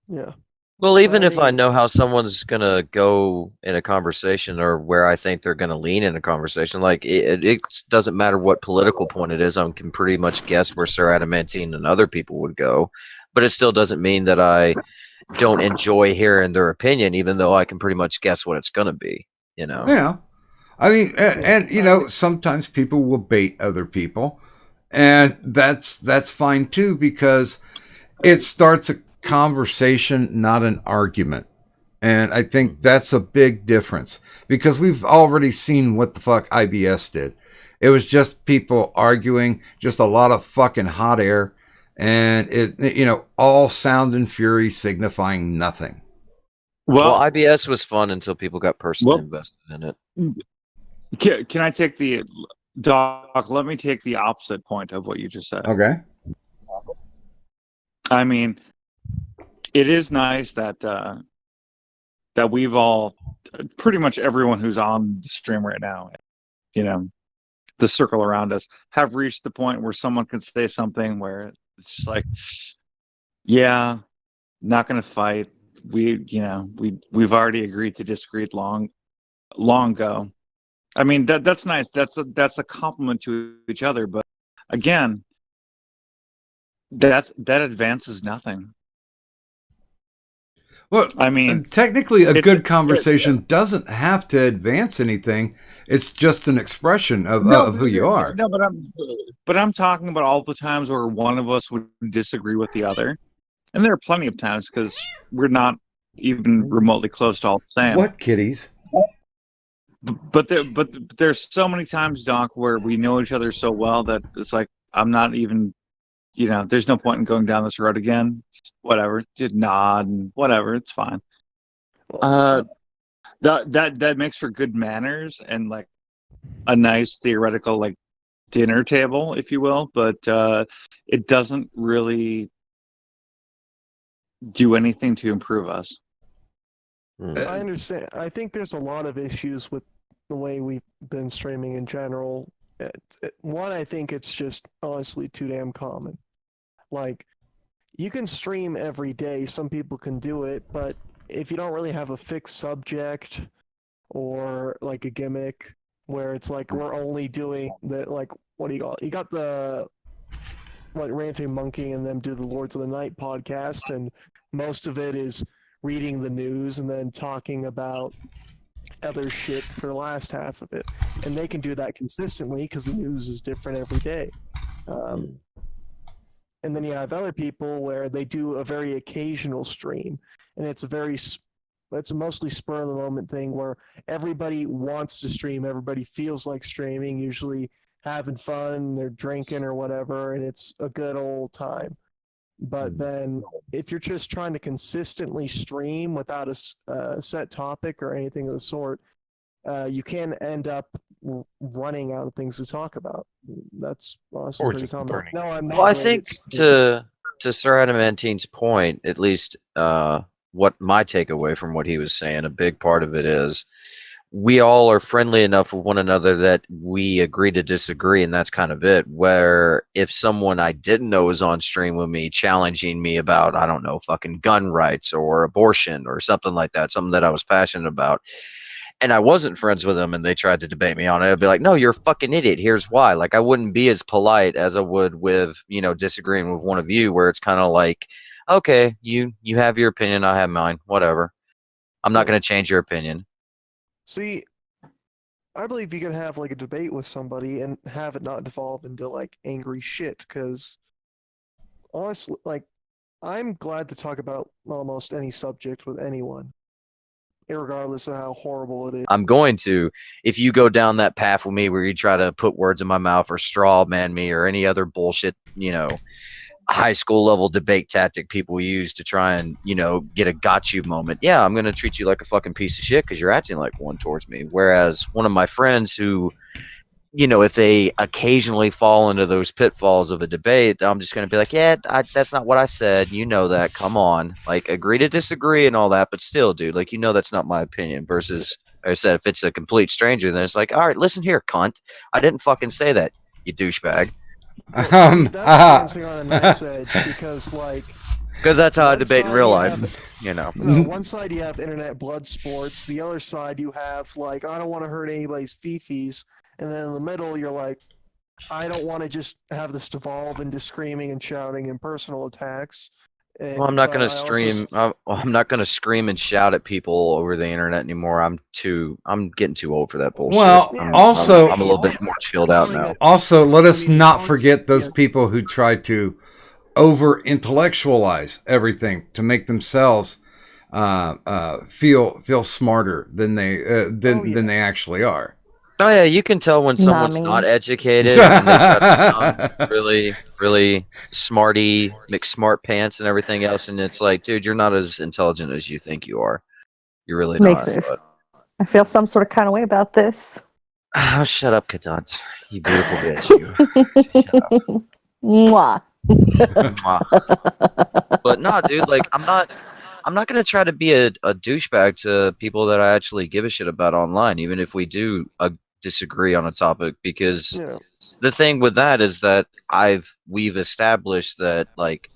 Yeah. Well, even if I mean, know how someone's gonna go in a conversation or where I think they're gonna lean in a conversation, like it doesn't matter what political point it is. I can pretty much guess where Sir Adamantine and other people would go, but it still doesn't mean that I don't enjoy hearing their opinion, even though I can pretty much guess what it's gonna be. You know? Yeah. I mean, and you know, sometimes people will bait other people, and that's fine too, because it starts a conversation, not an argument. And I think that's a big difference, because we've already seen what the fuck IBS did. It was just people arguing, just a lot of fucking hot air, and all sound and fury signifying nothing. Well, well, IBS was fun until people got personally well, invested in it. can I take the Doc? Let me take the opposite point of what you just said. Okay. I mean, it is nice that that we've all, pretty much everyone who's on the stream right now, you know, the circle around us, have reached the point where someone can say something where it's just like, yeah, not going to fight. We've already agreed to disagree long ago. I mean, that's nice. That's a compliment to each other. But again, that advances nothing. Well, I mean, technically, a good conversation doesn't have to advance anything. It's just an expression of who you are. No, but I'm talking about all the times where one of us would disagree with the other, and there are plenty of times because we're not even remotely close to all the same. What kitties? But there's so many times, Doc, where we know each other so well that it's like I'm not even, there's no point in going down this road again. Whatever, just nod and whatever, it's fine. That makes for good manners and like a nice theoretical like dinner table, if you will. But it doesn't really do anything to improve us. I understand. I think there's a lot of issues with the way we've been streaming in general. One, I think it's just honestly too damn common. Like, you can stream every day. Some people can do it, but if you don't really have a fixed subject or like a gimmick where it's like we're only doing the like, what do you got? You got the like Ranting Monkey and them do the Lords of the Night podcast, and most of it is reading the news and then talking about other shit for the last half of it. And they can do that consistently because the news is different every day. And then you have other people where they do a very occasional stream, and it's a mostly spur of the moment thing where everybody wants to stream, everybody feels like streaming, usually having fun, they're drinking or whatever, and it's a good old time. But then if you're just trying to consistently stream without a set topic or anything of the sort, you can end up running out of things to talk about. That's honestly Or pretty just common. burning. No, I'm not. Well, I really- think to Sir Adamantine's point, at least what my takeaway from what he was saying, a big part of it is we all are friendly enough with one another that we agree to disagree, and that's kind of it. Where if someone I didn't know was on stream with me challenging me about, I don't know, fucking gun rights or abortion or something like that, something that I was passionate about, and I wasn't friends with them and they tried to debate me on it, I'd be like, no, you're a fucking idiot. Here's why. Like, I wouldn't be as polite as I would with, disagreeing with one of you, where it's kind of like, okay, you have your opinion, I have mine, whatever. I'm not going to change your opinion. See, I believe you can have like a debate with somebody and have it not devolve into like angry shit. Because honestly, like, I'm glad to talk about almost any subject with anyone, irregardless of how horrible it is. I'm going to, if you go down that path with me where you try to put words in my mouth or straw man me or any other bullshit, high school level debate tactic people use to try and, get a got you moment. Yeah, I'm going to treat you like a fucking piece of shit because you're acting like one towards me. Whereas one of my friends who if they occasionally fall into those pitfalls of a debate, I'm just going to be like, yeah, that's not what I said. You know that. Come on. Like, agree to disagree and all that. But still, dude, like, that's not my opinion. Versus, like I said, if it's a complete stranger, then it's like, all right, listen here, cunt. I didn't fucking say that, you douchebag. That's dancing on a knife's edge because, like, because that's how I one debate in side real you life. have- No, one side you have internet blood sports. The other side you have, like, I don't want to hurt anybody's fifis. And then in the middle, you're like, I don't want to just have this devolve into screaming and shouting and personal attacks. Well, I'm not going to stream. I'm not going to scream and shout at people over the internet anymore. I'm getting too old for that bullshit. Well, I'm also, a little bit more chilled out now. Also, let us not forget those people who try to over intellectualize everything to make themselves feel smarter than they actually are. Oh yeah, you can tell when someone's not educated and they try to sound really, really smarty, mix smart pants and everything else, and it's like, dude, you're not as intelligent as you think you are. You're really not. I feel some sort of kind of way about this. Oh, shut up, Kadant. You beautiful bitch. You. Shut up. Mwah. But no, dude, like I'm not gonna try to be a douchebag to people that I actually give a shit about online, even if we do disagree on a topic, because the thing with that is that we've established that, like,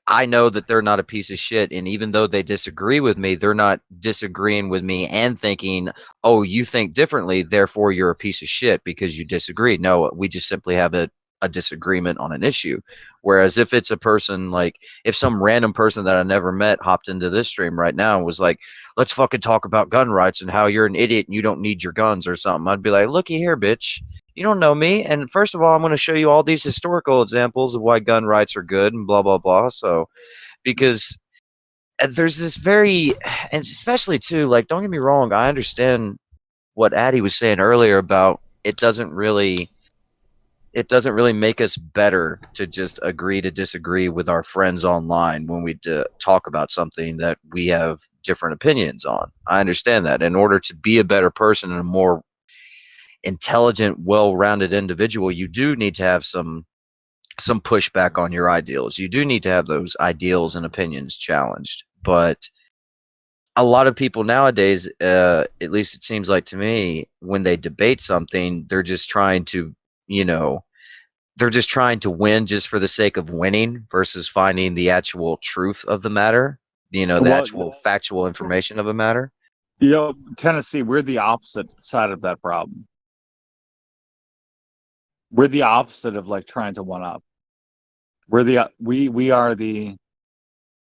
I know that they're not a piece of shit, and even though they disagree with me, they're not disagreeing with me and thinking, oh, you think differently, therefore you're a piece of shit because you disagree. No, we just simply have a disagreement on an issue. Whereas if it's a person, like, if some random person that I never met hopped into this stream right now and was like, let's fucking talk about gun rights and how you're an idiot and you don't need your guns or something, I'd be like, looky here, bitch. You don't know me. And first of all, I'm going to show you all these historical examples of why gun rights are good and blah, blah, blah. So, because there's this and especially too, like, don't get me wrong, I understand what Addie was saying earlier about it doesn't really make us better to just agree to disagree with our friends online when we talk about something that we have different opinions on. I understand that. In order to be a better person and a more intelligent, well-rounded individual, you do need to have some pushback on your ideals. You do need to have those ideals and opinions challenged. But a lot of people nowadays, at least it seems like to me, when they debate something, they're just trying to, they're just trying to win just for the sake of winning versus finding the actual truth of the matter, the actual factual information of a matter. Tennessee, we're the opposite side of that problem. We're the opposite of, like, trying to one up. We are the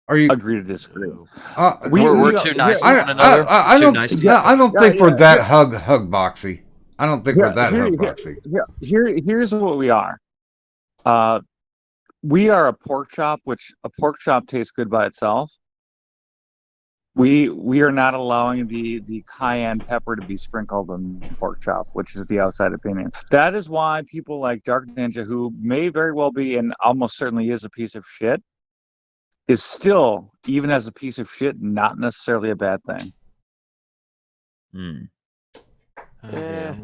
agree to disagree. We're too nice to one another. I don't think we're that hug boxy. I don't think we're that hug boxy. Here's what we are. We are a pork chop, which a pork chop tastes good by itself. We are not allowing the cayenne pepper to be sprinkled on pork chop, which is the outside opinion. That is why people like Dark Ninja, who may very well be and almost certainly is a piece of shit, is still, even as a piece of shit, not necessarily a bad thing. I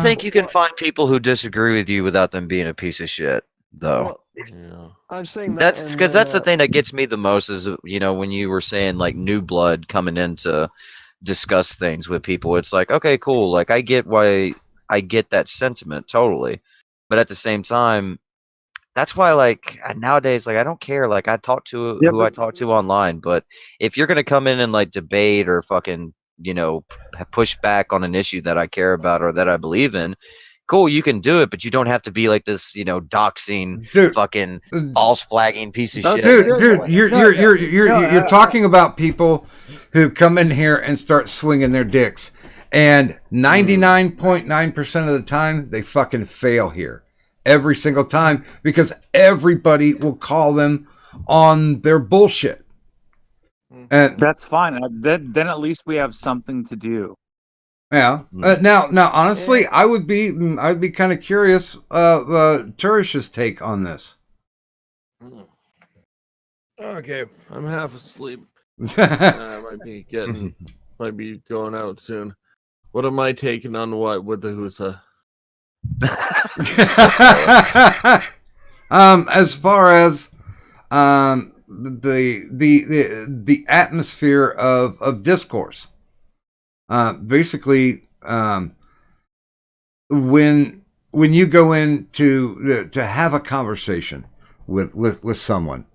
think you can find people who disagree with you without them being a piece of shit, though. I'm saying that's because that's the thing that gets me the most is, when you were saying, like, new blood coming in to discuss things with people, it's like, okay, cool, like, I get that sentiment totally, but at the same time, that's why, like, nowadays, like, I don't care, like, I talk to who I talk to online, but if you're gonna come in and, like, debate or fucking push back on an issue that I care about or that I believe in, cool, you can do it, but you don't have to be like this, doxing, fucking false flagging piece of shit. Dude, you're talking about people who come in here and start swinging their dicks, and 99.9% of the time they fucking fail here every single time because everybody will call them on their bullshit. And that's fine. Then at least we have something to do. Yeah. Now, honestly, I'd be kind of curious. Turish's take on this. Okay, I'm half asleep. I might be going out soon. What am I taking on what with the Husa? As far as the atmosphere of discourse, basically, when you go in to have a conversation with someone,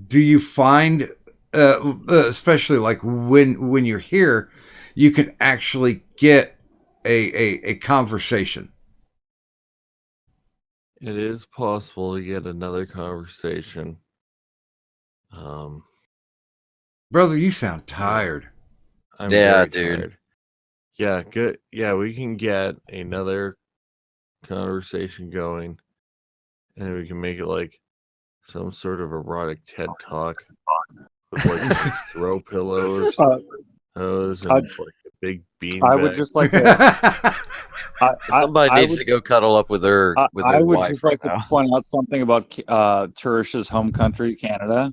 do you find, especially like when you're here, you can actually get a conversation? It is possible to get another conversation. Brother, you sound tired. I'm Yeah, very dude. tired. Yeah, good. Yeah, we can get another conversation going, and we can make it like some sort of erotic TED talk with like throw pillows, hose, and I- like a big bean I would bag. just like to. Somebody needs to go cuddle up with her I would wife just right like to now. point out something about Turish's home country, Canada.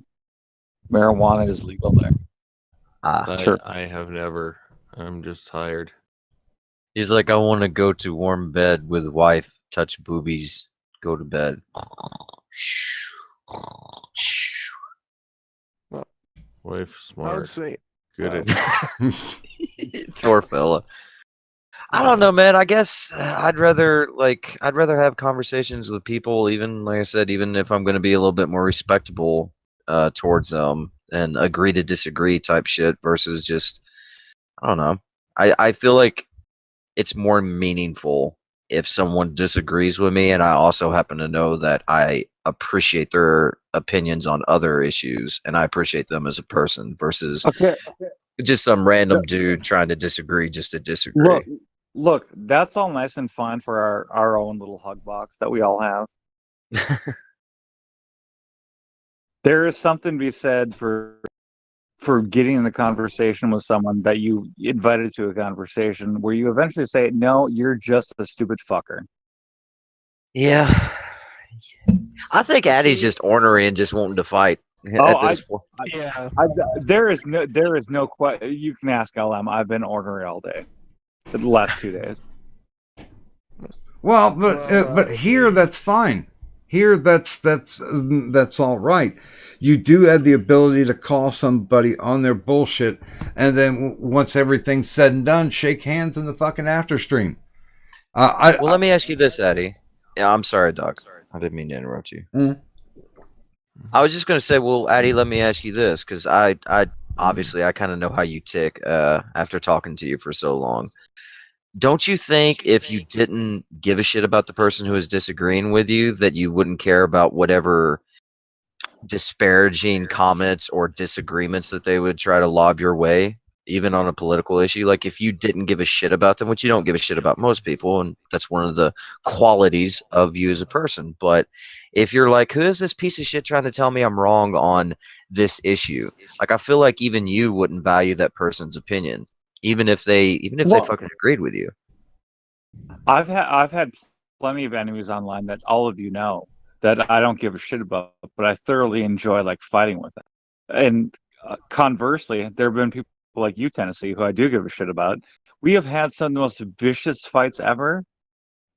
Marijuana is legal there. Sure. I have never. I'm just tired. He's like, I want to go to warm bed with wife, touch boobies, go to bed. Wife I would smart. say Good Poor fella. I don't know, man. I guess I'd rather have conversations with people, even like I said, even if I'm going to be a little bit more respectable towards them and agree to disagree type shit versus just I don't know. I feel like it's more meaningful if someone disagrees with me and I also happen to know that I appreciate their opinions on other issues and I appreciate them as a person versus Okay. just some random dude trying to disagree just to disagree. Look, that's all nice and fine for our own little hug box that we all have. There is something to be said for getting in a conversation with someone that you invited to a conversation where you eventually say, no, you're just a stupid fucker. Yeah. I think Addie's just ornery and just wanting to fight at this point. yeah. There is no question. You can ask LM. I've been ornery all day, the last 2 days. Well, but here that's fine. Here that's all right. You do have the ability to call somebody on their bullshit, and then once everything's said and done, shake hands in the fucking after stream. Well, let me ask you this, Addie. Yeah, I'm sorry, Doc. I didn't mean to interrupt you. I was just gonna say, well, Addie, let me ask you this, because I obviously I kind of know how you tick after talking to you for so long. Don't you think if you didn't give a shit about the person who is disagreeing with you, that you wouldn't care about whatever disparaging comments or disagreements that they would try to lob your way, even on a political issue? Like if you didn't give a shit about them, which you don't give a shit about most people, and that's one of the qualities of you as a person. But if you're like, who is this piece of shit trying to tell me I'm wrong on this issue? Like I feel like even you wouldn't value that person's opinion, even if they fucking agreed with you. I've had plenty of enemies online that all of you know that I don't give a shit about, but I thoroughly enjoy like fighting with them. And conversely, there have been people like you, Tennessee, who I do give a shit about. We have had some of the most vicious fights ever,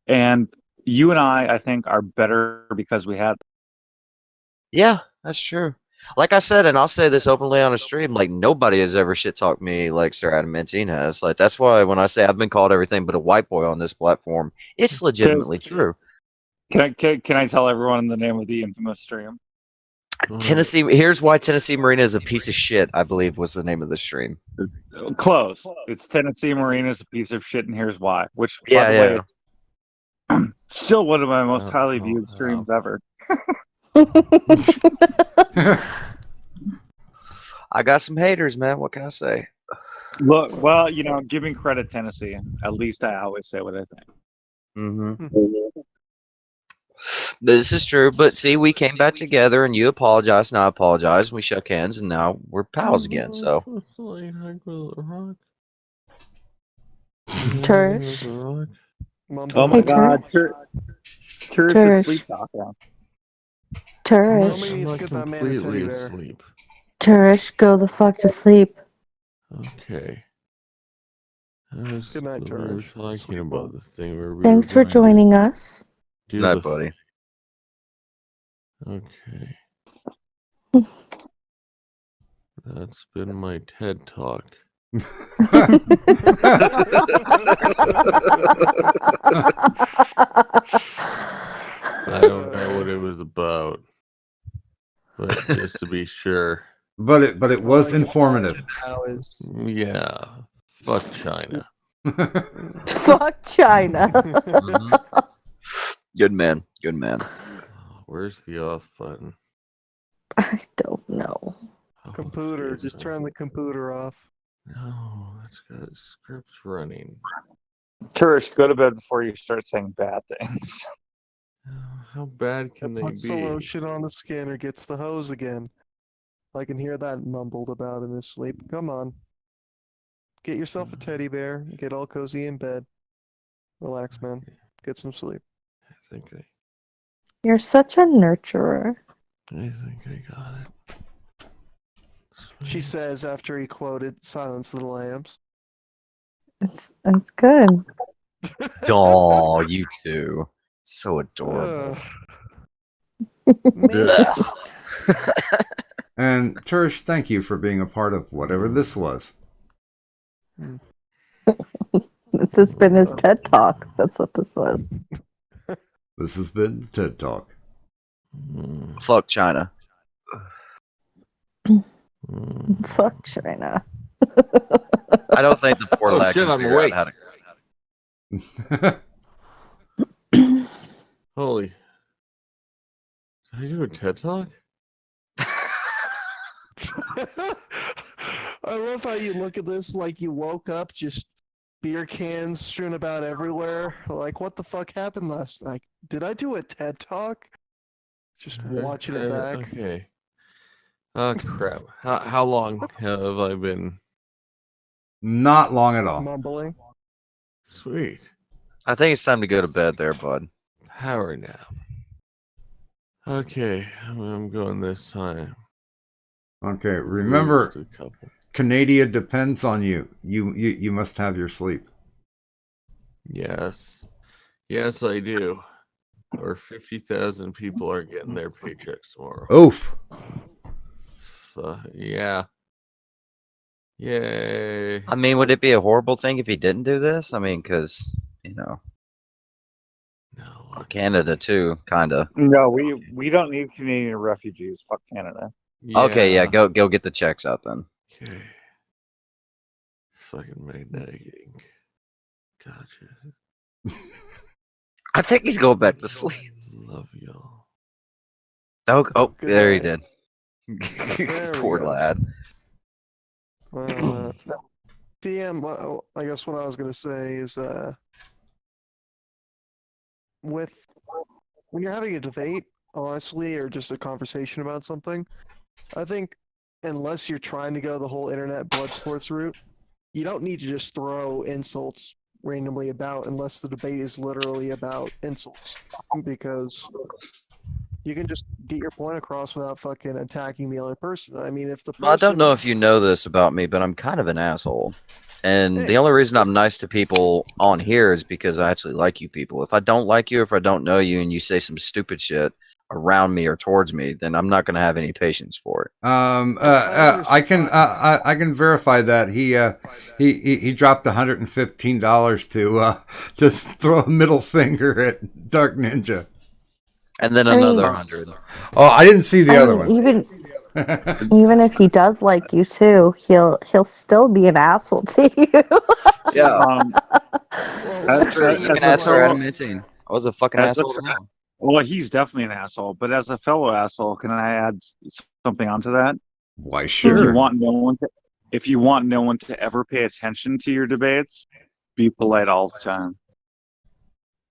and you and I think, are better because we had. Yeah, that's true. Like I said, and I'll say this openly on a stream, like nobody has ever shit talked me like Sir Adamantine has. Like that's why when I say I've been called everything but a white boy on this platform, it's legitimately true. Can I tell everyone the name of the infamous stream? Tennessee. Here's why Tennessee Marina is a piece of shit. I believe was the name of the stream. Close. It's Tennessee Marina is a piece of shit, and here's why. Which, by Yeah, the yeah. way, still one of my most highly viewed streams ever. I got some haters, man. What can I say? Look, well, giving credit, Tennessee. At least I always say what I think. Mm-hmm. This is true, but see, we came back together, and you apologized, and I apologized. We shook hands, and now we're pals again. So. Turish. Oh my Hey, God, Turish is sleep talking. Turish. Somebody needs to get that man a teddy bear. asleep. Turish, go the fuck to sleep. Okay. Good night, We were Tarsh. talking Sleep about well. the thing where we Thanks were for going to joining us. do Night, the buddy. Okay. That's been my TED talk. I don't know what it was about, but just to be sure. but it All I was can informative. imagine now is Yeah. Fuck China. Fuck China. Mhm. Good man. Good man. Where's the off button? I don't know. Oh, computer. here's Just the- turn the computer off. No, that's got scripts running. Turish, go to bed before you start saying bad things. How bad can they Puts the be? lotion on the skin or gets the hose again. I can hear that mumbled about in his sleep. Come on. Get yourself a teddy bear. Get all cozy in bed. Relax, man. Get some sleep. I think You're such a nurturer. I got it. She says after he quoted Silence of the Lambs. It's good. Oh, you two. So adorable. Man. And Turish, thank you for being a part of whatever this was. This has been his TED Talk. That's what this was. This has been TED Talk. Fuck China. Fuck China. I don't think the poor Oh, lad shit, can I'm figure awake. out how to. Holy. Did I do a TED talk? I love how you look at this like you woke up, just beer cans strewn about everywhere. Like, what the fuck happened last night? Did I do a TED Talk? Just watching it back. Okay. Oh, crap. How long have I been? Not long at all. Mumbling. Sweet. I think it's time to go to bed there, bud. Power nap. Okay, I'm going this time. Okay, remember, Just a couple. Canada depends on you. You must have your sleep. Yes. Yes, I do. Or 50,000 people are getting their paychecks tomorrow. Oof. Yeah. Yay. I mean, would it be a horrible thing if he didn't do this? I mean, because, you know, No. Canada too, kind of. No, we don't need Canadian refugees. Fuck Canada. Okay, yeah, go get the checks out then. Okay. Fucking magnetic ink. Gotcha. I think he's going back to sleep. Love y'all. Oh, Good there he night. did. There we Poor go. lad. TM, I guess what I was going to say is when you're having a debate, honestly, or just a conversation about something, I think unless you're trying to go the whole internet blood sports route, you don't need to just throw insults randomly about unless the debate is literally about insults, because you can just get your point across without fucking attacking the other person. I mean, if the person... Well, I don't know if you know this about me, but I'm kind of an asshole. And Hey, the only reason I'm listen. nice to people on here is because I actually like you people. If I don't like you, if I don't know you, and you say some stupid shit around me or towards me, then I'm not going to have any patience for it. I can verify that he dropped $115 to just throw a middle finger at Dark Ninja. And then I mean- another 100. Oh, I didn't see the I other mean, one. even if he does like you too, he'll still be an asshole to you. Yeah. As True, a- you as can a ask for fellow- admitting. I was a fucking as a asshole to fe- him. Well, he's definitely an asshole. But as a fellow asshole, can I add something onto that? Why, If sure. you want no one to ever pay attention to your debates, be polite all the time.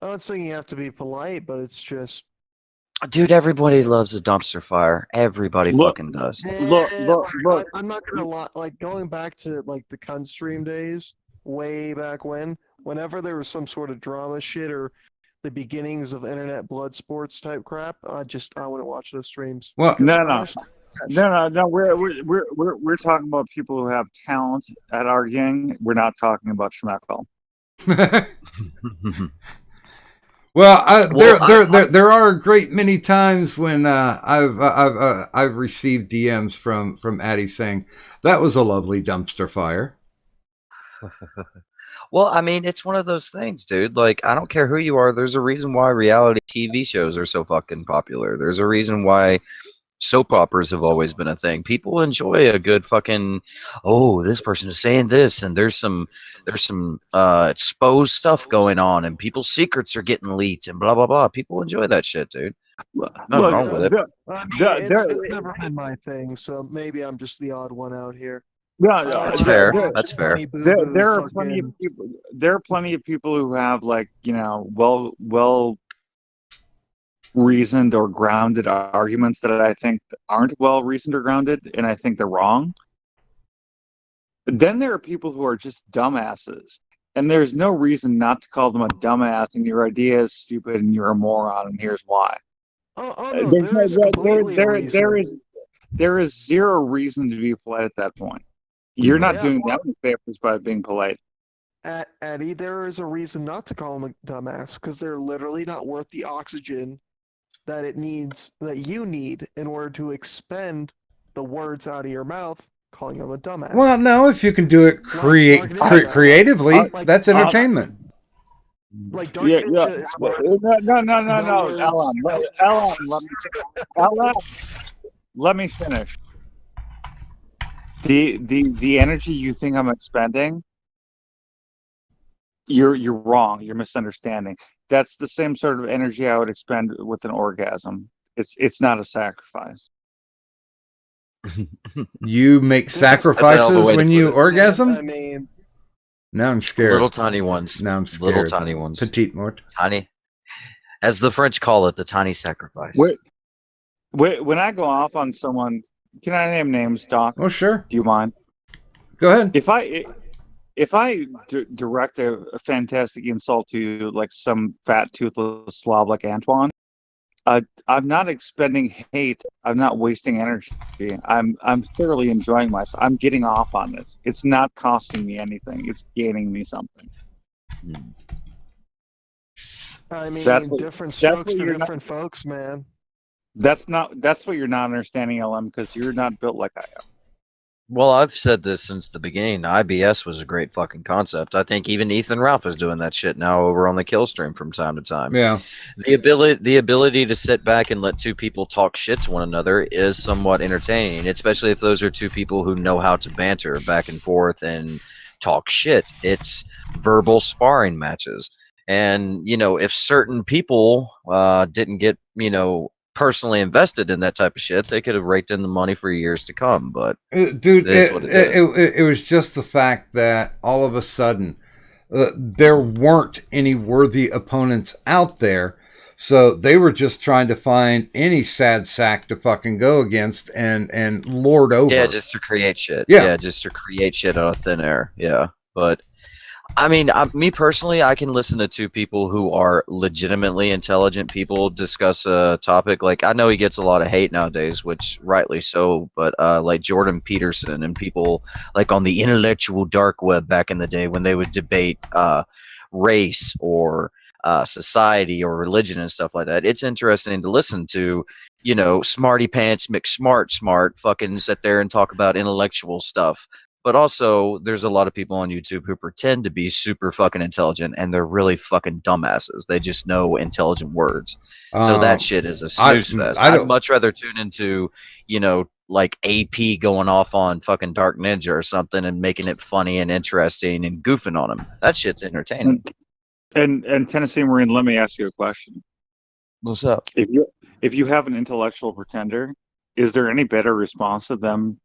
I'm not saying you have to be polite, but it's just... Dude, everybody loves a dumpster fire. Everybody Look- fucking does. Look, look. I'm not gonna lie. Like, going back to like the cunt stream days, way back whenever there was some sort of drama shit or the beginnings of internet blood sports type crap, I wouldn't watch those streams. Well, Because No. No. We're talking about people who have talent at arguing. We're not talking about Schmeckel. Well, Well, there are a great many times when I've received DMs from Addie saying that was a lovely dumpster fire. Well, I mean, it's one of those things, dude. Like, I don't care who you are. There's a reason why reality TV shows are so fucking popular. There's a reason why soap operas have always been a thing. People enjoy a good fucking, oh, this person is saying this, and there's some exposed stuff going on, and people's secrets are getting leaked, and blah blah blah. People enjoy that shit, dude. Nothing wrong with it. I mean, the- it's never been my thing, so maybe I'm just the odd one out here. That's fair. That's fair. There are plenty of people. There are plenty of people who have like well reasoned or grounded arguments that I think aren't well reasoned or grounded, and I think they're wrong. Then there are people who are just dumbasses, and there's no reason not to call them a dumbass. And your idea is stupid, and you're a moron, and here's why. Oh no, There is zero reason to be polite at that point. You're not doing them any favors by being polite. Eddie, there is a reason not to call them a dumbass, because they're literally not worth the oxygen that you need in order to expend the words out of your mouth, calling them a dumbass. Well, no, if you can do it creatively, that's entertainment. Like Dark Ninja is Ellen, let me finish. The energy you think I'm expending, you're wrong. You're misunderstanding. That's the same sort of energy I would expend with an orgasm. It's not a sacrifice. You make sacrifices when you orgasm? I mean, now I'm scared. Little tiny ones. Now I'm scared. Little tiny ones. Petite mort. Tiny. As the French call it, the tiny sacrifice. When I go off on someone, can I name names, Doc? Oh, sure. Do you mind? Go ahead. If I direct a fantastic insult to you, like some fat toothless slob like Antoine, I'm not expending hate. I'm not wasting energy. I'm thoroughly enjoying myself. I'm getting off on this. It's not costing me anything. It's gaining me something. I mean, That's what- different that's strokes what for you're different folks, man. That's what you're not understanding, LM, because you're not built like I am. Well, I've said this since the beginning. IBS was a great fucking concept. I think even Ethan Ralph is doing that shit now over on the kill stream from time to time. Yeah. The ability to sit back and let two people talk shit to one another is somewhat entertaining, especially if those are two people who know how to banter back and forth and talk shit. It's verbal sparring matches. And, if certain people didn't get, personally invested in that type of shit, they could have raked in the money for years to come. But dude, it was just the fact that all of a sudden there weren't any worthy opponents out there, so they were just trying to find any sad sack to fucking go against and lord over. Yeah, just to create shit. Yeah, just to create shit out of thin air. Yeah, but I mean, me personally, I can listen to two people who are legitimately intelligent people discuss a topic. Like, I know he gets a lot of hate nowadays, which rightly so, but like Jordan Peterson and people like on the intellectual dark web back in the day when they would debate race or society or religion and stuff like that. It's interesting to listen to, smarty pants smart fucking sit there and talk about intellectual stuff. But also, there's a lot of people on YouTube who pretend to be super fucking intelligent, and they're really fucking dumbasses. They just know intelligent words. So that shit is a snooze fest. I'd much rather tune into, like AP going off on fucking Dark Ninja or something and making it funny and interesting and goofing on him. That shit's entertaining. And Tennessee Marine, let me ask you a question. What's up? If you have an intellectual pretender, is there any better response to them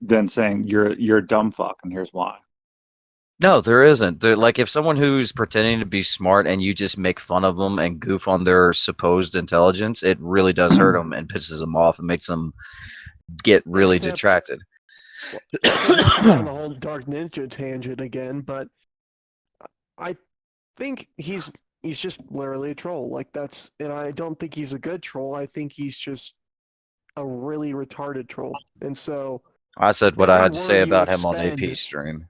than saying you're a dumb fuck and here's why? No, there isn't. Like, if someone who's pretending to be smart and you just make fun of them and goof on their supposed intelligence, it really does hurt them and pisses them off and makes them get really detracted. On the whole Dark Ninja tangent again, but I think he's just literally a troll. Like, and I don't think he's a good troll. I think he's just a really retarded troll, and so I said what I every had to say word you about him on AP expend, stream.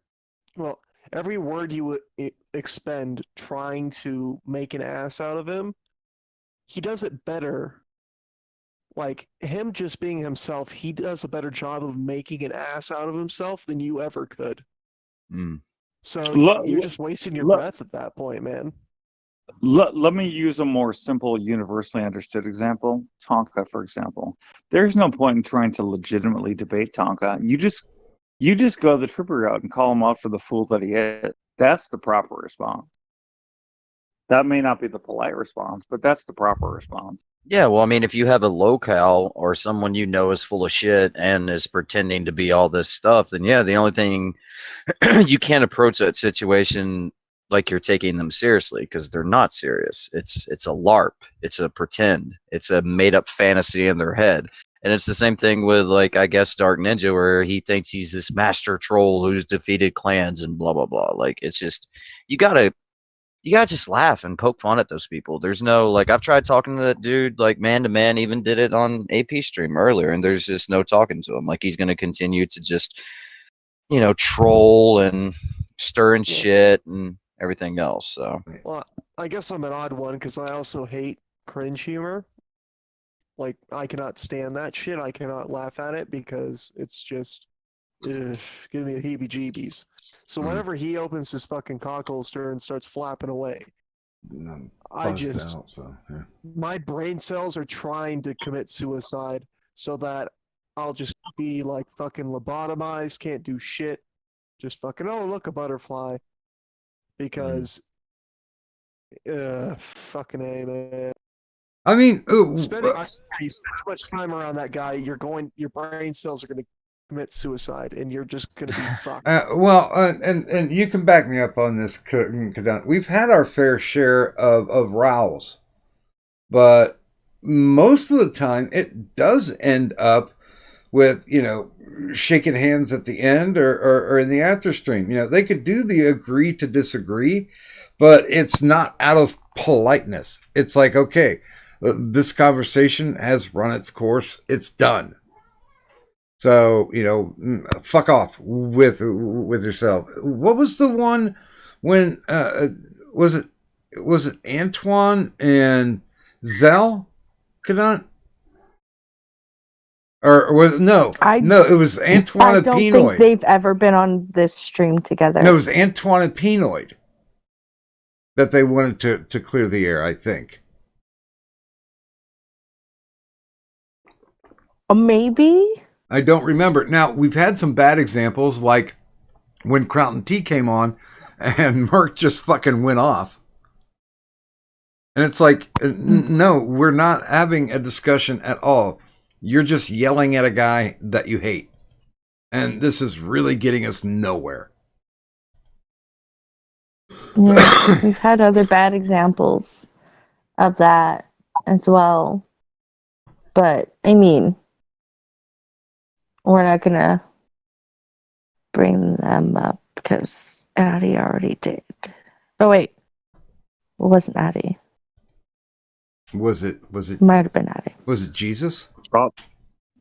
well, every word you expend trying to make an ass out of him, he does it better. Like him just being himself, he does a better job of making an ass out of himself than you ever could. Mm. So Look, you're just wasting your look, breath at that point, man. let me use a more simple, universally understood example. Tonka, for example. There's no point in trying to legitimately debate Tonka. You just go the tripper route and call him out for the fool that he is. That's the proper response. That may not be the polite response, but that's the proper response. Yeah, well, I mean, if you have a locale or someone you know is full of shit and is pretending to be all this stuff, then yeah, the only thing you can't approach that situation like you're taking them seriously because they're not serious. It's a LARP. It's a pretend. It's a made up fantasy in their head. And it's the same thing with, like, I guess Dark Ninja, where he thinks he's this master troll who's defeated clans and blah blah blah. Like, it's just you gotta just laugh and poke fun at those people. There's no, like, I've tried talking to that dude like man to man, even did it on AP stream earlier, and there's just no talking to him. Like, he's gonna continue to just troll and stirring Yeah. shit and everything else. So Well, I guess I'm an odd one because I also hate cringe humor. Like, I cannot stand that shit. I cannot laugh at it because it's just, ugh, give me the heebie-jeebies. So whenever he opens his fucking cockholster and starts flapping away, I Buzzed just, out, so, yeah. my brain cells are trying to commit suicide so that I'll just be like fucking lobotomized, can't do shit, just fucking, oh, look, a butterfly. Because, fucking A, man. I mean, Spending you spend too much time around that guy, your brain cells are going to commit suicide, and you're just going to be fucked. and you can back me up on this, Kadant. We've had our fair share of rows, but most of the time it does end up with shaking hands at the end or in the after stream. They could do the agree to disagree, but it's not out of politeness. It's like, okay, this conversation has run its course. It's done. So, fuck off with yourself. What was the one when was it Antoine and Zell? Kadant? Or was it, no, it was Antoine and I don't Pinoid. think they've ever been on this stream together. No, it was Antoine and Pinoid that they wanted to clear the air, I think. Maybe? I don't remember. Now, we've had some bad examples, like when Crown T came on and Merc just fucking went off. And it's like, no, we're not having a discussion at all. You're just yelling at a guy that you hate. And this is really getting us nowhere. Yeah, we've had other bad examples of that as well. But, I mean, we're not going to bring them up because Addie already did. Oh, wait. It wasn't Addie. Was it? Might have been Addie. Was it Jesus?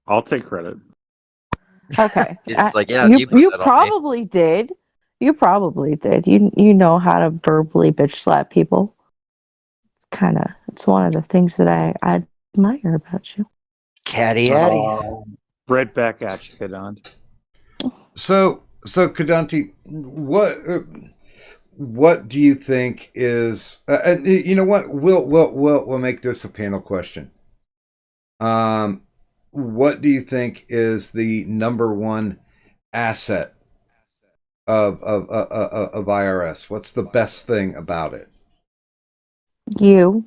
I'll take credit. Okay. it's like, yeah, you put that on me. probably did. You probably did. You know how to verbally bitch slap people. It's one of the things that I admire about you. Catty Addy. Right back at you, Kadant. So Kadanti, what do you think is? You know what? We'll make this a panel question. What do you think is the number one asset of IRS? What's the best thing about it? You.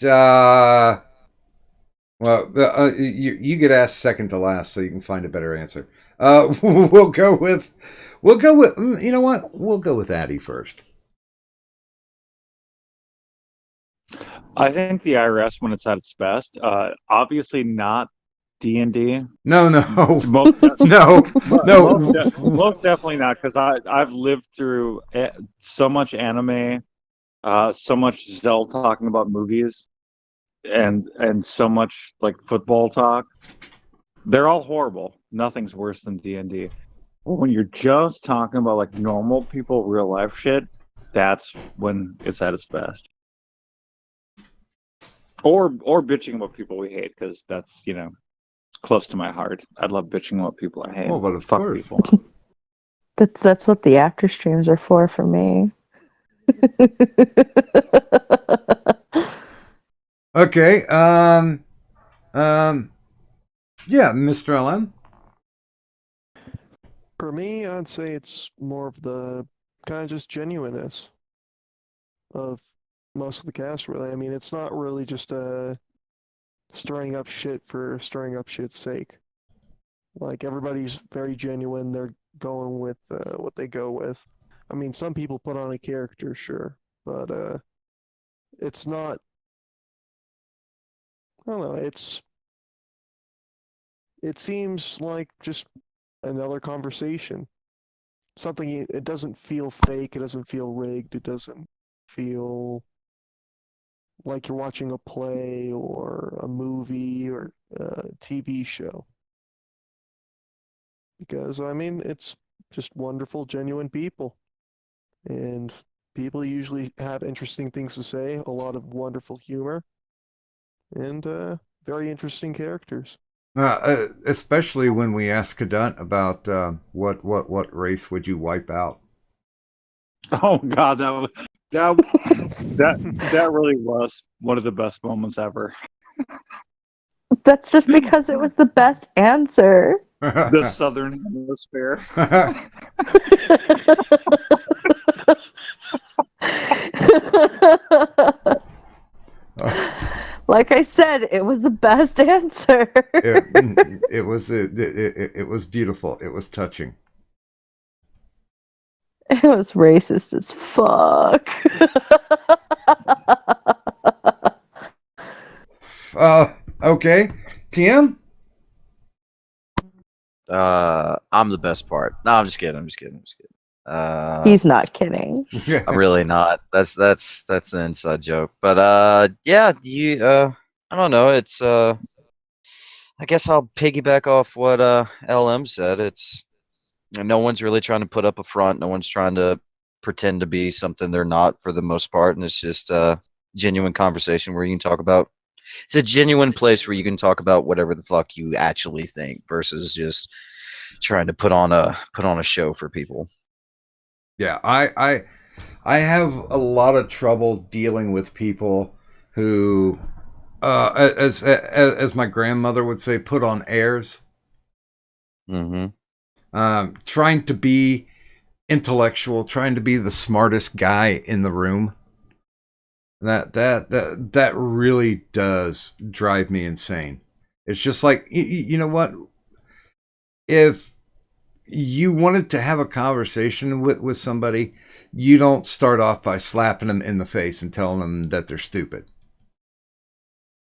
Well, you get asked second to last, so you can find a better answer. We'll go with. You know what? We'll go with Addie first. I think the IRS, when it's at its best, obviously not D&D. No. Most definitely not, because I've lived through so much anime, so much Zell talking about movies, and so much like football talk They're all horrible. Nothing's worse than D&D. When you're just talking about like normal people, real life shit, that's when it's at its best. Or bitching about people we hate, because that's, you know, close to my heart. I love bitching about people I hate. Well, but of Fuck course. people. That's what the after streams are for me. Okay. Yeah, Mr. LM. For me, I'd say it's more of the kind of just genuineness of most of the cast, really. I mean, it's not really just stirring up shit for stirring up shit's sake. Like, everybody's very genuine. They're going with what they go with. I mean, some people put on a character, sure, but it's not. I don't know. It seems like just another conversation. Something. It doesn't feel fake. It doesn't feel rigged. It doesn't feel like you're watching a play or a movie or a TV show. Because, I mean, it's just wonderful, genuine people. And people usually have interesting things to say, a lot of wonderful humor, and very interesting characters. Especially when we ask Cadunt about what race would you wipe out? Oh God, that really was one of the best moments ever. That's just because it was the best answer. The Southern Hemisphere. Like I said, it was the best answer. It was beautiful. It was touching. It was racist as fuck. Okay. TM? I'm the best part. No, I'm just kidding. He's not kidding. I'm really not. That's an inside joke. But yeah, I don't know. It's I guess I'll piggyback off what LM said. It's no one's really trying to put up a front. No one's trying to pretend to be something they're not for the most part, and it's just a genuine conversation where you can talk about. It's a genuine place where you can talk about whatever the fuck you actually think versus just trying to put on a show for people. Yeah, I have a lot of trouble dealing with people who, as my grandmother would say, put on airs. Mm-hmm. Trying to be intellectual, trying to be the smartest guy in the room. That really does drive me insane. It's just like, you know what? If you wanted to have a conversation with somebody, you don't start off by slapping them in the face and telling them that they're stupid.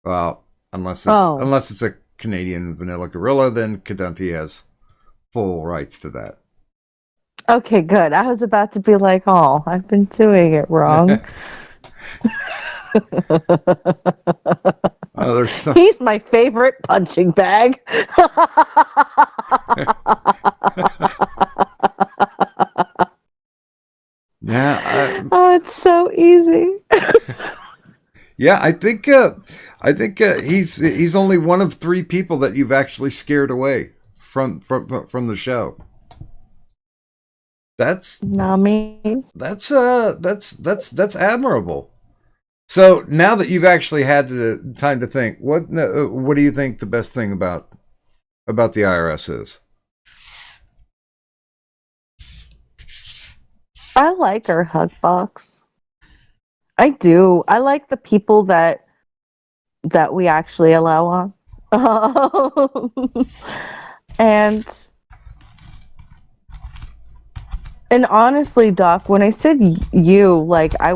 Well, unless it's a Canadian vanilla gorilla, then Kadunti has full rights to that. Okay, good. I was about to be like, oh, I've been doing it wrong. He's my favorite punching bag. Yeah. Oh, it's so easy. Yeah, I think he's only one of 3 people that you've actually scared away from the show. That's not me. That's admirable. So now that you've actually had the time to think, what do you think the best thing about the IRS is? I like our hug box. I do. I like the people that we actually allow on. And honestly, Doc, when I said you, like I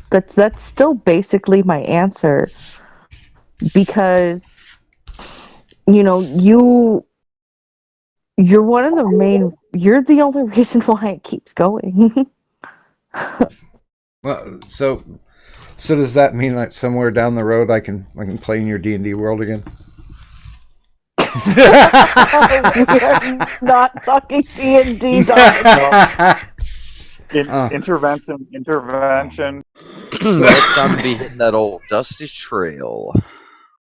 that's still basically my answer, because you're one of the main. You're the only reason why it keeps going. Well, so does that mean that somewhere down the road I can play in your D&D world again? We're not talking D&D, dog. Intervention. It's time to be hitting that old dusty trail.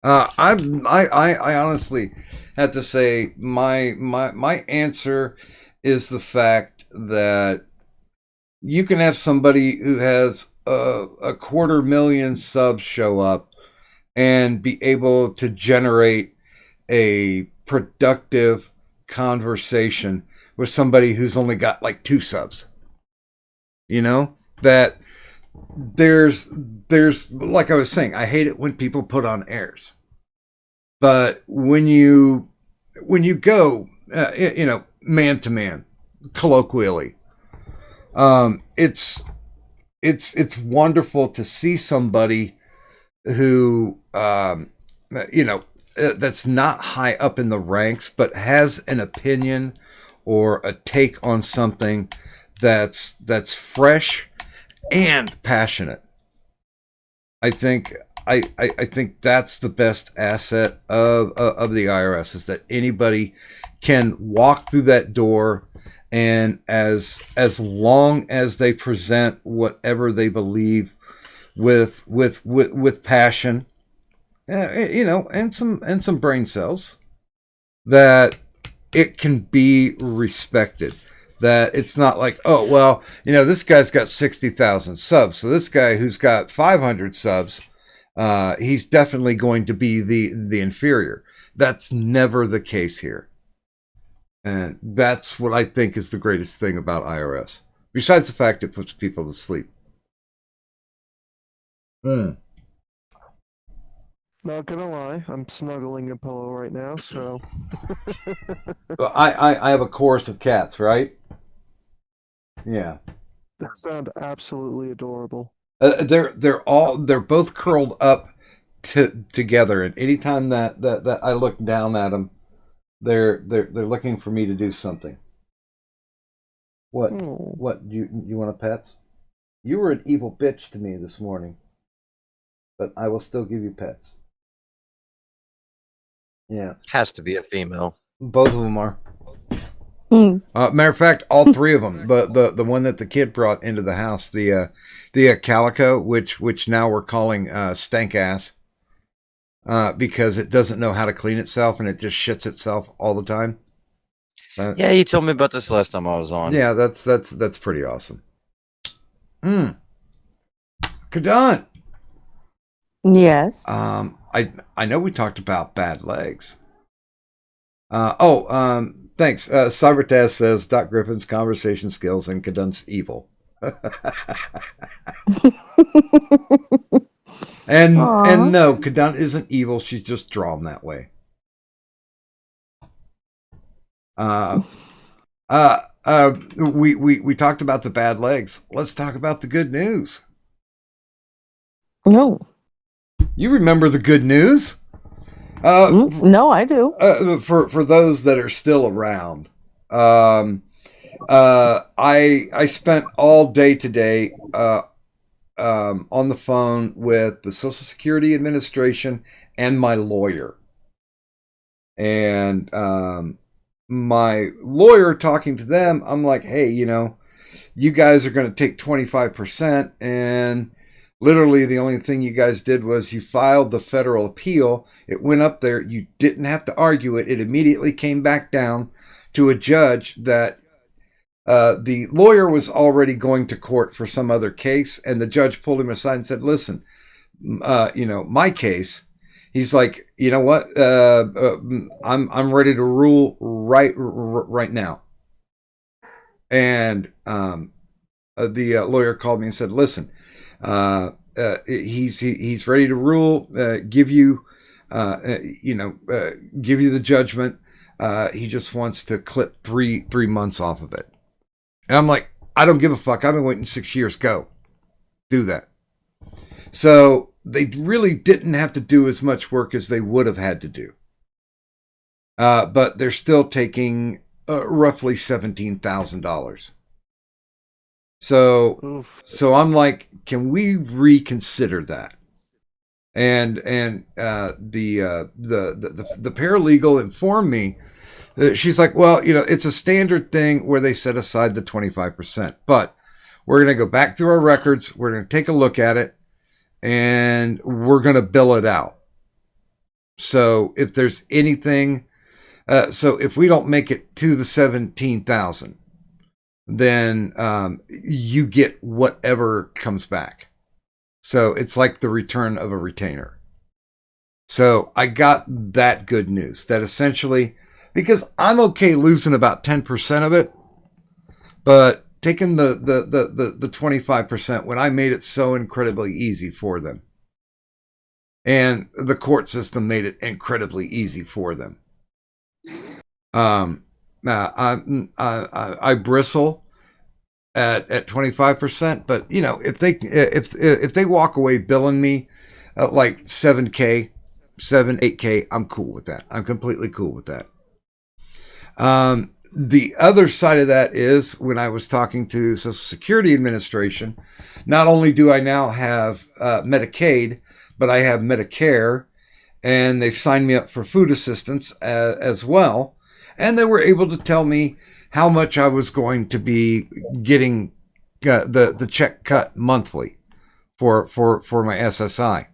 I honestly have to say my answer is the fact that you can have somebody who has a 250,000 subs show up and be able to generate a productive conversation with somebody who's only got like 2 subs. You know, that there's like I was saying, I hate it when people put on airs, but when you go man to man, colloquially, it's wonderful to see somebody who that's not high up in the ranks but has an opinion or a take on something that's fresh and passionate. I think that's the best asset of the IRS, is that anybody can walk through that door, and as long as they present whatever they believe with passion, and some brain cells, that it can be respected. That it's not like, oh, well, this guy's got 60,000 subs, so this guy who's got 500 subs, he's definitely going to be the inferior. That's never the case here. And that's what I think is the greatest thing about IRS. Besides the fact it puts people to sleep. Not gonna lie, I'm snuggling a pillow right now, so... I have a chorus of cats, right? Yeah. That sound absolutely adorable. They're both curled up together, and anytime that I look down at them, they're looking for me to do something. What? Oh. What? You want a pets? You were an evil bitch to me this morning, but I will still give you pets. Yeah. Has to be a female. Both of them are. Mm. Matter of fact, all 3 of them. The one that the kid brought into the house, the calico, which now we're calling stank ass, because it doesn't know how to clean itself and it just shits itself all the time. Yeah, you told me about this last time I was on. Yeah, that's pretty awesome. Kadan. Yes. I know we talked about bad legs. Thanks. Cybertaz says Doc Griffin's conversation skills and Kadan's evil. and no, Kadan isn't evil. She's just drawn that way. We talked about the bad legs. Let's talk about the good news. No. You remember the good news? No, I do. For those that are still around, I spent all day today on the phone with the Social Security Administration and my lawyer. And my lawyer, talking to them, I'm like, hey, you guys are going to take 25%, and literally the only thing you guys did was you filed the federal appeal. It went up there. You didn't have to argue it. It immediately came back down to a judge that the lawyer was already going to court for some other case, and the judge pulled him aside and said, listen, my case, he's like, you know what? I'm ready to rule right now. And the lawyer called me and said, listen, he's ready to rule, give you the judgment. He just wants to clip three months off of it. And I'm like, I don't give a fuck. I've been waiting 6 years. Go do that. So they really didn't have to do as much work as they would have had to do. But they're still taking roughly $17,000. So I'm like, can we reconsider that? The paralegal informed me that she's like, well, it's a standard thing where they set aside the 25%, but we're going to go back through our records. We're going to take a look at it, and we're going to bill it out. So if there's anything, so if we don't make it to the 17,000, then you get whatever comes back. So it's like the return of a retainer. So I got that good news that essentially, because I'm okay losing about 10% of it, but taking the 25% when I made it so incredibly easy for them. And the court system made it incredibly easy for them. I bristle at 25%, but if they walk away billing me like 7K, 8K, I'm cool with that. I'm completely cool with that. The other side of that is when I was talking to Social Security Administration, not only do I now have Medicaid, but I have Medicare, and they've signed me up for food assistance as well. And they were able to tell me how much I was going to be getting the check cut monthly for my SSI.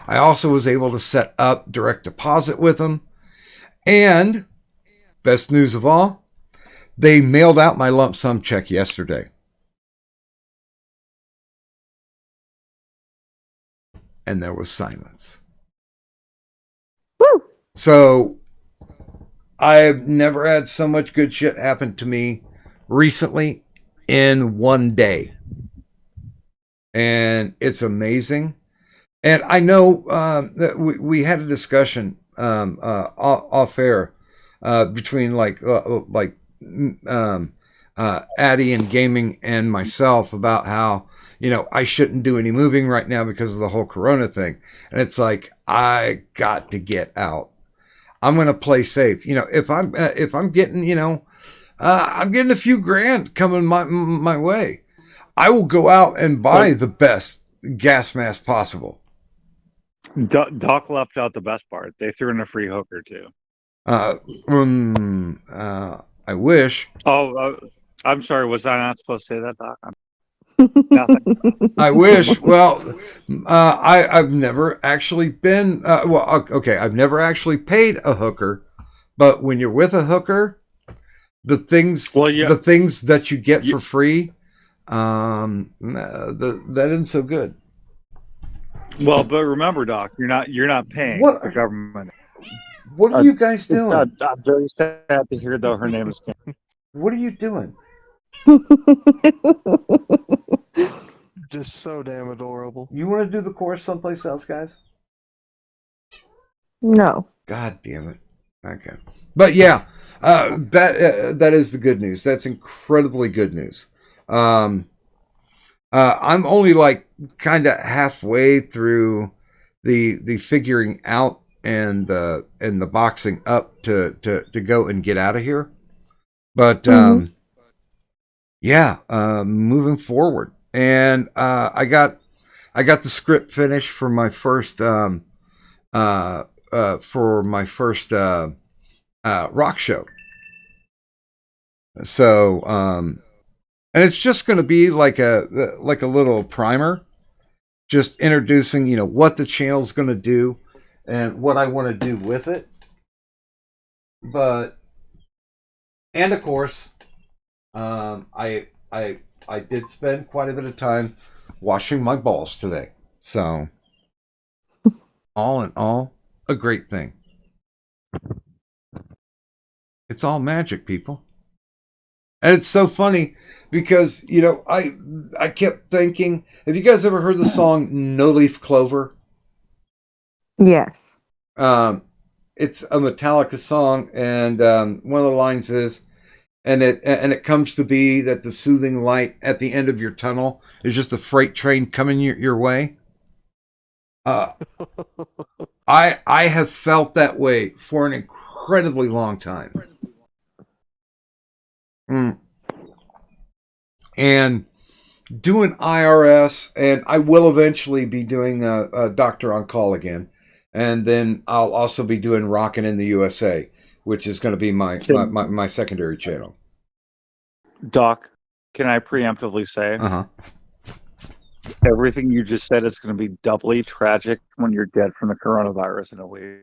I also was able to set up direct deposit with them. And best news of all, they mailed out my lump sum check yesterday. And there was silence. Woo! So I've never had so much good shit happen to me recently in one day. And it's amazing. And I know that we had a discussion off air between Addy and Gaming and myself about how, I shouldn't do any moving right now because of the whole Corona thing. And it's like, I got to get out. I'm going to play safe. If I'm getting, I'm getting a few grand coming my way, I will go out and buy the best gas mask possible. Doc left out the best part. They threw in a free hooker too. I wish. Oh, I'm sorry. Was I not supposed to say that, Doc? Nothing. I wish. Well, I've never actually been. I've never actually paid a hooker, but when you're with a hooker, the things that you get for free, that isn't so good. Well, but remember, Doc, you're not paying the government. What are you guys doing? I'm very sad to hear, though, her name is Kim. What are you doing? Just so damn adorable. You want to do the course someplace else, guys? No. God damn it. Okay. But yeah, that is the good news. That's incredibly good news. I'm only like kind of halfway through the figuring out and the boxing up to go and get out of here. But moving forward. And I got the script finished for my first rock show. So and it's just going to be like a little primer, just introducing what the channel's going to do and what I want to do with it. And of course, I did spend quite a bit of time washing my balls today. So, all in all, a great thing. It's all magic, people. And it's so funny because, I kept thinking, have you guys ever heard the song No Leaf Clover? Yes. It's a Metallica song, and one of the lines is, and it comes to be that the soothing light at the end of your tunnel is just a freight train coming your way. I have felt that way for an incredibly long time. And doing IRS, and I will eventually be doing a Doctor on Call again, and then I'll also be doing Rockin' in the USA, which is going to be my secondary channel. Doc, can I preemptively say everything you just said is going to be doubly tragic when you're dead from the coronavirus in a week?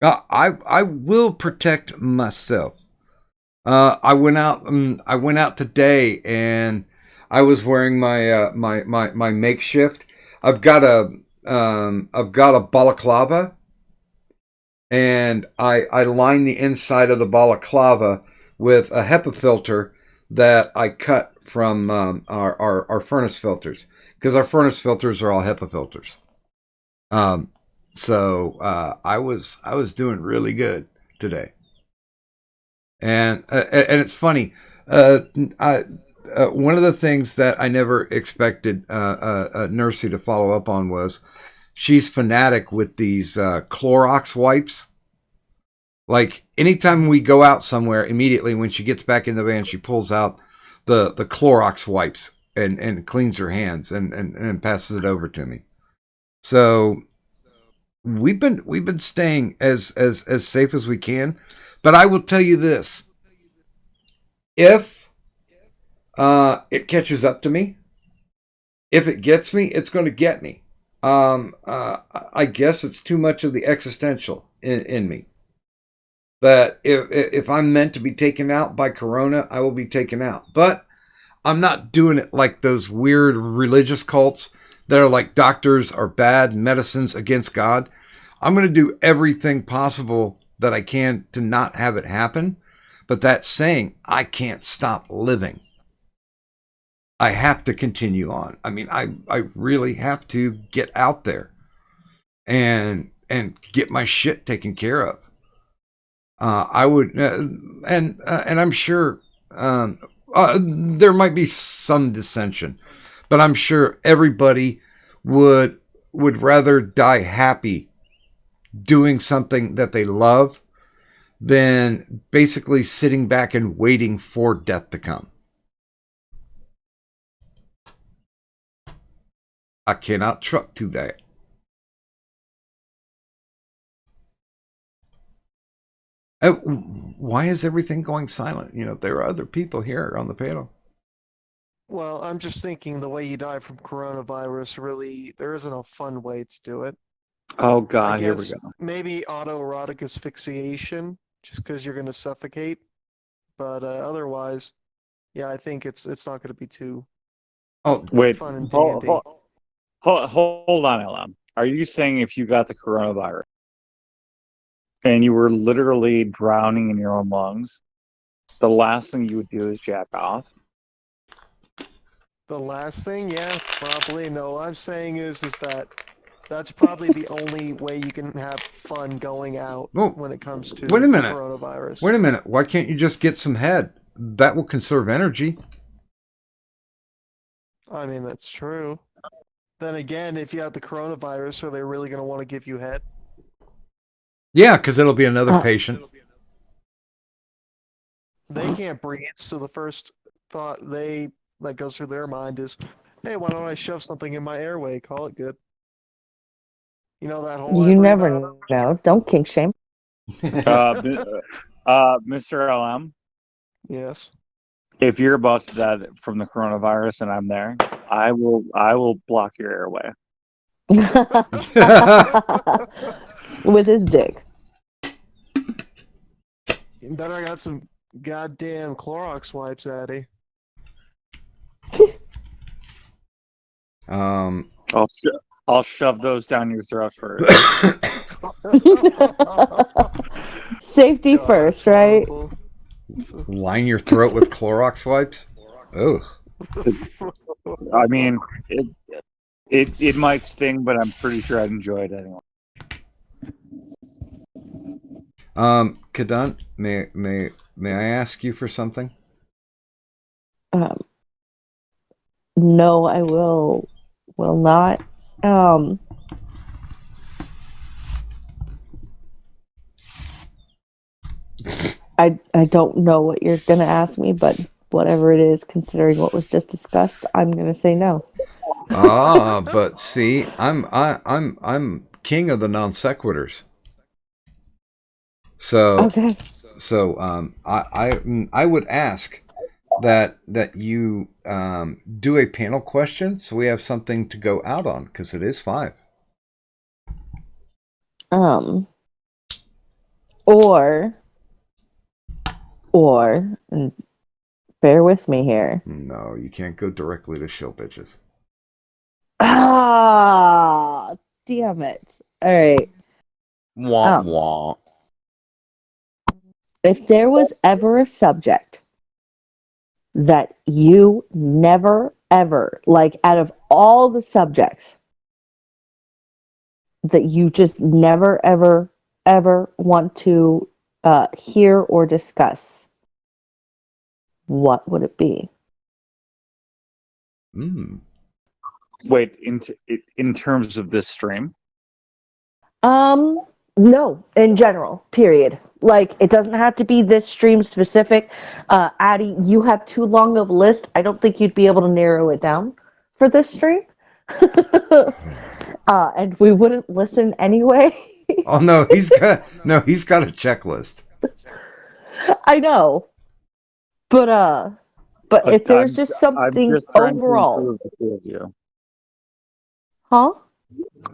I will protect myself. I went out today, and I was wearing my my makeshift. I've got a balaclava, and I line the inside of the balaclava with a HEPA filter that I cut from our furnace filters, because our furnace filters are all HEPA filters. So I was doing really good today, and it's funny. One of the things that I never expected Nursey to follow up on was she's fanatic with these Clorox wipes. Like anytime we go out somewhere, immediately when she gets back in the van, she pulls out the Clorox wipes and cleans her hands and passes it over to me. So we've been staying as safe as we can. But I will tell you this: if it catches up to me, if it gets me, it's going to get me. I guess it's too much of the existential in me. That if I'm meant to be taken out by Corona, I will be taken out. But I'm not doing it like those weird religious cults that are like doctors are bad, medicines against God. I'm going to do everything possible that I can to not have it happen. But that's saying I can't stop living. I have to continue on. I mean, I really have to get out there and get my shit taken care of. I would, and I'm sure there might be some dissension, but I'm sure everybody would rather die happy doing something that they love than basically sitting back and waiting for death to come. I cannot truck to that. Why is everything going silent? You know, there are other people here on the panel. Well, I'm just thinking the way you die from coronavirus, really, there isn't a fun way to do it. Oh I God, here we guess go. maybe autoerotic asphyxiation, just because you're going to suffocate. But otherwise, yeah, I think it's not going to be too Oh, Wait, fun and hold, dandy. hold on, LM. Are you saying if you got the coronavirus and you were literally drowning in your own lungs, the last thing you would do is jack off? The last thing, yeah, probably. No, what I'm saying is that that's probably the only way you can have fun going out when it comes to wait a minute. coronavirus. Wait a minute. Why can't you just get some head? That will conserve energy. I mean, that's true. Then again, if you have the coronavirus, are they really going to want to give you head? Yeah, because it'll be another patient. They can't breathe, so the first thought that goes through their mind is, hey, why don't I shove something in my airway? Call it good. You know that whole You never know. Don't kink shame. Mr. LM, Yes. if you're about to die from the coronavirus and I'm there, I will block your airway. With his dick. Better I got some goddamn Clorox wipes, Addy. I'll shove those down your throat first. Safety first, right? Line your throat with Clorox wipes? Oh. I mean, it might sting, but I'm pretty sure I'd enjoy it anyway. Kadant, may I ask you for something? No, I will not. I don't know what you're gonna ask me, but whatever it is, considering what was just discussed, I'm gonna say no. But see, I'm king of the non sequiturs. So Okay. I would ask that you do a panel question so we have something to go out on because it is 5. Um. Or. And bear with me here. No, you can't go directly to shill bitches. Ah, damn it. All right. Wah wah. If there was ever a subject that you never ever, like out of all the subjects that you just never ever want to hear or discuss, what would it be? Wait, in terms of this stream? No, in general, period. Like, it doesn't have to be this stream specific. Addie, you have too long of a list. I don't think you'd be able to narrow it down for this stream. And we wouldn't listen anyway. Oh no, he's got a checklist. I know. But if there's just something I'm just trying overall. to improve the two of you. Huh?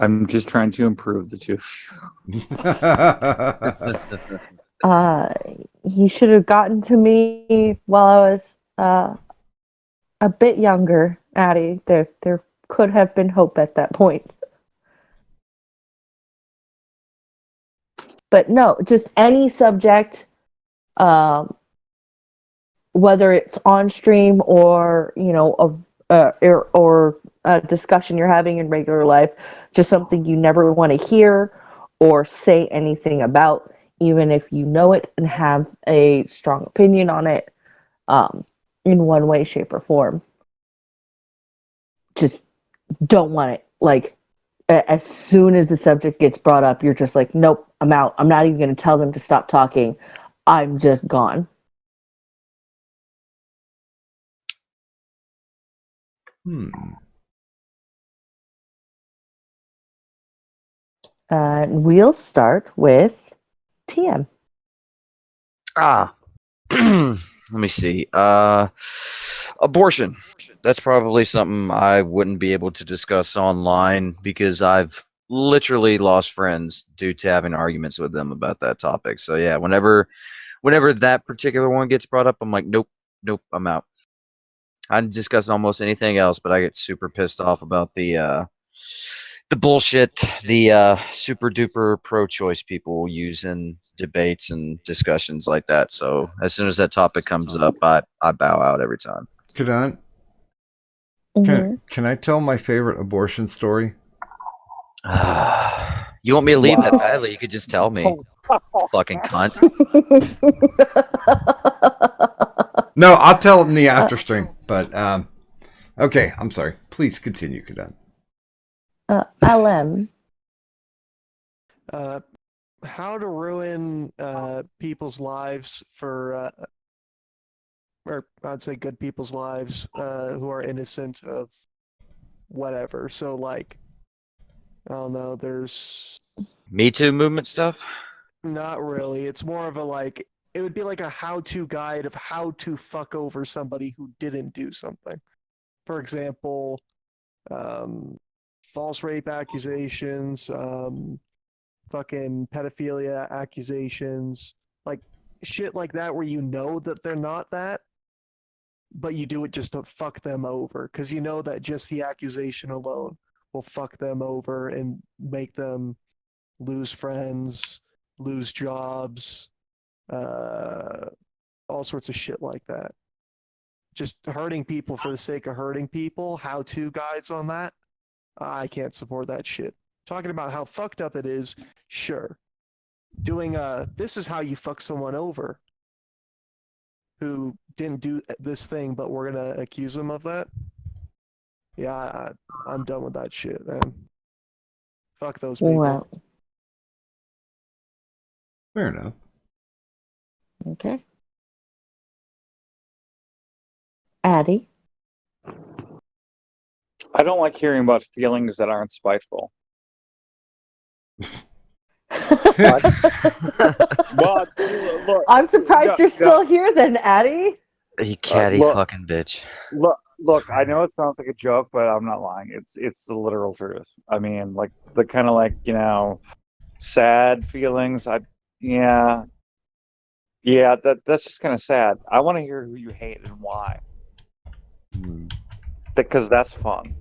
I'm just trying to improve the two. He should have gotten to me while I was a bit younger, Addie. There could have been hope at that point. But no, just any subject, whether it's on stream or or a discussion you're having in regular life, just something you never want to hear or say anything about, even if you know it and have a strong opinion on it, in one way, shape, or form. Just don't want it. Like, as soon as the subject gets brought up, you're just like, nope, I'm out. I'm not even going to tell them to stop talking. I'm just gone. We'll start with TM. Let me see. Abortion. That's probably something I wouldn't be able to discuss online because I've literally lost friends due to having arguments with them about that topic. So yeah, whenever that particular one gets brought up, I'm like, nope, I'm out. I'd discuss almost anything else, but I get super pissed off about the bullshit the super duper pro-choice people use in debates and discussions like that. So as soon as that topic comes up, I bow out every time. Can I tell my favorite abortion story? You want me to leave that badly? You could just tell me. Fucking cunt. No, I'll tell it in the after stream. But okay, I'm sorry. Please continue, Kadan. LM. How to ruin people's lives for, or I'd say good people's lives who are innocent of whatever. So, like, I don't know, there's... Me Too movement stuff? Not really. It's more of a, like, it would be like a how-to guide of how to fuck over somebody who didn't do something. For example, false rape accusations, fucking pedophilia accusations, like shit like that where you know that they're not that, but you do it just to fuck them over because you know that just the accusation alone will fuck them over and make them lose friends, lose jobs, all sorts of shit like that. Just hurting people for the sake of hurting people, how-to guides on that, I can't support that shit. Talking about how fucked up it is, sure. Doing this is how you fuck someone over who didn't do this thing, but we're gonna accuse them of that. Yeah, I'm done with that shit, man. Fuck those people. Well, fair enough. Okay. Addie. I don't like hearing about feelings that aren't spiteful. Well, look, I'm surprised yeah, you're yeah. still here then, Addie. You catty look- fucking bitch. Look, I know it sounds like a joke, but I'm not lying. It's the literal truth. I mean, like the kind of like, sad feelings. Yeah, that's just kind of sad. I want to hear who you hate and why, because that's fun.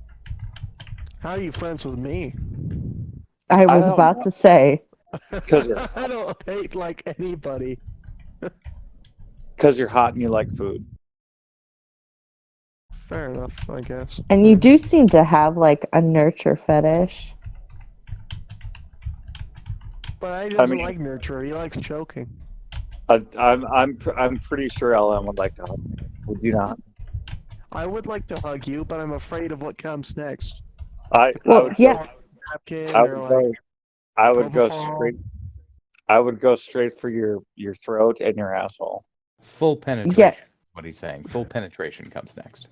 How are you friends with me? I was don't about know. to say. 'Cause I don't hate like anybody. Because you're hot and you like food. Fair enough, I guess. And you do seem to have like a nurture fetish. But he doesn't mean- like nurture. He likes choking. I'm pretty sure LM would like to hug me. Would you not? I would like to hug you, but I'm afraid of what comes next. I Well, would yeah. Napkin I or would like go. I would go propofol. straight. I would go straight for your throat and your asshole. Full penetration. Yeah. What he's saying. Full penetration comes next.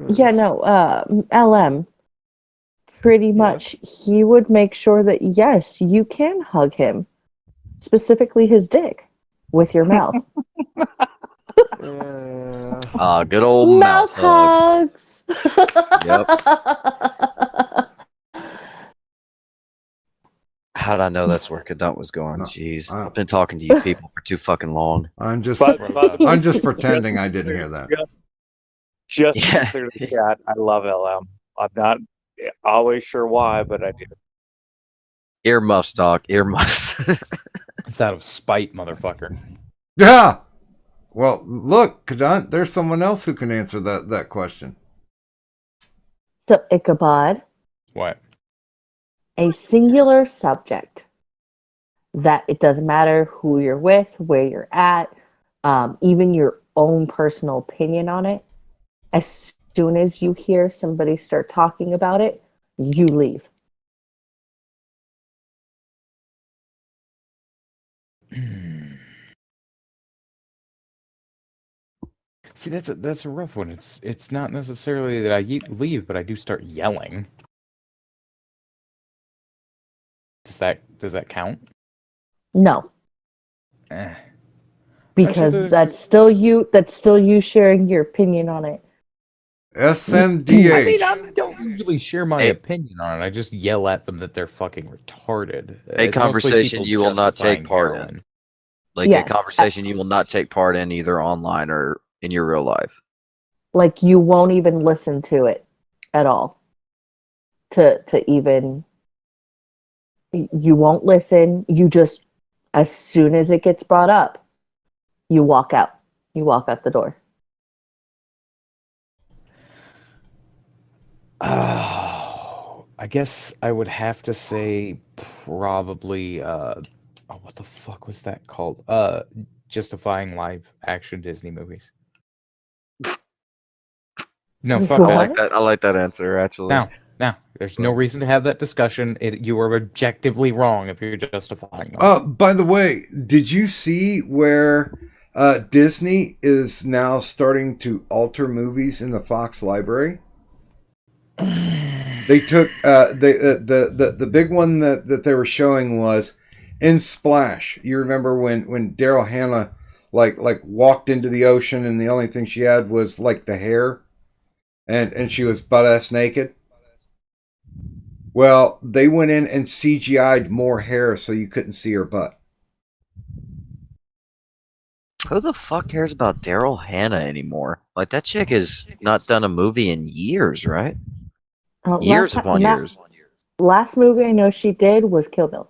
Yeah, no, LM. Pretty much, he would make sure that, yes, you can hug him. Specifically his dick. With your mouth. Good old mouth hug. hugs! Yep. How'd I know that's where Kadant was going? Jeez, I've been talking to you people for too fucking long. I'm just But- I'm just pretending I didn't hear that. Just Yeah. consider the chat. I love LM. I'm not always sure why, but I do. Earmuffs, Doc. Earmuffs. It's out of spite, motherfucker. Yeah. Well, look, Kadant, there's someone else who can answer that question. So, Ichabod, What? a singular subject that it doesn't matter who you're with, where you're at, even your own personal opinion on it. As soon as you hear somebody start talking about it, you leave. See, that's a rough one. It's not necessarily that I leave, but I do start yelling. Does that count? No, Eh. because Actually, that's still you. That's still you sharing your opinion on it. SMDH. I mean, I don't usually share my Hey. opinion on it. I just yell at them that they're fucking retarded. A It's mostly conversation people you will not take justifying part heroin. in. Like Yes. a conversation you will not take part in either online or in your real life. Like you won't even listen to it at all. To even, you won't listen. You just, as soon as it gets brought up, you walk out. You walk out the door. I guess I would have to say probably what the fuck was that called? Justifying live action Disney movies. No, fuck What? that. I like that answer actually. Now, there's no reason to have that discussion. You are objectively wrong if you're justifying them. By the way, did you see where Disney is now starting to alter movies in the Fox library? They took the big one that they were showing was in Splash. You remember when Daryl Hannah like walked into the ocean and the only thing she had was like the hair, and she was butt ass naked. Well, they went in and CGI'd more hair so you couldn't see her butt. Who the fuck cares about Daryl Hannah anymore? Like that chick has not done a movie in years, right? Years upon years. Last movie I know she did was Kill Bill.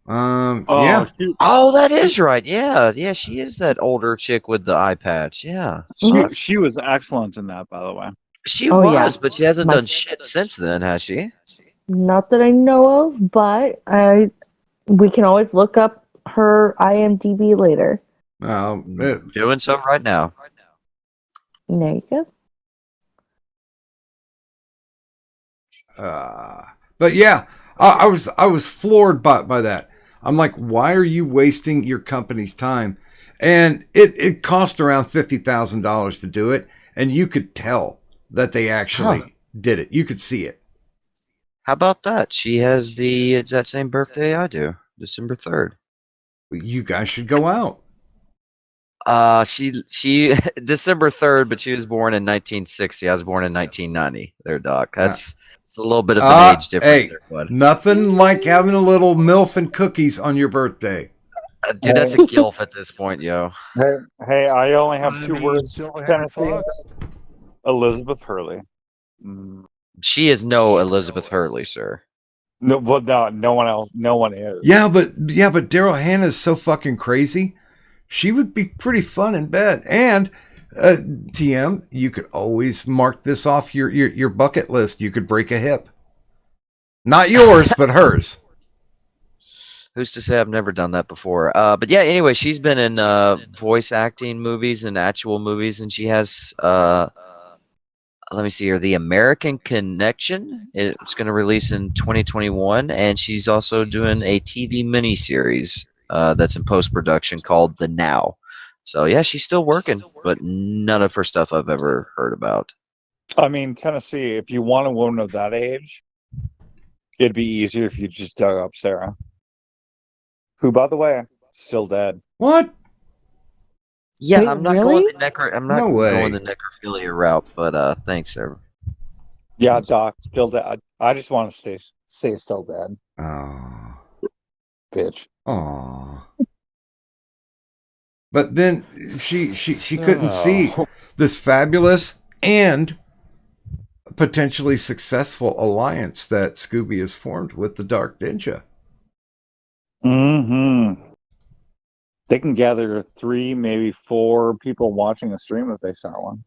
Yeah. Oh, that is right. Yeah, she is that older chick with the eye patch. Yeah, She was excellent in that, by the way. she Oh, was, yeah. but she hasn't My- done shit since then, has she? Not that I know of, but we can always look up her IMDb later. Doing so right now. There you go. But yeah, I was floored by that. I'm like, why are you wasting your company's time? And it cost around $50,000 to do it. And you could tell that they actually did it. You could see it. How about that? She has the exact same birthday I do, December 3rd. You guys should go out. She December 3rd, but she was born in 1960. I was born in 1990. There, Doc. It's a little bit of an age difference Hey, there, bud. nothing like having a little MILF and cookies on your birthday. Dude, that's a gilf at this point, yo. Hey, I only have two words. Silver-haired fox. Elizabeth Hurley. Mm. She is no Elizabeth Hurley, sir. No, well, no one else. No one is. Yeah, but Daryl Hannah is so fucking crazy. She would be pretty fun in bed. And TM, you could always mark this off your bucket list. You could break a hip. Not yours, but hers. Who's to say I've never done that before? But yeah, anyway, she's been in voice acting movies and actual movies, and she has let me see here, The American Connection. It's going to release in 2021, and she's also doing a TV miniseries that's in post-production called The Now. So yeah, she's still working, but none of her stuff I've ever heard about. I mean, Tennessee, if you want a woman of that age, it'd be easier if you just dug up Sarah. Who, by the way, still dead. What? Yeah, Wait, I'm not really? going the necrophilia route, but thanks, sir. Yeah, Doc, still dead. I just want to stay still dead. Oh. Bitch. Oh. But then she couldn't see this fabulous and potentially successful alliance that Scooby has formed with the Dark Ninja. Mm-hmm. They can gather 3, maybe 4 people watching a stream if they start one.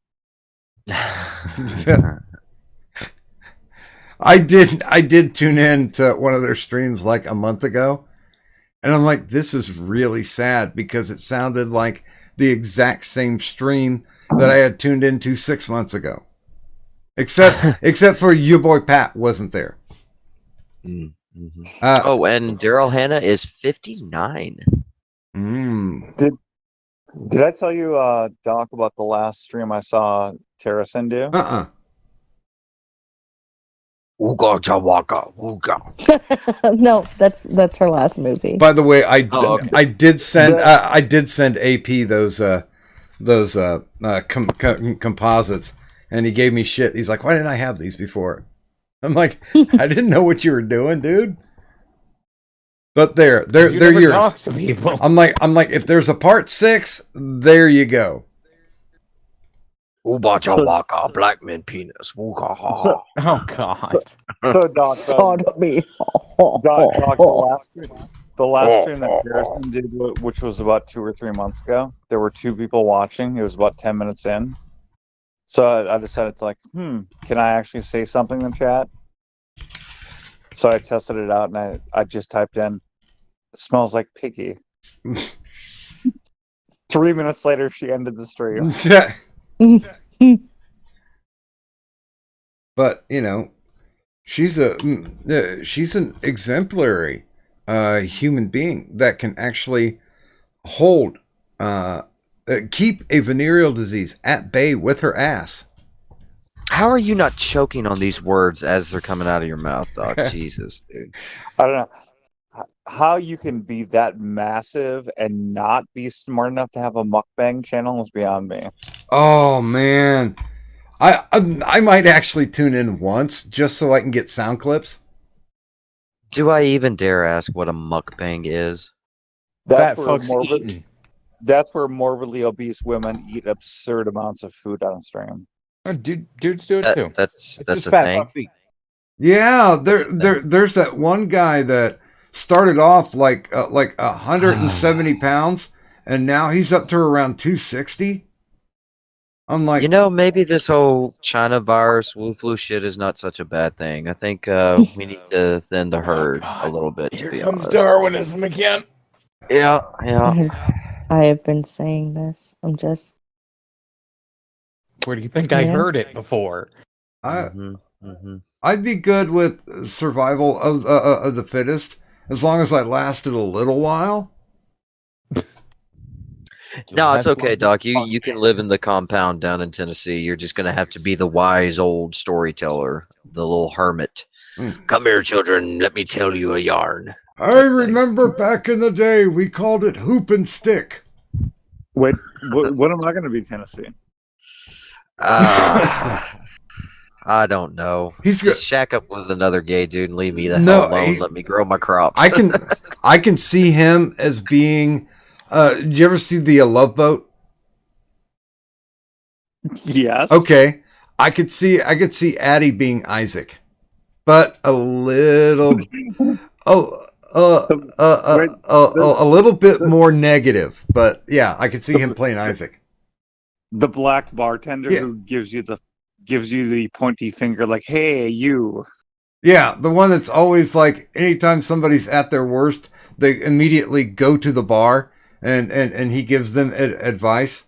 I did tune in to one of their streams like a month ago, and I'm like, this is really sad because it sounded like the exact same stream that I had tuned into 6 months ago, except for your boy Pat wasn't there. Mm-hmm. And Daryl Hannah is 59. Did I tell you, Doc, about the last stream I saw Terracin do? Ooga chawaka, ooga. No, that's her last movie. By the way, okay. I did send AP those composites, and he gave me shit. He's like, "Why didn't I have these before?" I'm like, "I didn't know what you were doing, dude." But they're yours. To people. I'm like, if there's a part 6, there you go. Ooba chawaka, black man penis. Ooga ha. So, Oh God. so Doc, Sodomy. Doc, the last stream that Terracin did, which was about 2 or 3 months ago, there were 2 people watching. It was about 10 minutes in. So I decided to can I actually say something in the chat? So I tested it out, and I just typed in, "It smells like piggy." 3 minutes later, she ended the stream. But she's an exemplary human being that can actually hold keep a venereal disease at bay with her ass. How are you not choking on these words as they're coming out of your mouth, Doc? Jesus, dude. I don't know how you can be that massive and not be smart enough to have a mukbang channel is beyond me. Oh man, I might actually tune in once just so I can get sound clips. Do I even dare ask what a mukbang is? Fat folks eating. That's where morbidly obese women eat absurd amounts of food on stream. Oh, dudes do it too. That's It's a fat thing. fucks eat. Yeah, there's that one guy that started off like 170 pounds, and now he's up to around 260. I'm like, maybe this whole China virus, Wu flu shit is not such a bad thing. I think we need to thin the herd a little bit. Here to be comes honest. Darwinism again. Yeah. I have been saying this. I'm just. Where do you think I heard it before? I'd be good with survival of the fittest as long as I lasted a little while. No, it's That's okay, like Doc. fun You can live in games. the compound down in Tennessee. You're just gonna have to be the wise old storyteller, the little hermit. Mm. Come here, children. Let me tell you a yarn. I Type thing. remember back in the day we called it hoop and stick. Wait, what am I going to be, Tennessee? I don't know. He's Just shack up with another gay dude and leave me the No, hell alone. he- Let me grow my crops. I can see him as being. Did you ever see the Love Boat? Yes. Okay, I could see Addie being Isaac, but a little, a little bit more negative. But yeah, I could see him playing Isaac. The black bartender Yeah. who gives you the pointy finger, like, "Hey, you." Yeah, the one that's always like, anytime somebody's at their worst, they immediately go to the bar and he gives them advice.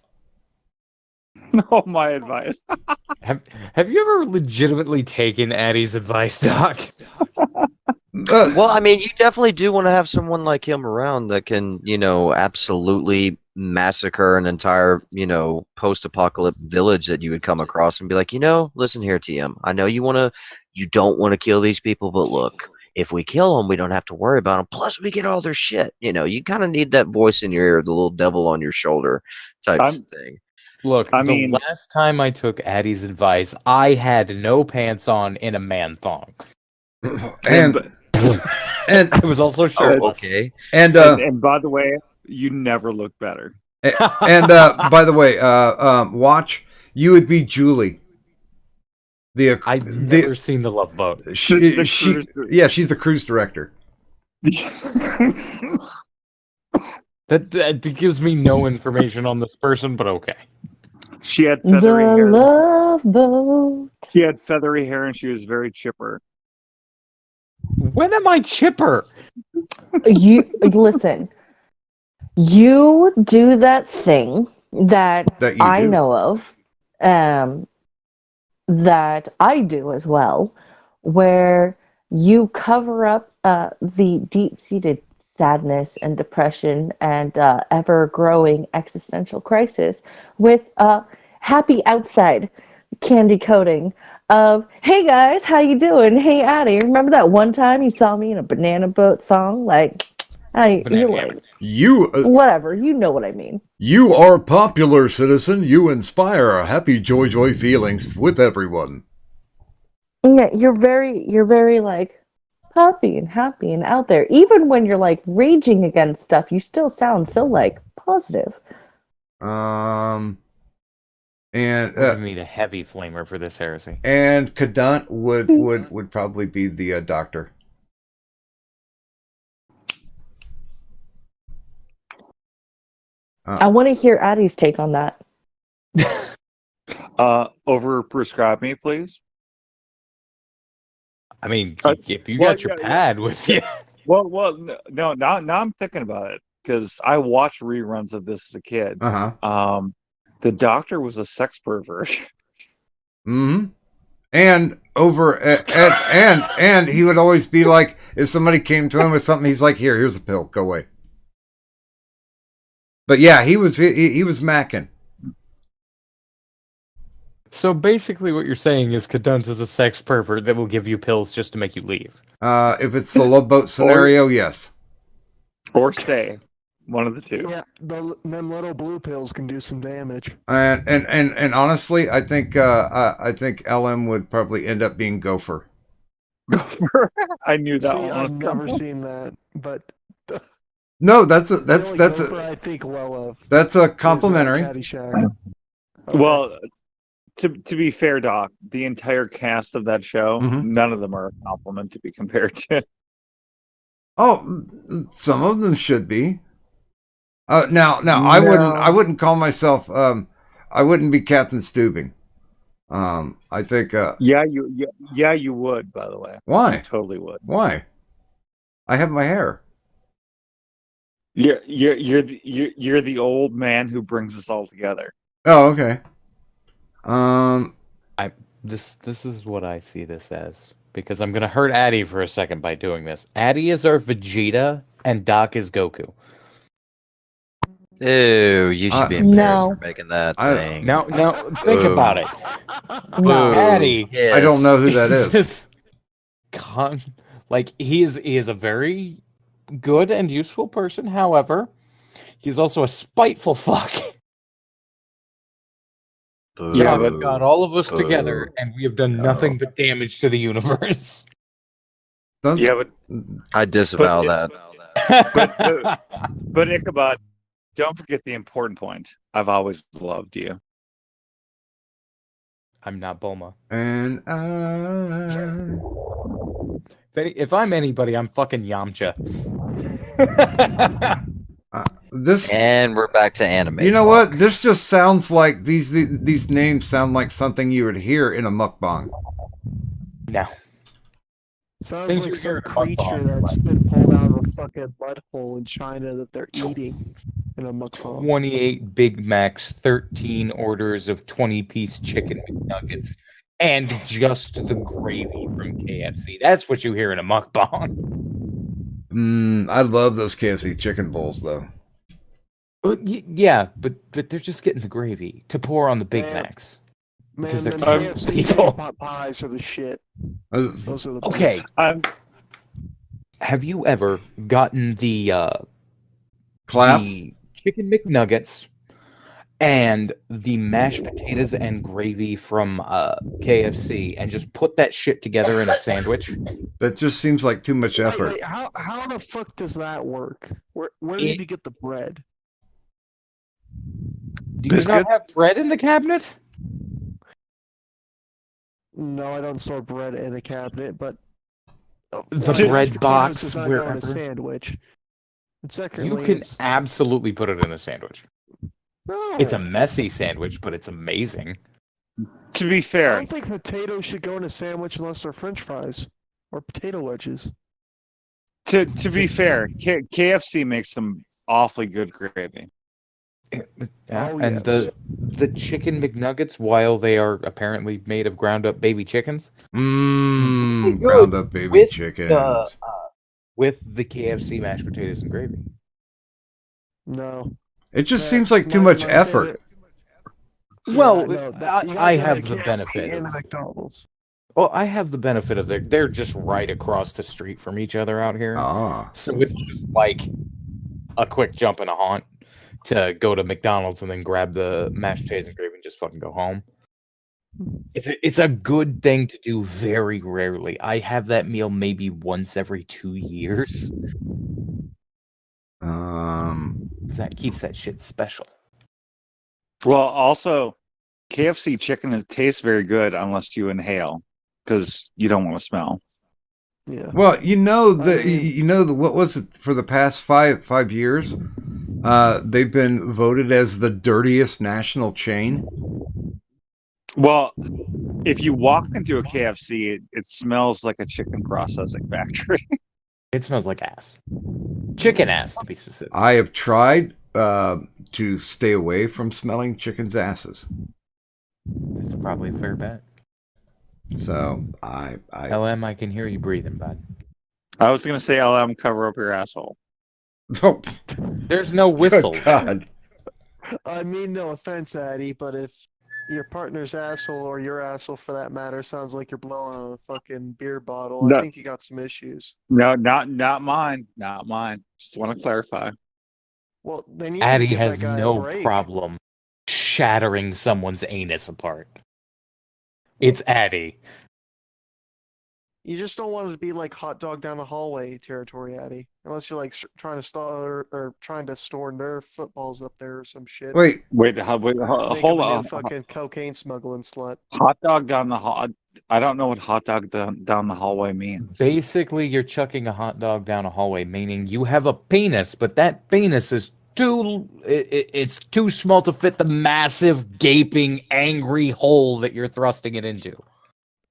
Oh, my advice. Have you ever legitimately taken Addie's advice, Doc? Well, I mean, you definitely do want to have someone like him around that can, absolutely massacre an entire, post-apocalyptic village that you would come across and be like, listen here, TM. I know you don't want to kill these people, but look, if we kill them, we don't have to worry about them. Plus, we get all their shit. You kind of need that voice in your ear, the little devil on your shoulder type thing. Look, I the mean- last time I took Addie's advice, I had no pants on in a man thong. And I was also shirtless. Okay. and And by the way, you never look better. and by the way, watch, you would be Julie. I've never seen The Love Boat. She's the cruise director. That gives me no information on this person, but okay. She had feathery The hair. Love Boat. She had feathery hair, and she was very chipper. When am I chipper? You listen. You do that thing that That you I do. know of, that I do as well, where you cover up the deep-seated sadness and depression and ever-growing existential crisis with happy outside candy coating of, hey guys, how you doing? Hey Addie, remember that one time you saw me in a banana boat song? Like, you're like, You whatever, you know what I mean. you are popular, citizen. You inspire happy joy feelings with everyone. Yeah, you're very like puffy and happy and out there. Even when you're like raging against stuff, you still sound so like positive. And We're gonna need a heavy flamer for this heresy. and Kadant would probably be the doctor. I want to hear Addie's take on that. Over-prescribe me, please. I mean, if you well, got your yeah, pad with you. Well, no. Now I'm thinking about it because I watched reruns of this as a kid. The doctor was a sex pervert. Mm-hmm. And and he would always be like, if somebody came to him with something, he's like, here's a pill, go away. But yeah, he was macking. So basically, what you're saying is Kadunz is a sex pervert that will give you pills just to make you leave. If it's the Love Boat scenario, yes. Or stay. One of the two. Yeah, them little blue pills can do some damage. And honestly, I think LM would probably end up being Gopher. Gopher. I knew that See, one. I've never seen that, but No, that's the only Gopher I think well of. that's a is, complimentary. Caddyshack. Okay. Well, to be fair, Doc, the entire cast of that show, Mhm. none of them are a compliment to be compared to. Oh, some of them should be. Now, I wouldn't call myself. I wouldn't be Captain Steubing. I think. Yeah, you would. By the way, Why? you totally would. Why? I have my hair. You're the old man who brings us all together. Oh, okay. This is what I see this as, because I'm gonna hurt Addie for a second by doing this. Addie is our Vegeta, and Doc is Goku. Ew, you should be embarrassed No. for making that I- thing. Now, think Boo. about it. No. Addie. I don't know who that is. this like he is a very good and useful person. However, he's also a spiteful fuck. Boo. Yeah, God got all of us Boo. together, and we have done nothing but damage to the universe. Don't- Yeah, but I disavow But- that. but Ichabod, don't forget the important point. I've always loved you. I'm not Bulma. And If I'm anybody, I'm fucking Yamcha. this. And we're back to anime. You know talk. what? This just sounds like these names sound like something you would hear in a mukbang. No. Sounds Things like you some hear in a creature mukbang, that's been pulled out of a fucking mud hole in China that they're eating in a mukbang. 28 Big Macs, 13 orders of 20-piece chicken McNuggets, and just the gravy from KFC. That's what you hear in a mukbang. I love those KFC chicken bowls though. Yeah, but they're just getting the gravy to pour on the Big Man. Macs. Man, Because them they're KFC people. pot pies are the shit. Those- Those are the Okay, best. have you ever gotten the Clap. the chicken McNuggets and the mashed potatoes and gravy from KFC and just put that shit together in a sandwich? That just seems like too much effort. Wait, how the fuck does that work? Where It- did you get the bread? Do you not have bread in the cabinet? No, I don't store bread in a cabinet, but The one, bread potatoes box does not go in wherever. a sandwich. And secondly, You can it's, absolutely put it in a sandwich. no, It's a messy sandwich, but it's amazing. To be I fair, don't think potatoes should go in a sandwich unless they're French fries or potato wedges. to be fair, KFC makes some awfully good gravy. Yeah, Oh, and yes. the chicken McNuggets, while they are apparently made of ground up baby chickens, good Ground up baby with chickens. with the KFC mashed potatoes and gravy. No. It just Yeah, seems like too not- much not effort. Well, no, that- you gotta I go to have the KFC benefit. and the McDonald's. Well, I have the benefit of they're just right across the street from each other out here. Ah, So it's just like a quick jump and a haunt to go to McDonald's and then grab the mashed potatoes and gravy and just fucking go home. It's a good thing to do very rarely. I have that meal maybe once every 2 years. That keeps that shit special. Well, also, KFC chicken tastes very good unless you inhale because you don't want to smell. Yeah. well, you know the I mean- you know the what was it for the past five years? They've been voted as the dirtiest national chain. Well, if you walk into a KFC, it smells like a chicken processing factory. It smells like ass. Chicken ass, to be specific. I have tried to stay away from smelling chickens' asses. That's probably a fair bet. So I LM, I can hear you breathing, bud. I was gonna say, LM, cover up your asshole. oh, There's no good whistle. God. I mean, no offense, Addy, but if your partner's asshole or your asshole for that matter sounds like you're blowing on a fucking beer bottle, No. I think you got some issues. No, not mine. Not mine. Just want to clarify. Well, then you need Addie to give has that guy a no break. problem shattering someone's anus apart. It's Addie. You just don't want it to be like hot dog down the hallway territory, Addy. Unless you're like trying to store or trying to store Nerf footballs up there or some shit. Wait, Wait, Make hold him a new on. fucking cocaine smuggling slut. Hot dog down the hall. I don't know what hot dog down the hallway means. Basically, you're chucking a hot dog down a hallway, meaning you have a penis, but that penis is it's too small to fit the massive, gaping, angry hole that you're thrusting it into.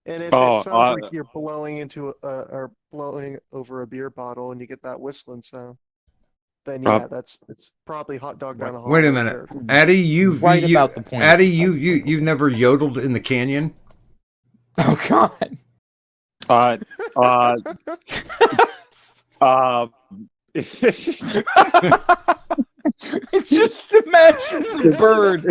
And if Oh, it sounds like you're blowing into or blowing over a beer bottle and you get that whistling sound, then yeah, it's probably hot dog down the hallway. wait a minute, territory. Addie, you Right about the point. Addie, you've never yodeled in the canyon? Oh God. It's just imagine the bird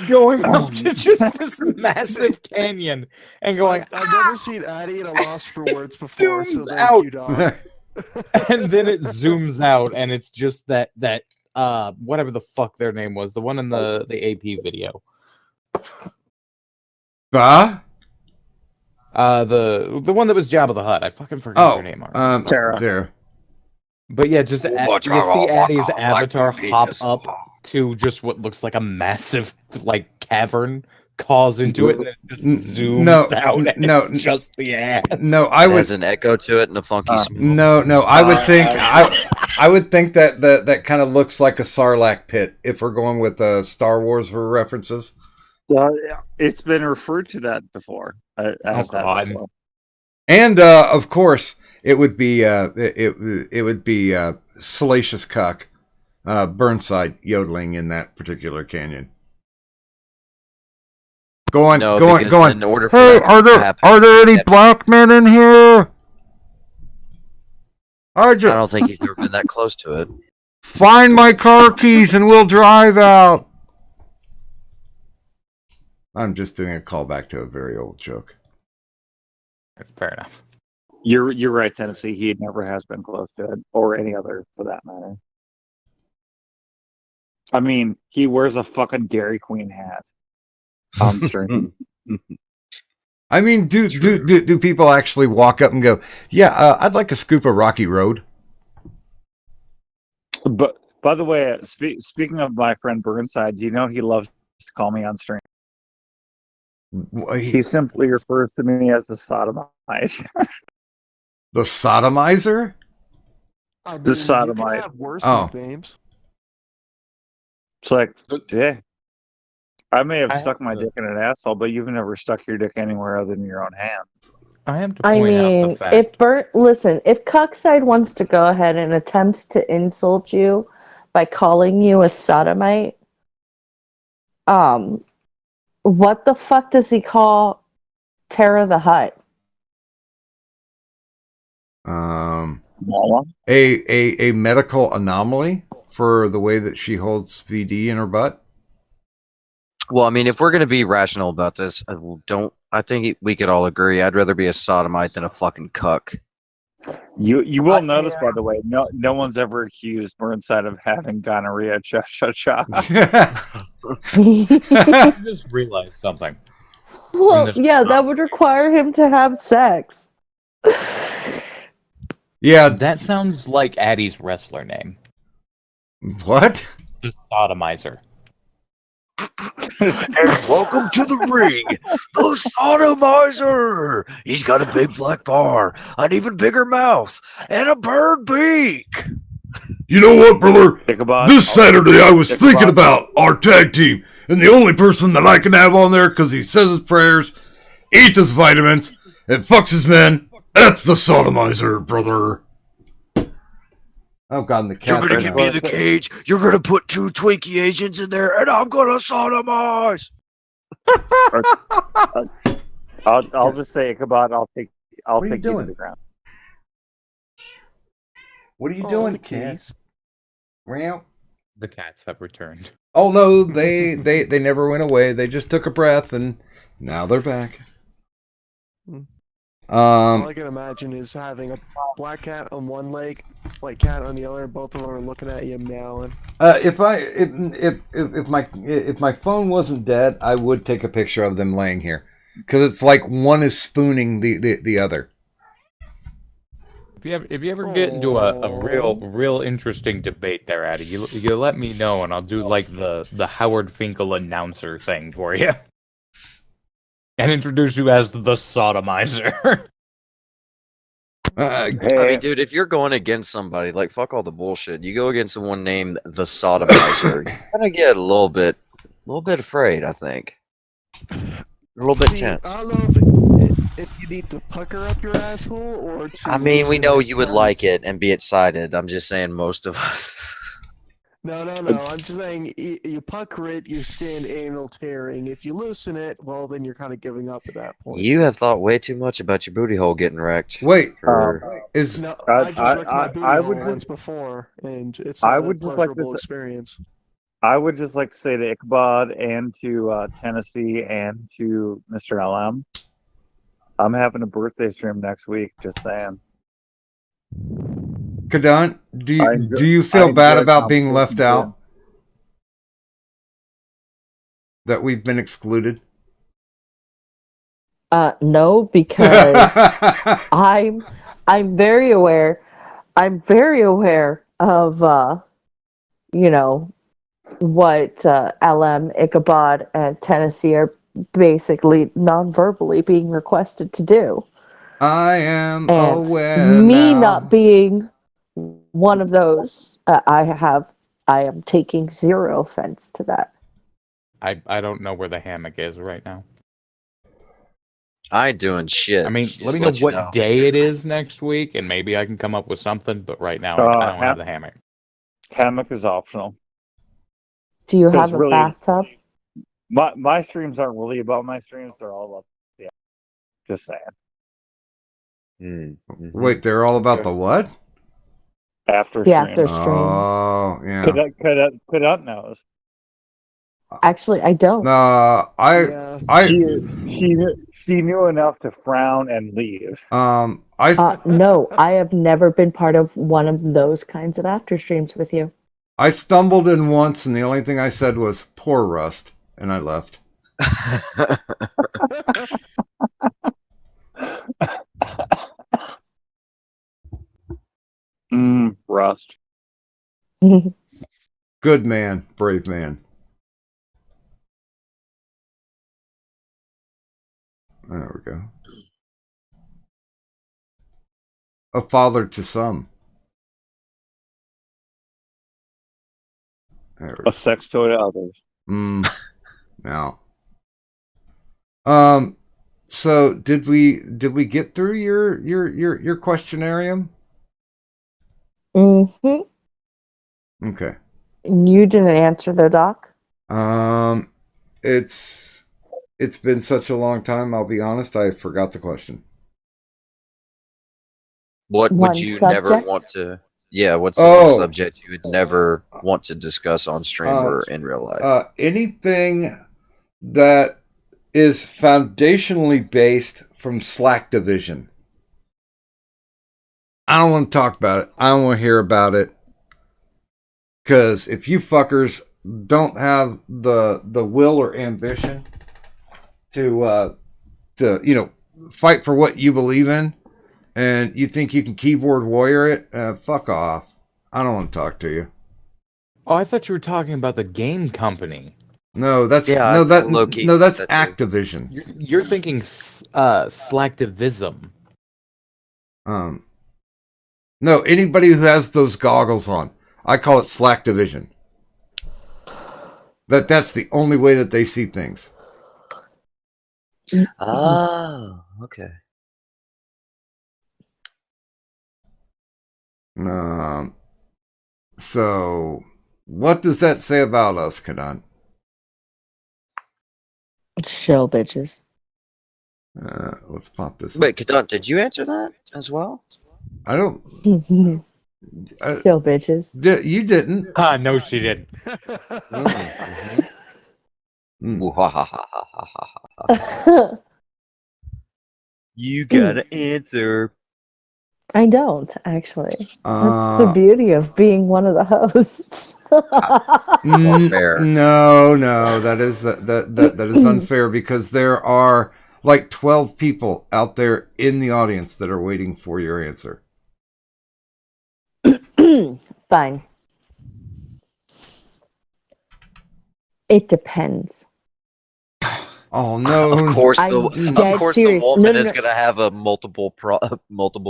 going up to just this massive canyon and going, I've never seen Addy at a loss for words before, so zooms thank out. you, dog. and then it zooms out, and it's just that whatever the fuck their name was, the one in the AP video. The one that was Jabba the Hutt. I fucking forgot her name already. Sarah. But yeah, just you see Addie's avatar hop penis. up to just what looks like a massive like cavern, calls into it, and it just zooms out. And it's just the ass. No, I It would. has an echo to it and a funky smell. No, I would think I would think that kind of looks like a Sarlacc pit if we're going with Star Wars for references. Well, it's been referred to that before. As that before. And of course, it would be it would be Salacious Cuck, Burnside yodeling in that particular canyon. Go on. In order for Hey, that to happen, are there any black men in here? I don't think he's ever been that close to it. Find my car keys and we'll drive out. I'm just doing a callback to a very old joke. Fair enough. You're right, Tennessee. He never has been close to it, or any other for that matter. I mean, he wears a fucking Dairy Queen hat on stream. I mean, do people actually walk up and go, "Yeah, I'd like a scoop of Rocky Road"? But by the way, speaking of my friend Burnside, do you know he loves to call me on stream? He simply refers to me as the sodomite. The sodomizer? I mean, The you sodomite. can have worse Oh. names. It's like, yeah. I may have I stuck have my to- dick in an asshole, but you've never stuck your dick anywhere other than your own hand. I have to I point out the mean, fact. if Cuckside wants to go ahead and attempt to insult you by calling you a sodomite, what the fuck does he call Tara the Hutt? A medical anomaly for the way that she holds VD in her butt. Well, I mean, if we're going to be rational about this, I think we could all agree. I'd rather be a sodomite than a fucking cuck. You will notice, by the way, no one's ever accused Burnside of having gonorrhea. Cha cha cha. I just realized something. Well, this- yeah, that would require him to have sex. Yeah, That sounds like Addie's wrestler name. what? The Sodomizer. And welcome to the ring, the sodomizer. He's got a big black bar, an even bigger mouth, and a bird beak. You know what, brother? Ichabod, This Saturday I was Ichabod. thinking about our tag team, and the only person that I can have on there because he says his prayers, eats his vitamins, and fucks his men, that's the sodomizer, brother. Oh god, and the cat. You're gonna give me the cage. You're gonna put 2 Twinkie Asians in there, and I'm gonna sodomize. I'll just say Ichabod. I'll take are you you to doing? the ground. What are you Oh, doing, the cat? keys. Meow. The cats have returned. Oh no, they never went away. They just took a breath and now they're back. All I can imagine is having a black cat on one leg, white cat on the other. Both of them are looking at you, meowing. If my phone wasn't dead, I would take a picture of them laying here because it's like one is spooning the other. If you ever get into a real interesting debate there, Addy, you let me know and I'll do like the Howard Finkel announcer thing for you. And introduce you as the sodomizer. I mean, dude, if you're going against somebody, like, fuck all the bullshit. You go against someone named the sodomizer, you're gonna get a little bit afraid, I think. A little bit tense. I don't know if you need to pucker up your asshole or to. I mean, we loosen know it you would because- like it and be excited. I'm just saying most of us. No. I'm just saying, you pucker it, you stand anal tearing. If you loosen it, well, then you're kind of giving up at that point. You have thought way too much about your booty hole getting wrecked. Wait, For- is No, I just wrecked my booty hole would just, once before, and it's I not a would just like to pleasurable say, experience. I would just like to say to Ichabod and to Tennessee and to Mr. LM, I'm having a birthday stream next week. Just saying. Kadant, I do you I feel bad enjoy about being conversation left too. out? That we've been excluded? No, because I'm very aware. I'm very aware of what LM, Ichabod, and Tennessee are basically non-verbally being requested to do. I am And aware me now. not being one of those, I am taking zero offense to that. I don't know where the hammock is right now. I ain't doing shit. I mean, Just let me know let you what day it is next week, and maybe I can come up with something. But right now, I don't have the hammock. Hammock is optional. Do you have Because a really, bathtub? my streams aren't really about my streams. They're all about, yeah. Just saying. Mm-hmm. Wait, they're all about the what? After The stream. after streams. Oh, yeah. Cadet knows. Actually, I don't. She knew enough to frown and leave. No, I have never been part of one of those kinds of after streams with you. I stumbled in once, and the only thing I said was "poor Rust," and I left. Rust. Good man, brave man. There we go. A father to some. A sex toy to others. Now. So did we get through your questionarium? Mm-hmm. Okay. You didn't answer though, Doc. It's been such a long time, I'll be honest, I forgot the question. What would One you subject? never want to? Yeah, what's the one subject you would never want to discuss on stream or in real life? Anything that is foundationally based from Slack Division. I don't want to talk about it. I don't want to hear about it. Because if you fuckers don't have the will or ambition to fight for what you believe in, and you think you can keyboard warrior it, fuck off. I don't want to talk to you. Oh, I thought you were talking about the game company. No, that's that's Activision. You're thinking slacktivism. No, anybody who has those goggles on, I call it Slack Division. That's the only way that they see things. Oh, okay. So what does that say about us, Kanan? Shill bitches. Let's pop this. Wait, Kadant, did you answer that as well? I don't. Shill bitches. You didn't. No, she didn't. You gotta answer. I don't actually. That's the beauty of being one of the hosts. No, that is unfair because there are like 12 people out there in the audience that are waiting for your answer. Fine. It depends. Oh no! Of course, the woman is No. gonna have a multiple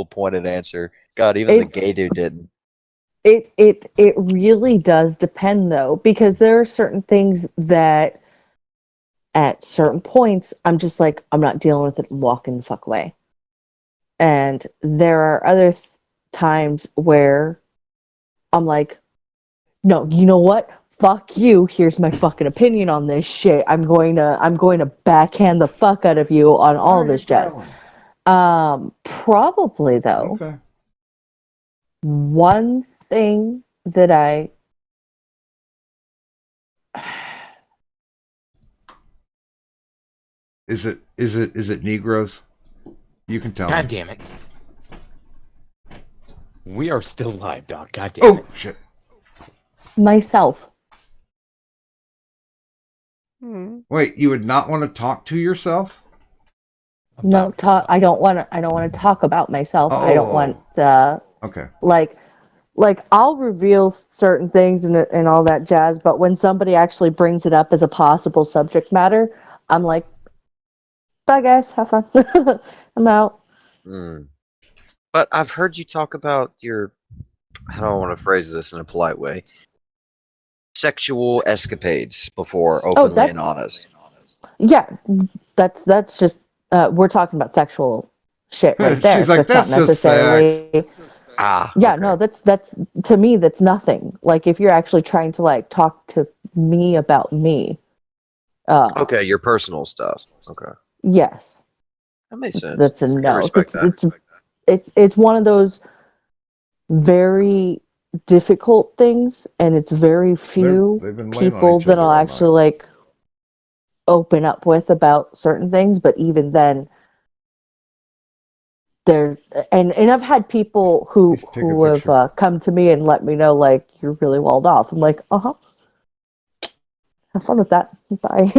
pointed answer. God, even the gay dude didn't. It really does depend though, because there are certain things that at certain points I'm just like, I'm not dealing with it and walking the fuck away. And there are other times where I'm like, No, you know what? Fuck you. Here's my fucking opinion on this shit. I'm going to backhand the fuck out of you on all this jazz. Probably though. Okay. One thing that Is it Negroes? You can tell God me. damn it. We are still live, dog. God damn it. Oh shit. myself. Wait, you would not want to talk to yourself? No, About talk. fuck. I don't want to talk about myself. I don't want Okay. like I'll reveal certain things and all that jazz, but when somebody actually brings it up as a possible subject matter, I'm like, bye guys, have fun. I'm out. Mm. But I've heard you talk about your, how do I want to phrase this in a polite way? Sexual escapades before, openly and honest. Yeah, that's just we're talking about sexual shit right there. She's like, that's that's not just sex. necessarily. Ah, Yeah, okay. no, that's to me that's nothing. Like if you're actually trying to like talk to me about me. Okay, your personal stuff. Okay, Yes. that makes sense. That's a I can no. respect that. It's one of those very difficult things, and it's very few They've been laying on people each that other I'll all actually night. like open up with about certain things. But even then, there and I've had people who Please take a have picture. come to me and let me know like you're really walled off. I'm like, have fun with that. Bye.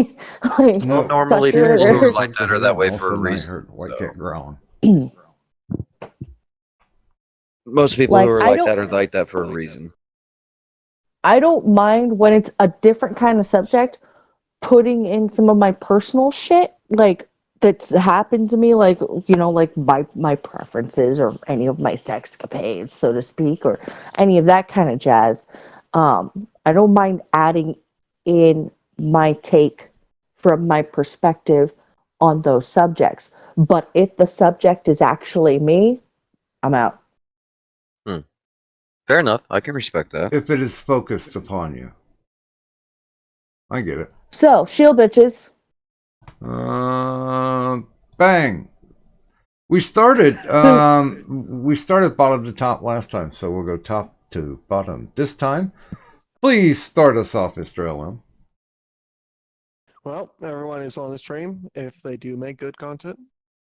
Like, No, Well, talk normally to you people who later. are like that are that way for a I reason. heard white so. cat growling. Most people Like, who are I like don't- that are like that for a reason. I don't mind when it's a different kind of subject, putting in some of my personal shit, like that's happened to me, like like my preferences or any of my sexcapades, so to speak, or any of that kind of jazz. I don't mind adding in my take from my perspective on those subjects. But if the subject is actually me, I'm out. Fair enough. I can respect that. If it is focused upon you. I get it. So, shield bitches. Bang. We started bottom to top last time, so we'll go top to bottom this time. Please start us off, Mr. LM. Well, everyone is on the stream. If they do make good content,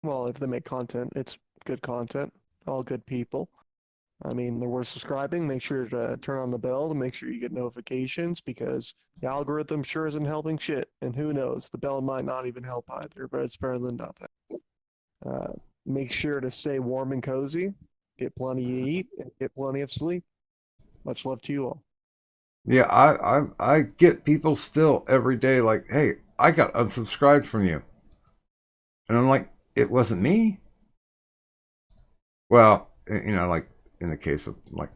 well, if they make content, it's good content. All good people. I mean, they're worth subscribing. Make sure to turn on the bell to make sure you get notifications because the algorithm sure isn't helping shit. And who knows, the bell might not even help either, but it's better than nothing. Make sure to stay warm and cozy, get plenty to eat, and get plenty of sleep. Much love to you all. Yeah, I get people still every day like, hey, I got unsubscribed from you. And I'm like, it wasn't me. Well, like in the case of like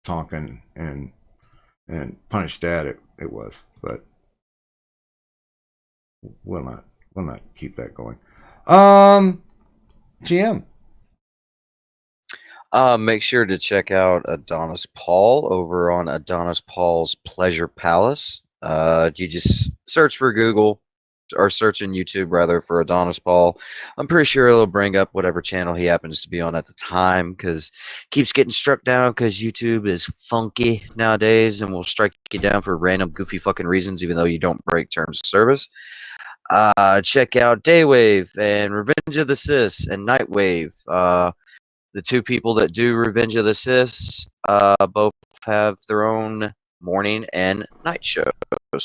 Tonkin and Punish Dad, it was, but we'll not keep that going. GM. Make sure to check out Adonis Paul over on Adonis Paul's Pleasure Palace. You just search for Google or search in YouTube rather for Adonis Paul. I'm pretty sure it'll bring up whatever channel he happens to be on at the time because keeps getting struck down because YouTube is funky nowadays and will strike you down for random goofy fucking reasons even though you don't break terms of service. Check out Daywave and Revenge of the Sis and Nightwave. The two people that do Revenge of the Sis both have their own morning and night shows,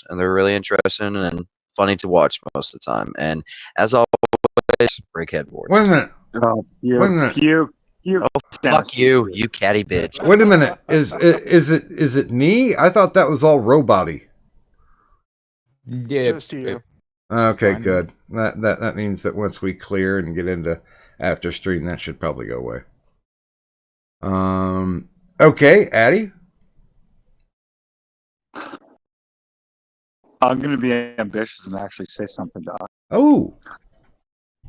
and they're really interesting and funny to watch most of the time. And as always, break headboards. Wait a minute. Oh, Wait a minute. you. Oh, fuck you, you catty bitch. Wait a minute. Is it me? I thought that was all robot-y. Yeah. Just you. Okay, Fine. good. That means that once we clear and get into after stream, that should probably go away. Okay, Addy. I'm going to be ambitious and actually say something, Doc. Oh,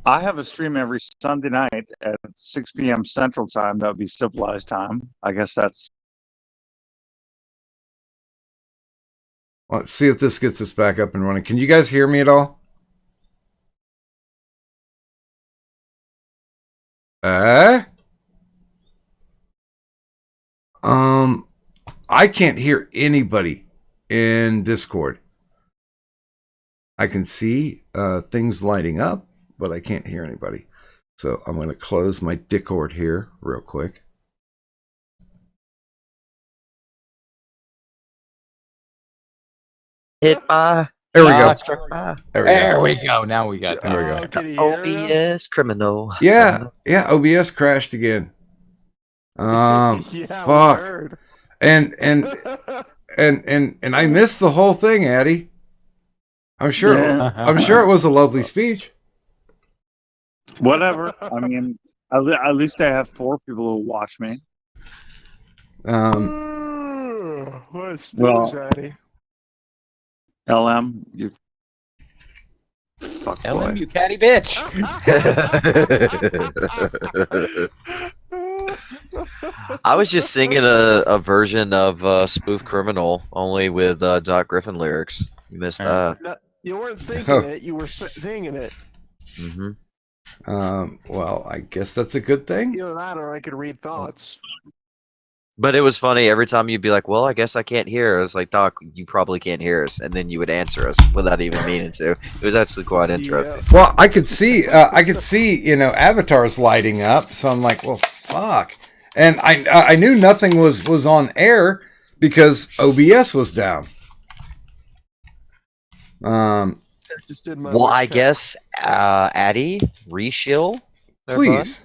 I have a stream every Sunday night at 6 p.m. Central Time. That would be civilized time. I guess that's Let's see if this gets us back up and running. Can you guys hear me at all? I can't hear anybody in Discord. I can see things lighting up, but I can't hear anybody. So I'm going to close my Discord here real quick. Hit by. There we go. Struck by. There we go. Now we got There we go. Can you hear him? OBS criminal. Yeah, OBS crashed again. Yeah, fuck. we heard. And I missed the whole thing, Addy. I'm sure it was a lovely speech. Whatever. I mean, at least I have 4 people who watch me. What's Well- news, Addy? LM, you fuck boy. LM, you catty bitch. I was just singing a version of Spoof Criminal, only with Doc Griffin lyrics. You missed that. No, you weren't thinking it, you were singing it. Mm-hmm. Well, I guess that's a good thing. Either that or I could read thoughts. But it was funny every time you'd be like, "Well, I guess I can't hear." I was like, "Doc, you probably can't hear us," and then you would answer us without even meaning to. It was actually quite interesting. Yeah. Well, I could see, avatars lighting up. So I'm like, well, fuck. And I knew nothing was on air because OBS was down. Just did my Well, I work. guess Addy reshill. their Please.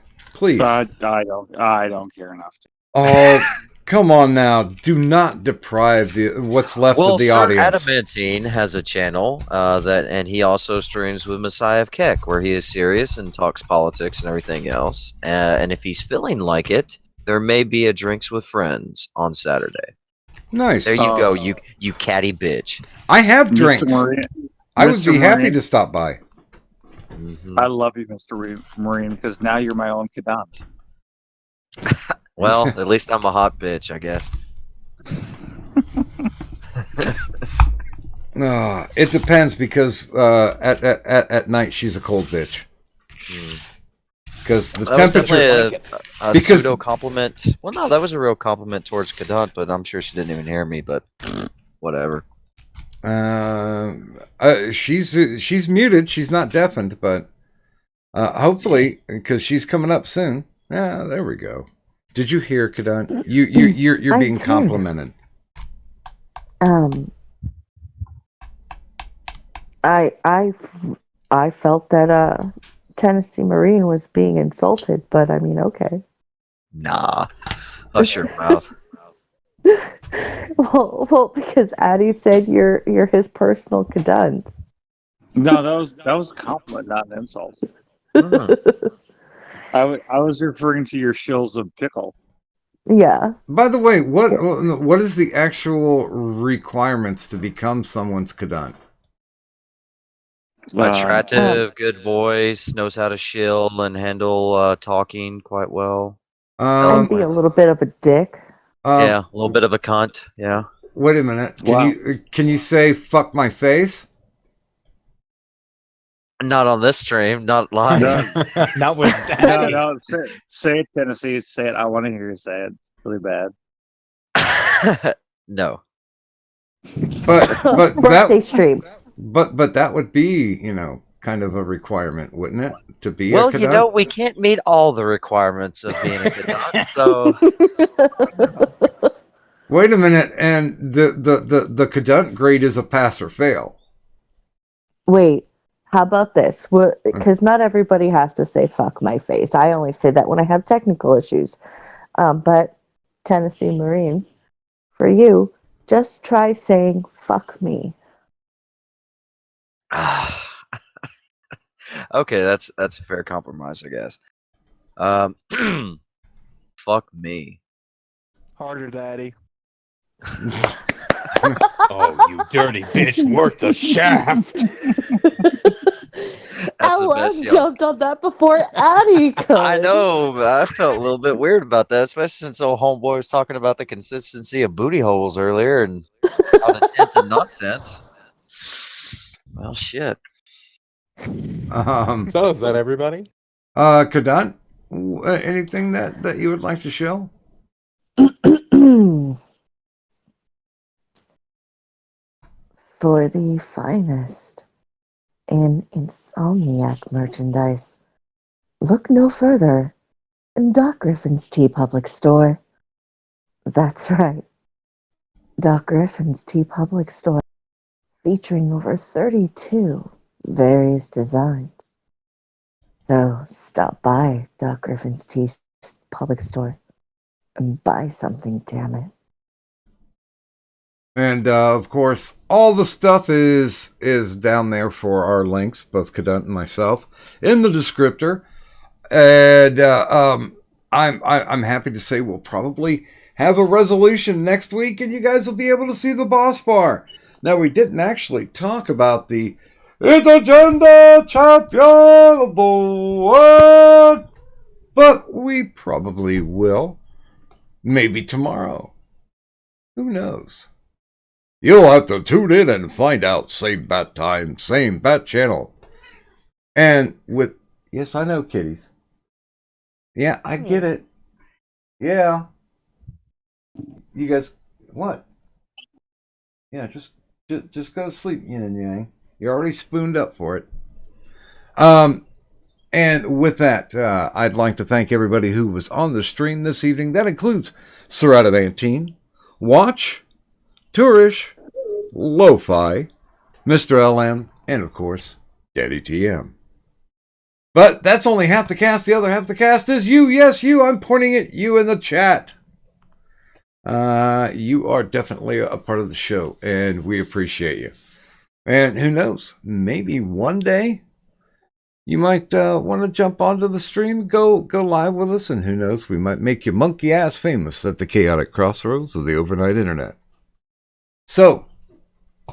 I don't care enough to. Oh, come on now. Do not deprive what's left Well, of the Sir audience. Adamantine has a channel and he also streams with Messiah of Keck, where he is serious and talks politics and everything else. And if he's feeling like it, there may be a drinks with friends on Saturday. Nice. There you go, you catty bitch. I have drinks. Mr. Marine, I would Mr. be happy Marine. to stop by. Mhm. I love you, Mr. Marine, because now you're my own cadant. Well, at least I'm a hot bitch, I guess. It depends because at night she's a cold bitch. Because the That was temperature. definitely a because- pseudo compliment. Well, no, that was a real compliment towards Kadant, but I'm sure she didn't even hear me. But whatever. She's muted. She's not deafened, but hopefully, because she's coming up soon. Yeah, there we go. Did you hear, Kadant? You're I being did. complimented. I felt that Tennessee Marine was being insulted, but I mean, okay. Nah, hush your mouth. Well, because Addie said you're his personal cadunt. No, that was a compliment, not an insult. Mm. I was referring to your shills of pickle. Yeah. By the way, what is the actual requirements to become someone's Kadant? Attractive, good voice, knows how to shill and handle talking quite well. And be a little bit of a dick. Yeah, a little bit of a cunt. Yeah. Wait a minute. Wow. Can you say "fuck my face"? Not on this stream, not live. Not with No, Daddy. no, say it, Tennessee. Say it. I want to hear you say it. Really bad. No. But Birthday stream. but that would be kind of a requirement, wouldn't it? To be Well, a Kadant? we can't meet all the requirements of being a cadet, so Wait a minute, and the Kadant grade is a pass or fail. Wait, how about this? Because not everybody has to say "fuck my face." I only say that when I have technical issues. But Tennessee Marine, for you, just try saying "fuck me." okay, that's a fair compromise, I guess. Fuck me. Harder, Daddy. Oh, you dirty bitch! Work the shaft. That's the best LM yell. jumped on that before Addy could. I know. But I felt a little bit weird about that, especially since old homeboy was talking about the consistency of booty holes earlier and how the tense and not tense. Well, shit. So is that everybody? Kadant, anything that you would like to show? For the finest in Insomniac merchandise, look no further than Doc Griffin's Tea Public Store. That's right, Doc Griffin's Tea Public Store, featuring over 32 various designs. So stop by Doc Griffin's Tea Public Store and buy something, damn it. And of course, all the stuff is down there for our links, both Kadant and myself, in the descriptor. And I'm happy to say we'll probably have a resolution next week, and you guys will be able to see the boss bar. Now, we didn't actually talk about the Intergender Champion of the World, but we probably will. Maybe tomorrow. Who knows? You'll have to tune in and find out. Same bat time, same bat channel. And with... Yes, I know, kitties. Yeah, I get it. Yeah. You guys... What? Yeah, just go to sleep, yin and yang. You're already spooned up for it. And with that, I'd like to thank everybody who was on the stream this evening. That includes Serrata Vantine, Watch, Tourish, Lo-Fi, Mr. LM, and of course, Daddy TM. But that's only half the cast. The other half of the cast is you. Yes, you. I'm pointing at you in the chat. You are definitely a part of the show, and we appreciate you. And who knows? Maybe one day you might want to jump onto the stream, go live with us, and who knows? We might make you monkey ass famous at the chaotic crossroads of the overnight internet. So,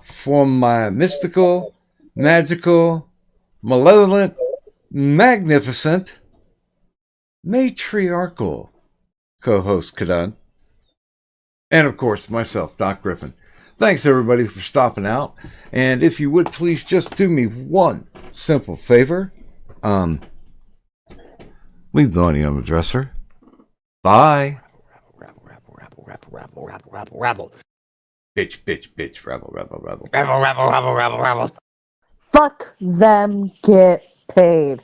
for my mystical, magical, malevolent, magnificent, matriarchal co-host Kadant, and of course myself, Doc Griffin. Thanks everybody for stopping out, and if you would please just do me one simple favor, leave the money on the dresser. Bye. Rabble. Bitch, rabble. Rabble. Fuck them, get paid.